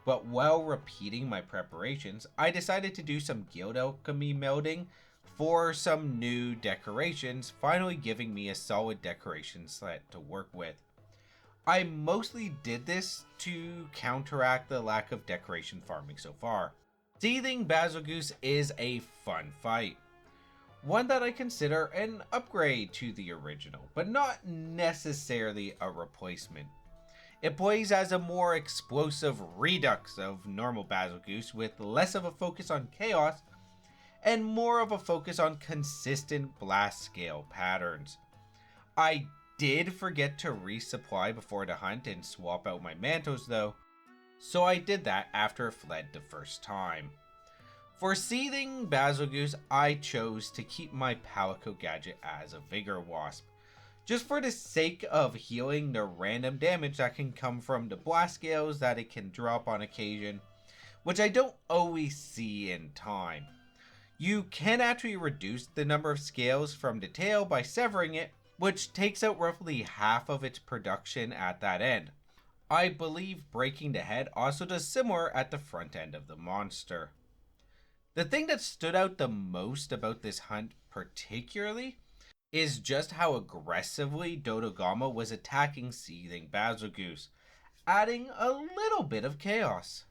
but while repeating my preparations, I decided to do some guild alchemy melding for some new decorations, finally giving me a solid decoration set to work with. I mostly did this to counteract the lack of decoration farming so far. Seething Basilgoose is a fun fight, one that I consider an upgrade to the original, but not necessarily a replacement. It plays as a more explosive redux of normal Basilgoose with less of a focus on chaos and more of a focus on consistent blast scale patterns. I did forget to resupply before the hunt and swap out my mantos though, so I did that after it fled the first time. For Seething Basilgoose, I chose to keep my Palico gadget as a Vigor Wasp, just for the sake of healing the random damage that can come from the blast scales that it can drop on occasion, which I don't always see in time. You can actually reduce the number of scales from the tail by severing it, which takes out roughly half of its production at that end. I believe breaking the head also does similar at the front end of the monster. The thing that stood out the most about this hunt particularly is just how aggressively Dodogama was attacking Seething Basilgoose, adding a little bit of chaos.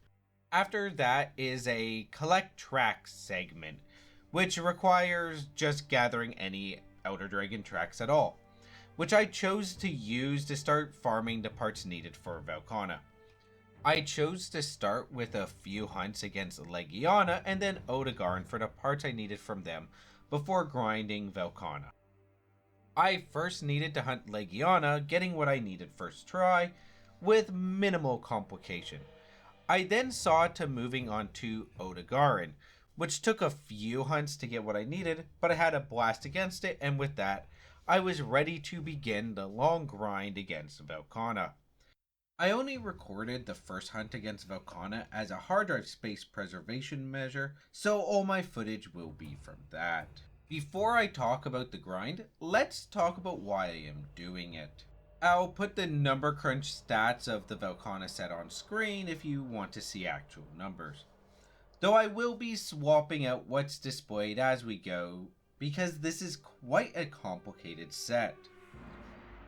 After that is a collect tracks segment, which requires just gathering any Elder Dragon tracks at all, which I chose to use to start farming the parts needed for Velkhana. I chose to start with a few hunts against Legiana and then Odegarn for the parts I needed from them before grinding Velkhana. I first needed to hunt Legiana, getting what I needed first try, with minimal complication. I then saw to moving on to Odegarin, which took a few hunts to get what I needed, but I had a blast against it, and with that, I was ready to begin the long grind against Velkhana. I only recorded the first hunt against Velkhana as a hard drive space preservation measure, so all my footage will be from that. Before I talk about the grind, let's talk about why I am doing it. I'll put the number crunch stats of the Velkhana set on screen if you want to see actual numbers, though I will be swapping out what's displayed as we go because this is quite a complicated set.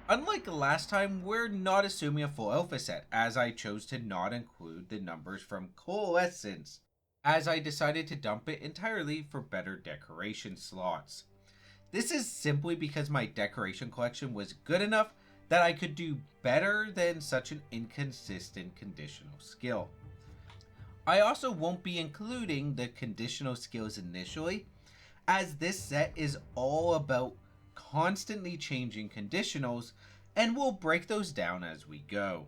Unlike last time, we're not assuming a full alpha set, as I chose to not include the numbers from Coalescence, as I decided to dump it entirely for better decoration slots. This is simply because my decoration collection was good enough that I could do better than such an inconsistent conditional skill. I also won't be including the conditional skills initially, as this set is all about constantly changing conditionals, and we'll break those down as we go.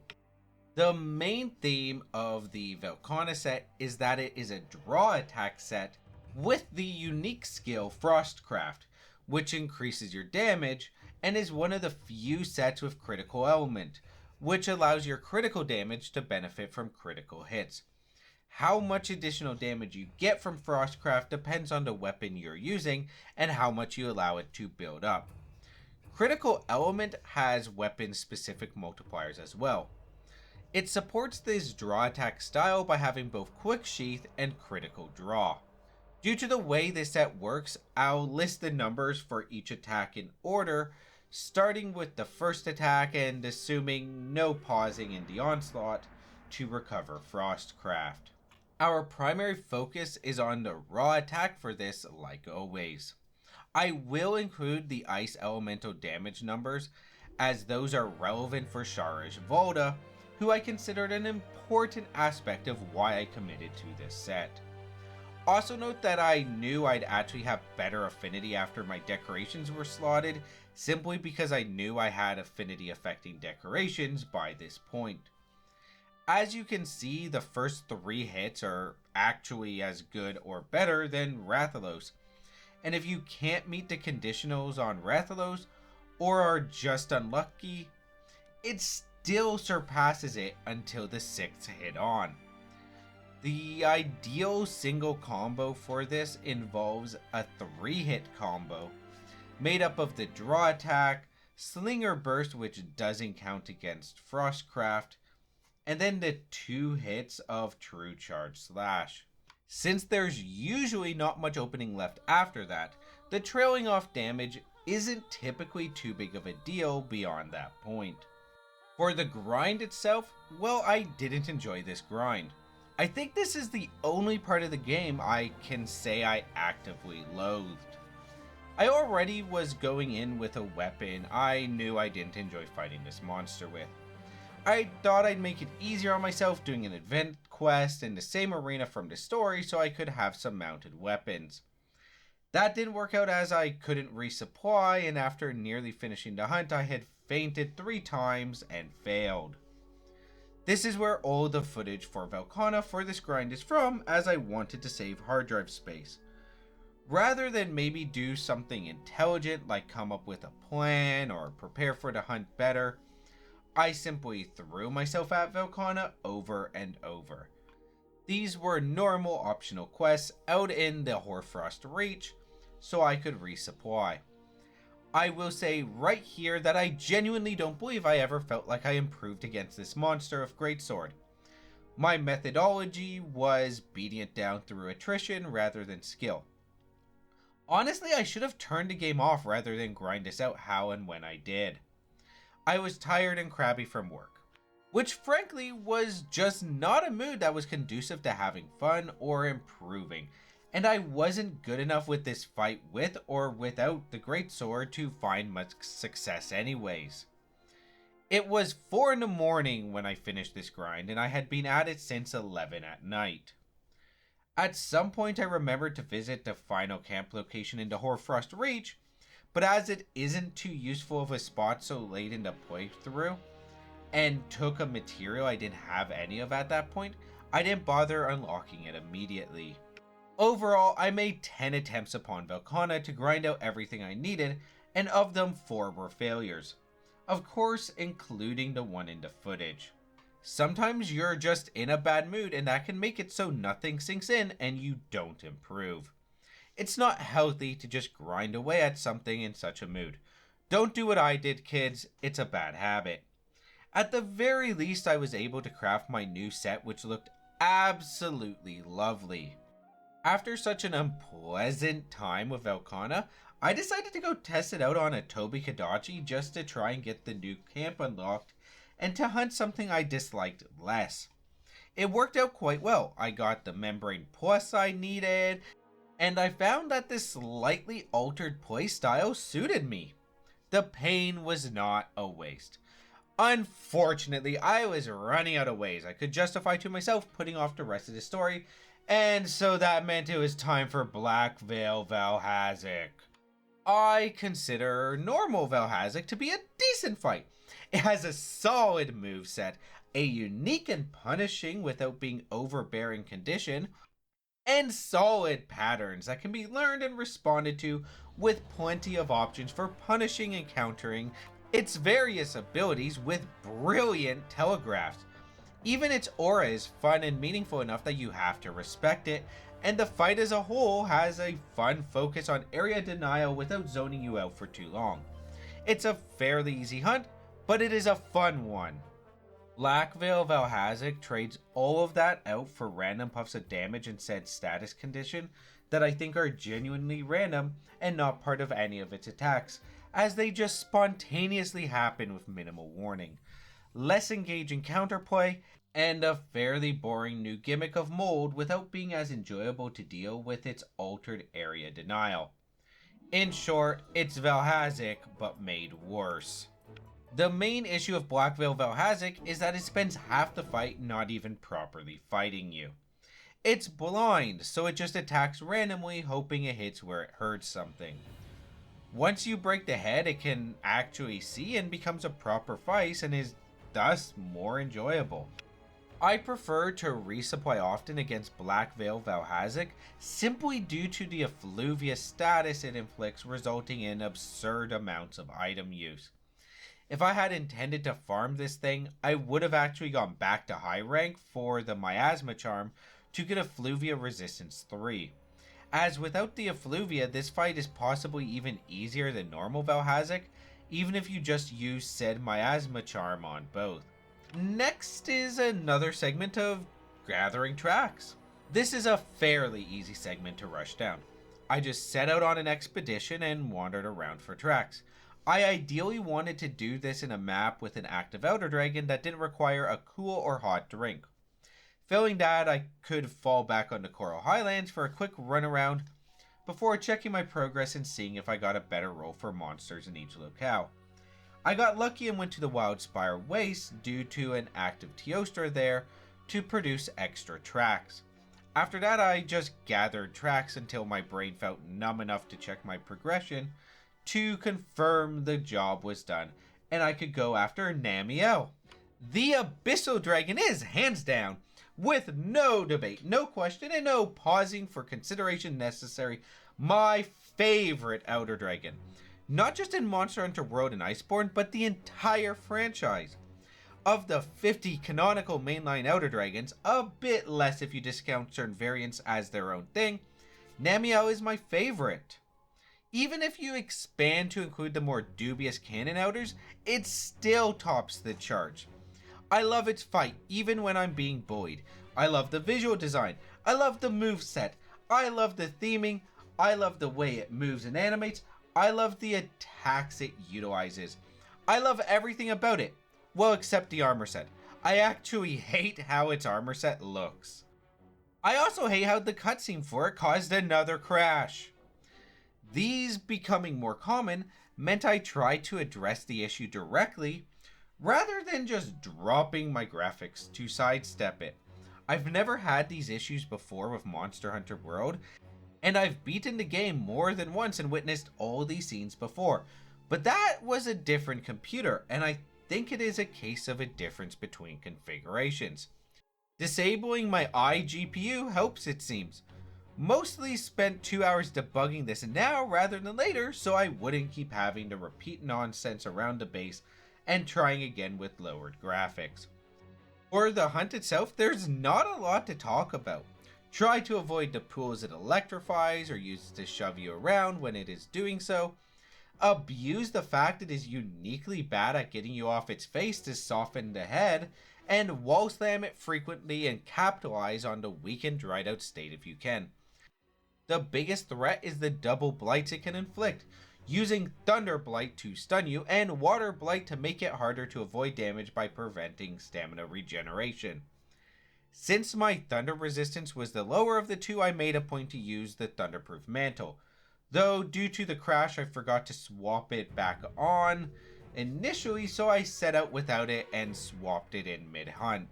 The main theme of the Velkhana set is that it is a draw attack set with the unique skill Frostcraft, which increases your damage and is one of the few sets with critical element, which allows your critical damage to benefit from critical hits. How much additional damage you get from Frostcraft depends on the weapon you're using and how much you allow it to build up. Critical Element has weapon-specific multipliers as well. It supports this draw attack style by having both Quick Sheath and Critical Draw. Due to the way this set works, I'll list the numbers for each attack in order starting with the first attack and assuming no pausing in the onslaught to recover Frostcraft. Our primary focus is on the raw attack for this, like always. I will include the ice elemental damage numbers, as those are relevant for Sharish Volda, who I considered an important aspect of why I committed to this set. Also note that I knew I'd actually have better affinity after my decorations were slotted, simply because I knew I had affinity affecting decorations by this point. As you can see, the first 3 hits are actually as good or better than Rathalos, and if you can't meet the conditionals on Rathalos, or are just unlucky, it still surpasses it until the 6th hit on. The ideal single combo for this involves a 3-hit combo, made up of the draw attack, Slinger Burst, which doesn't count against Frostcraft, and then the 2 hits of True Charge Slash. Since there's usually not much opening left after that, the trailing off damage isn't typically too big of a deal beyond that point. For the grind itself, well, I didn't enjoy this grind. I think this is the only part of the game I can say I actively loathed. I already was going in with a weapon I knew I didn't enjoy fighting this monster with. I thought I'd make it easier on myself doing an event quest in the same arena from the story so I could have some mounted weapons. That didn't work out as I couldn't resupply, and after nearly finishing the hunt I had fainted 3 times and failed. This is where all the footage for Velkhana for this grind is from, as I wanted to save hard drive space. Rather than maybe do something intelligent like come up with a plan or prepare for the hunt better, I simply threw myself at Velkhana over and over. These were normal optional quests out in the Hoarfrost Reach, so I could resupply. I will say right here that I genuinely don't believe I ever felt like I improved against this monster of Greatsword. My methodology was beating it down through attrition rather than skill. Honestly, I should have turned the game off rather than grind this out how and when I did. I was tired and crabby from work, which frankly was just not a mood that was conducive to having fun or improving, and I wasn't good enough with this fight with or without the Greatsword to find much success anyways. It was 4 in the morning when I finished this grind, and I had been at it since 11 at night. At some point I remembered to visit the final camp location in the Hoarfrost Reach, but as it isn't too useful of a spot so late in the playthrough, and took a material I didn't have any of at that point, I didn't bother unlocking it immediately. Overall, I made 10 attempts upon Velkhana to grind out everything I needed, and of them 4 were failures. Of course, including the one in the footage. Sometimes you're just in a bad mood and that can make it so nothing sinks in and you don't improve. It's not healthy to just grind away at something in such a mood. Don't do what I did, kids. It's a bad habit. At the very least, I was able to craft my new set, which looked absolutely lovely. After such an unpleasant time with Velkhana, I decided to go test it out on a Tobi Kadachi just to try and get the new camp unlocked and to hunt something I disliked less. It worked out quite well. I got the Membrane Plus I needed, and I found that this slightly altered playstyle suited me. The pain was not a waste. Unfortunately, I was running out of ways I could justify to myself putting off the rest of the story, and so that meant it was time for Black Veil Valhazak. I consider normal Valhazak to be a decent fight. It has a solid moveset, a unique and punishing without being overbearing condition, and solid patterns that can be learned and responded to with plenty of options for punishing and countering its various abilities with brilliant telegraphs. Even its aura is fun and meaningful enough that you have to respect it, and the fight as a whole has a fun focus on area denial without zoning you out for too long. It's a fairly easy hunt, but it is a fun one. Black Veil Valhazak trades all of that out for random puffs of damage and said status condition that I think are genuinely random and not part of any of its attacks, as they just spontaneously happen with minimal warning, less engaging counterplay, and a fairly boring new gimmick of mold without being as enjoyable to deal with its altered area denial. In short, it's Valhazic, but made worse. The main issue of Black Veil Valhazic is that it spends half the fight not even properly fighting you. It's blind, so it just attacks randomly, hoping it hits where it hurts something. Once you break the head, it can actually see and becomes a proper fight and is thus more enjoyable. I prefer to resupply often against Black Veil Valhazic simply due to the effluvia status it inflicts, resulting in absurd amounts of item use. If I had intended to farm this thing, I would have actually gone back to high rank for the Miasma Charm to get Effluvia Resistance 3. As without the Effluvia, this fight is possibly even easier than normal Valhazic, even if you just use said Miasma Charm on both. Next is another segment of gathering tracks. This is a fairly easy segment to rush down. I just set out on an expedition and wandered around for tracks. I ideally wanted to do this in a map with an active Elder Dragon that didn't require a cool or hot drink. Failing that, I could fall back onto Coral Highlands for a quick run around before checking my progress and seeing if I got a better roll for monsters in each locale. I got lucky and went to the Wildspire Waste due to an active Teostra there to produce extra tracks. After that, I just gathered tracks until my brain felt numb enough to check my progression to confirm the job was done and I could go after Namiel. The Abyssal Dragon is, hands down, with no debate, no question, and no pausing for consideration necessary, my favorite Elder Dragon. Not just in Monster Hunter World and Iceborne, but the entire franchise. Of the 50 canonical mainline Elder Dragons, a bit less if you discount certain variants as their own thing, Namiel is my favorite. Even if you expand to include the more dubious canon Elders, it still tops the charts. I love its fight, even when I'm being bullied. I love the visual design. I love the moveset. I love the theming. I love the way it moves and animates. I love the attacks it utilizes. I love everything about it. Well, except the armor set. I actually hate how its armor set looks. I also hate how the cutscene for it caused another crash. These becoming more common meant I tried to address the issue directly rather than just dropping my graphics to sidestep it. I've never had these issues before with Monster Hunter World, and I've beaten the game more than once and witnessed all these scenes before. But that was a different computer, and I think it is a case of a difference between configurations. Disabling my iGPU helps, it seems. Mostly spent 2 hours debugging this now rather than later, so I wouldn't keep having to repeat nonsense around the base and trying again with lowered graphics. For the hunt itself, there's not a lot to talk about. Try to avoid the pools it electrifies or uses to shove you around when it is doing so. Abuse the fact it is uniquely bad at getting you off its face to soften the head, and wall slam it frequently and capitalize on the weak and dried out state if you can. The biggest threat is the double blights it can inflict, using Thunder Blight to stun you and Water Blight to make it harder to avoid damage by preventing stamina regeneration. Since my Thunder resistance was the lower of the two, I made a point to use the Thunderproof Mantle, though due to the crash I forgot to swap it back on initially, so I set out without it and swapped it in mid-hunt.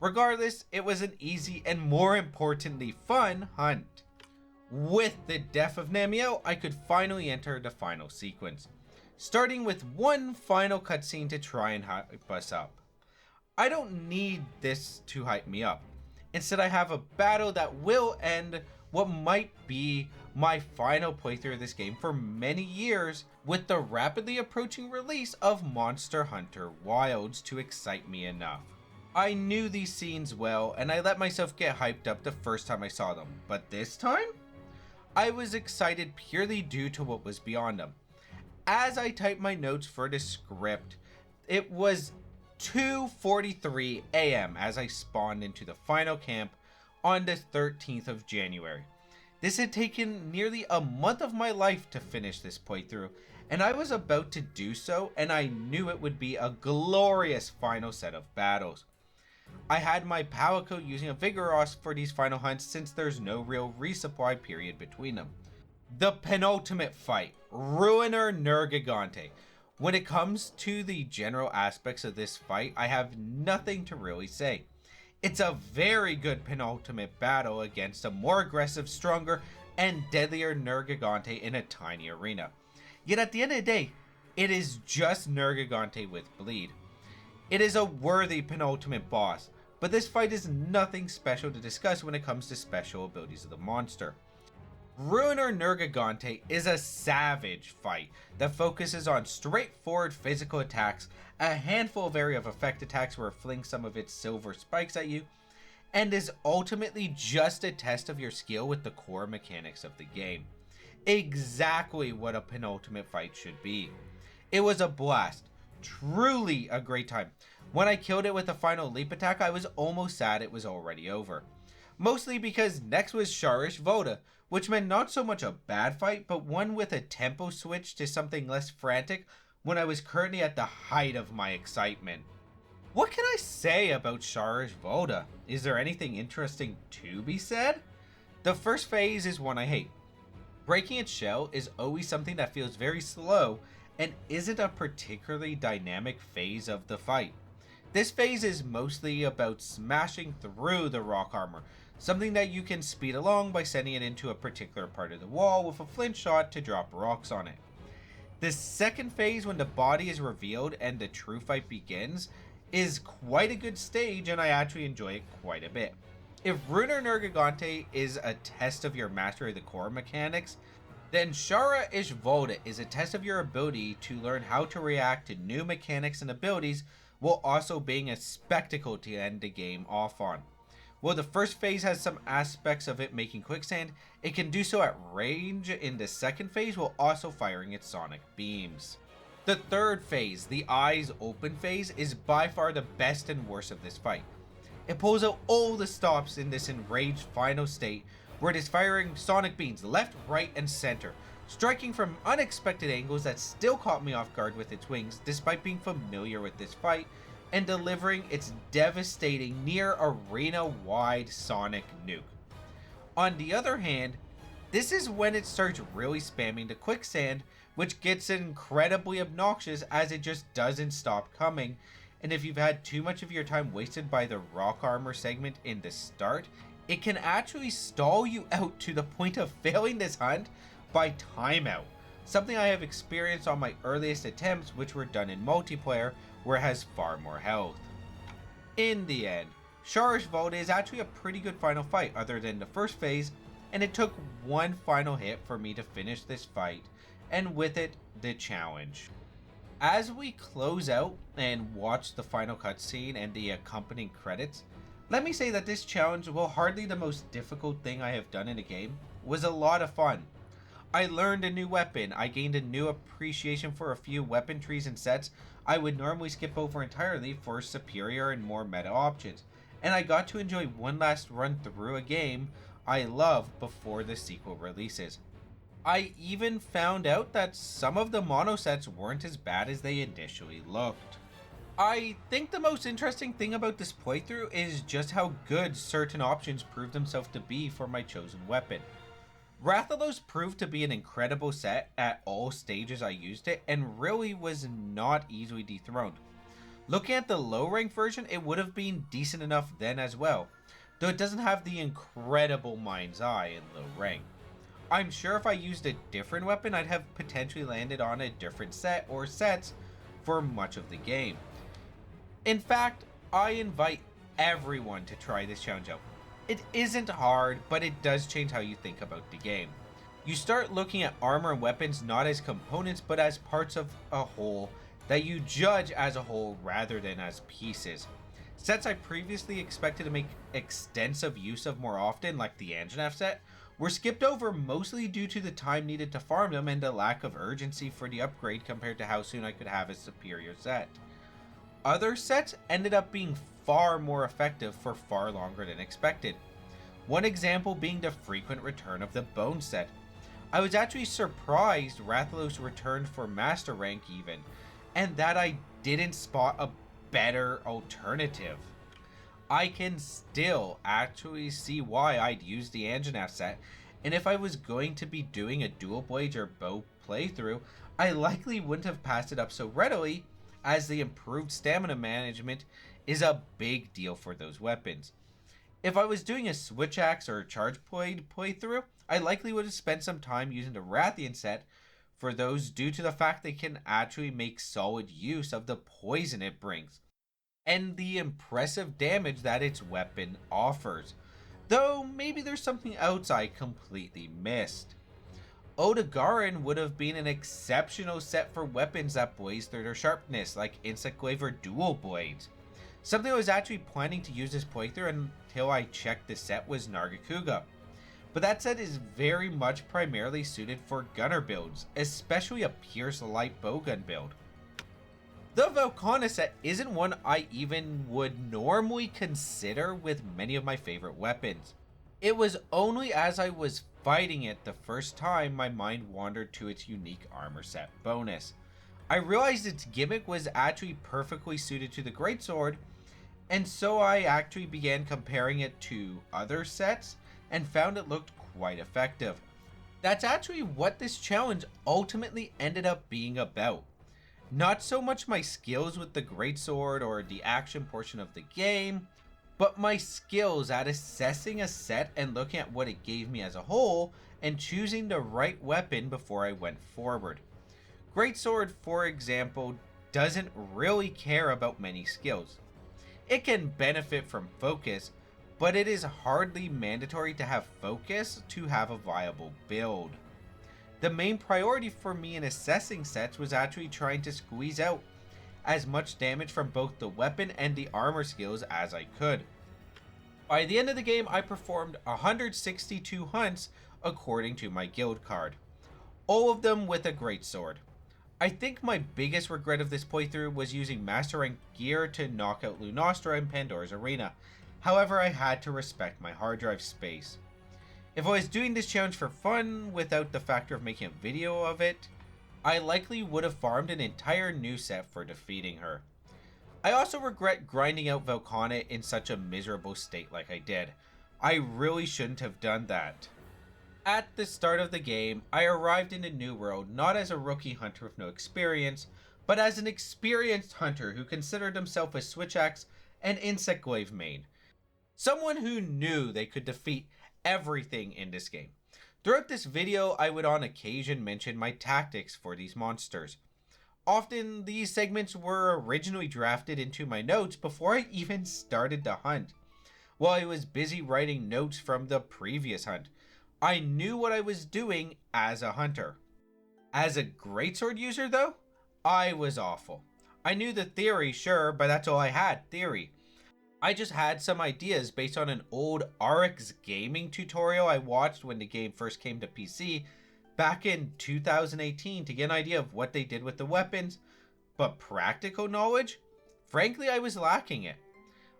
Regardless, it was an easy and more importantly fun hunt. With the death of Namiel, I could finally enter the final sequence, starting with one final cutscene to try and hype us up. I don't need this to hype me up. Instead, I have a battle that will end what might be my final playthrough of this game for many years, with the rapidly approaching release of Monster Hunter Wilds to excite me enough. I knew these scenes well, and I let myself get hyped up the first time I saw them, but this time? I was excited purely due to what was beyond them. As I typed my notes for the script, it was 2:43 a.m. as I spawned into the final camp on the 13th of January. This had taken nearly a month of my life to finish this playthrough, and I was about to do so, and I knew it would be a glorious final set of battles. I had my power coat using a Vigoroth for these final hunts since there's no real resupply period between them. The penultimate fight, Ruiner Nergigante. When it comes to the general aspects of this fight, I have nothing to really say. It's a very good penultimate battle against a more aggressive, stronger, and deadlier Nergigante in a tiny arena. Yet at the end of the day, it is just Nergigante with bleed. It is a worthy penultimate boss, but this fight is nothing special to discuss when it comes to special abilities of the monster. Ruiner Nergigante is a savage fight that focuses on straightforward physical attacks, a handful of area of effect attacks where it flings some of its silver spikes at you, and is ultimately just a test of your skill with the core mechanics of the game. Exactly what a penultimate fight should be. It was a blast, truly a great time. When I killed it with a final leap attack, I was almost sad it was already over. Mostly because next was Sharish Voda, which meant not so much a bad fight, but one with a tempo switch to something less frantic when I was currently at the height of my excitement. What can I say about Sharish Voda? Is there anything interesting to be said? The first phase is one I hate. Breaking its shell is always something that feels very slow and isn't a particularly dynamic phase of the fight. This phase is mostly about smashing through the rock armor, something that you can speed along by sending it into a particular part of the wall with a flint shot to drop rocks on it. The second phase, when the body is revealed and the true fight begins, is quite a good stage, and I actually enjoy it quite a bit. If Ruiner Nergigante is a test of your mastery of the core mechanics, then Shara Ishvolda is a test of your ability to learn how to react to new mechanics and abilities while also being a spectacle to end the game off on. While the first phase has some aspects of it making quicksand, it can do so at range in the second phase while also firing its sonic beams. The third phase, the eyes open phase, is by far the best and worst of this fight. It pulls out all the stops in this enraged final state where it is firing sonic beams left, right, and center, striking from unexpected angles that still caught me off guard with its wings despite being familiar with this fight, and delivering its devastating near arena-wide sonic nuke. On the other hand, this is when it starts really spamming the quicksand, which gets incredibly obnoxious as it just doesn't stop coming, and if you've had too much of your time wasted by the rock armor segment in the start, it can actually stall you out to the point of failing this hunt by timeout, something I have experienced on my earliest attempts, which were done in multiplayer where it has far more health. In the end, Sharish Voda is actually a pretty good final fight other than the first phase, and it took one final hit for me to finish this fight, and with it, the challenge. As we close out and watch the final cutscene and the accompanying credits, let me say that this challenge, while hardly the most difficult thing I have done in a game, was a lot of fun. I learned a new weapon, I gained a new appreciation for a few weapon trees and sets I would normally skip over entirely for superior and more meta options, and I got to enjoy one last run through a game I love before the sequel releases. I even found out that some of the mono sets weren't as bad as they initially looked. I think the most interesting thing about this playthrough is just how good certain options proved themselves to be for my chosen weapon. Rathalos proved to be an incredible set at all stages I used it, and really was not easily dethroned. Looking at the low rank version, it would have been decent enough then as well, though it doesn't have the incredible Mind's Eye in low rank. I'm sure if I used a different weapon, I'd have potentially landed on a different set or sets for much of the game. In fact, I invite everyone to try this challenge out. It isn't hard, but it does change how you think about the game. You start looking at armor and weapons not as components, but as parts of a whole that you judge as a whole rather than as pieces. Sets I previously expected to make extensive use of more often, like the Anjanath set, were skipped over mostly due to the time needed to farm them and the lack of urgency for the upgrade compared to how soon I could have a superior set. Other sets ended up being far more effective for far longer than expected. One example being the frequent return of the Bone set. I was actually surprised Rathalos returned for Master Rank even, and that I didn't spot a better alternative. I can still actually see why I'd use the Anjanath set, and if I was going to be doing a dual blades or bow playthrough, I likely wouldn't have passed it up so readily, as the improved stamina management is a big deal for those weapons. If I was doing a switch axe or a charge blade playthrough, I likely would have spent some time using the Rathian set for those due to the fact they can actually make solid use of the poison it brings and the impressive damage that its weapon offers, though maybe there's something else I completely missed. Old Everwyrm would have been an exceptional set for weapons that blaze through their sharpness, like Insect Glaive or Dual Blades. Something I was actually planning to use this playthrough until I checked the set was Nargacuga. But that set is very much primarily suited for gunner builds, especially a Pierce Light Bowgun build. The Velkhana set isn't one I even would normally consider with many of my favorite weapons. It was only as I was fighting it the first time my mind wandered to its unique armor set bonus. I realized its gimmick was actually perfectly suited to the greatsword, and so I actually began comparing it to other sets and found it looked quite effective. That's actually what this challenge ultimately ended up being about. Not so much my skills with the greatsword or the action portion of the game, but my skills at assessing a set and looking at what it gave me as a whole and choosing the right weapon before I went forward. Greatsword, for example, doesn't really care about many skills. It can benefit from focus, but it is hardly mandatory to have focus to have a viable build. The main priority for me in assessing sets was actually trying to squeeze out as much damage from both the weapon and the armor skills as I could. By the end of the game, I performed 162 hunts according to my guild card, all of them with a greatsword. I think my biggest regret of this playthrough was using Master Rank gear to knock out Lunastra in Pandora's Arena. However, I had to respect my hard drive space. If I was doing this challenge for fun without the factor of making a video of it, I likely would have farmed an entire new set for defeating her. I also regret grinding out Velkhana in such a miserable state like I did. I really shouldn't have done that. At the start of the game, I arrived in a new world not as a rookie hunter with no experience, but as an experienced hunter who considered himself a switch axe and insect glaive main. Someone who knew they could defeat everything in this game. Throughout this video, I would on occasion mention my tactics for these monsters. Often, these segments were originally drafted into my notes before I even started the hunt. While I was busy writing notes from the previous hunt, I knew what I was doing as a hunter. As a greatsword user though, I was awful. I knew the theory, sure, but that's all I had, theory. I just had some ideas based on an old RX gaming tutorial I watched when the game first came to PC back in 2018 to get an idea of what they did with the weapons, but practical knowledge? Frankly, I was lacking it.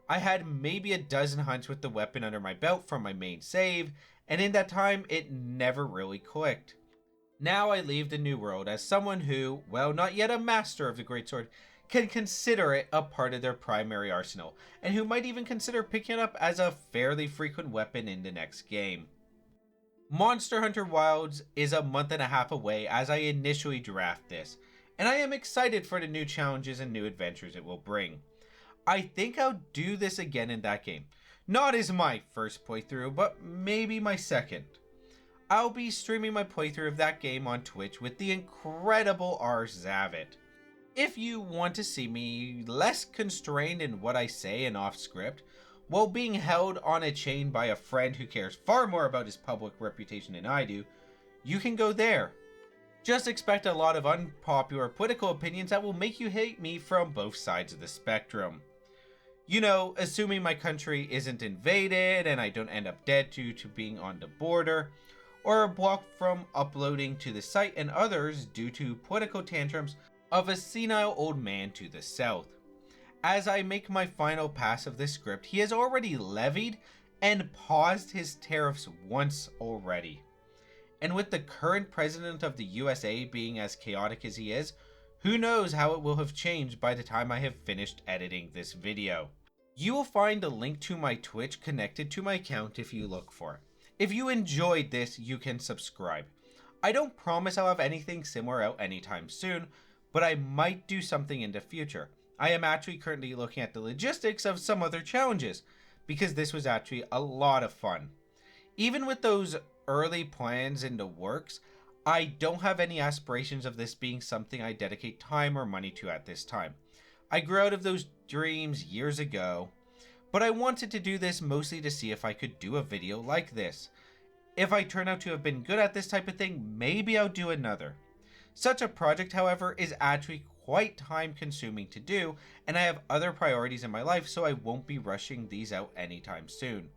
I had maybe a dozen hunts with the weapon under my belt from my main save, and in that time, it never really clicked. Now I leave the New World as someone who, well, not yet a master of the greatsword, can consider it a part of their primary arsenal, and who might even consider picking it up as a fairly frequent weapon in the next game. Monster Hunter Wilds is a month and a half away as I initially draft this, and I am excited for the new challenges and new adventures it will bring. I think I'll do this again in that game. Not as my first playthrough, but maybe my second. I'll be streaming my playthrough of that game on Twitch with the incredible R. Zavit. If you want to see me less constrained in what I say and off script, while being held on a chain by a friend who cares far more about his public reputation than I do, you can go there. Just expect a lot of unpopular political opinions that will make you hate me from both sides of the spectrum. You know, assuming my country isn't invaded and I don't end up dead due to being on the border, or blocked from uploading to the site and others due to political tantrums of a senile old man to the south. As I make my final pass of this script, he has already levied and paused his tariffs once already. And with the current president of the USA being as chaotic as he is, who knows how it will have changed by the time I have finished editing this video. You will find a link to my Twitch connected to my account if you look for it. If you enjoyed this, you can subscribe. I don't promise I'll have anything similar out anytime soon, but I might do something in the future. I am actually currently looking at the logistics of some other challenges, because this was actually a lot of fun. Even with those early plans in the works, I don't have any aspirations of this being something I dedicate time or money to at this time. I grew out of those dreams years ago, but I wanted to do this mostly to see if I could do a video like this. If I turn out to have been good at this type of thing, maybe I'll do another. Such a project, however, is actually quite time consuming to do, and I have other priorities in my life, so I won't be rushing these out anytime soon.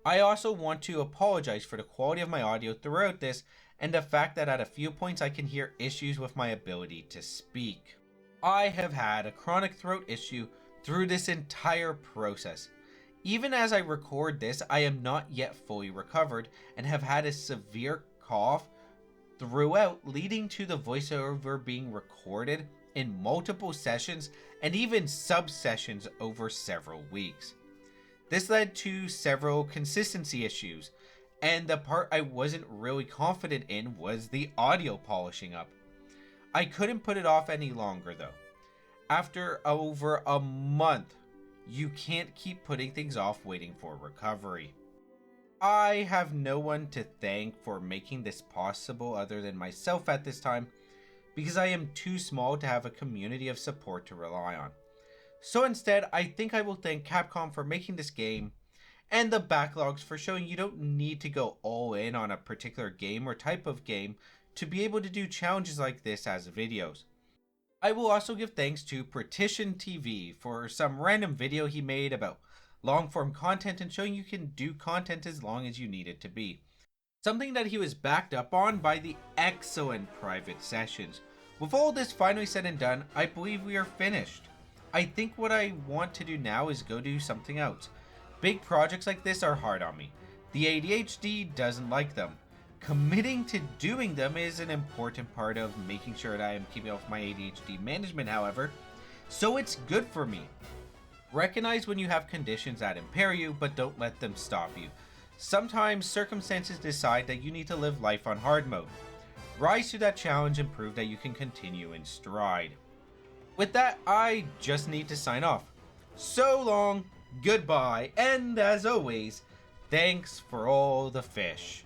I also want to apologize for the quality of my audio throughout this, and the fact that at a few points I can hear issues with my ability to speak. I have had a chronic throat issue through this entire process. Even as I record this, I am not yet fully recovered and have had a severe cough throughout, leading to the voiceover being recorded in multiple sessions and even sub-sessions over several weeks. This led to several consistency issues, and the part I wasn't really confident in was the audio polishing up. I couldn't put it off any longer though. After over a month, you can't keep putting things off waiting for recovery. I have no one to thank for making this possible other than myself at this time, because I am too small to have a community of support to rely on. So instead, I think I will thank Capcom for making this game, and the backlogs for showing you don't need to go all in on a particular game or type of game to be able to do challenges like this as videos. I will also give thanks to Partition TV for some random video he made about long form content and showing you can do content as long as you need it to be. Something that he was backed up on by the excellent private sessions. With all this finally said and done, I believe we are finished. I think what I want to do now is go do something else. Big projects like this are hard on me. The ADHD doesn't like them. Committing to doing them is an important part of making sure that I am keeping up with my ADHD management, however, so it's good for me. Recognize when you have conditions that impair you, but don't let them stop you. Sometimes circumstances decide that you need to live life on hard mode. Rise to that challenge and prove that you can continue in stride. With that, I just need to sign off. So long, goodbye, and as always, thanks for all the fish.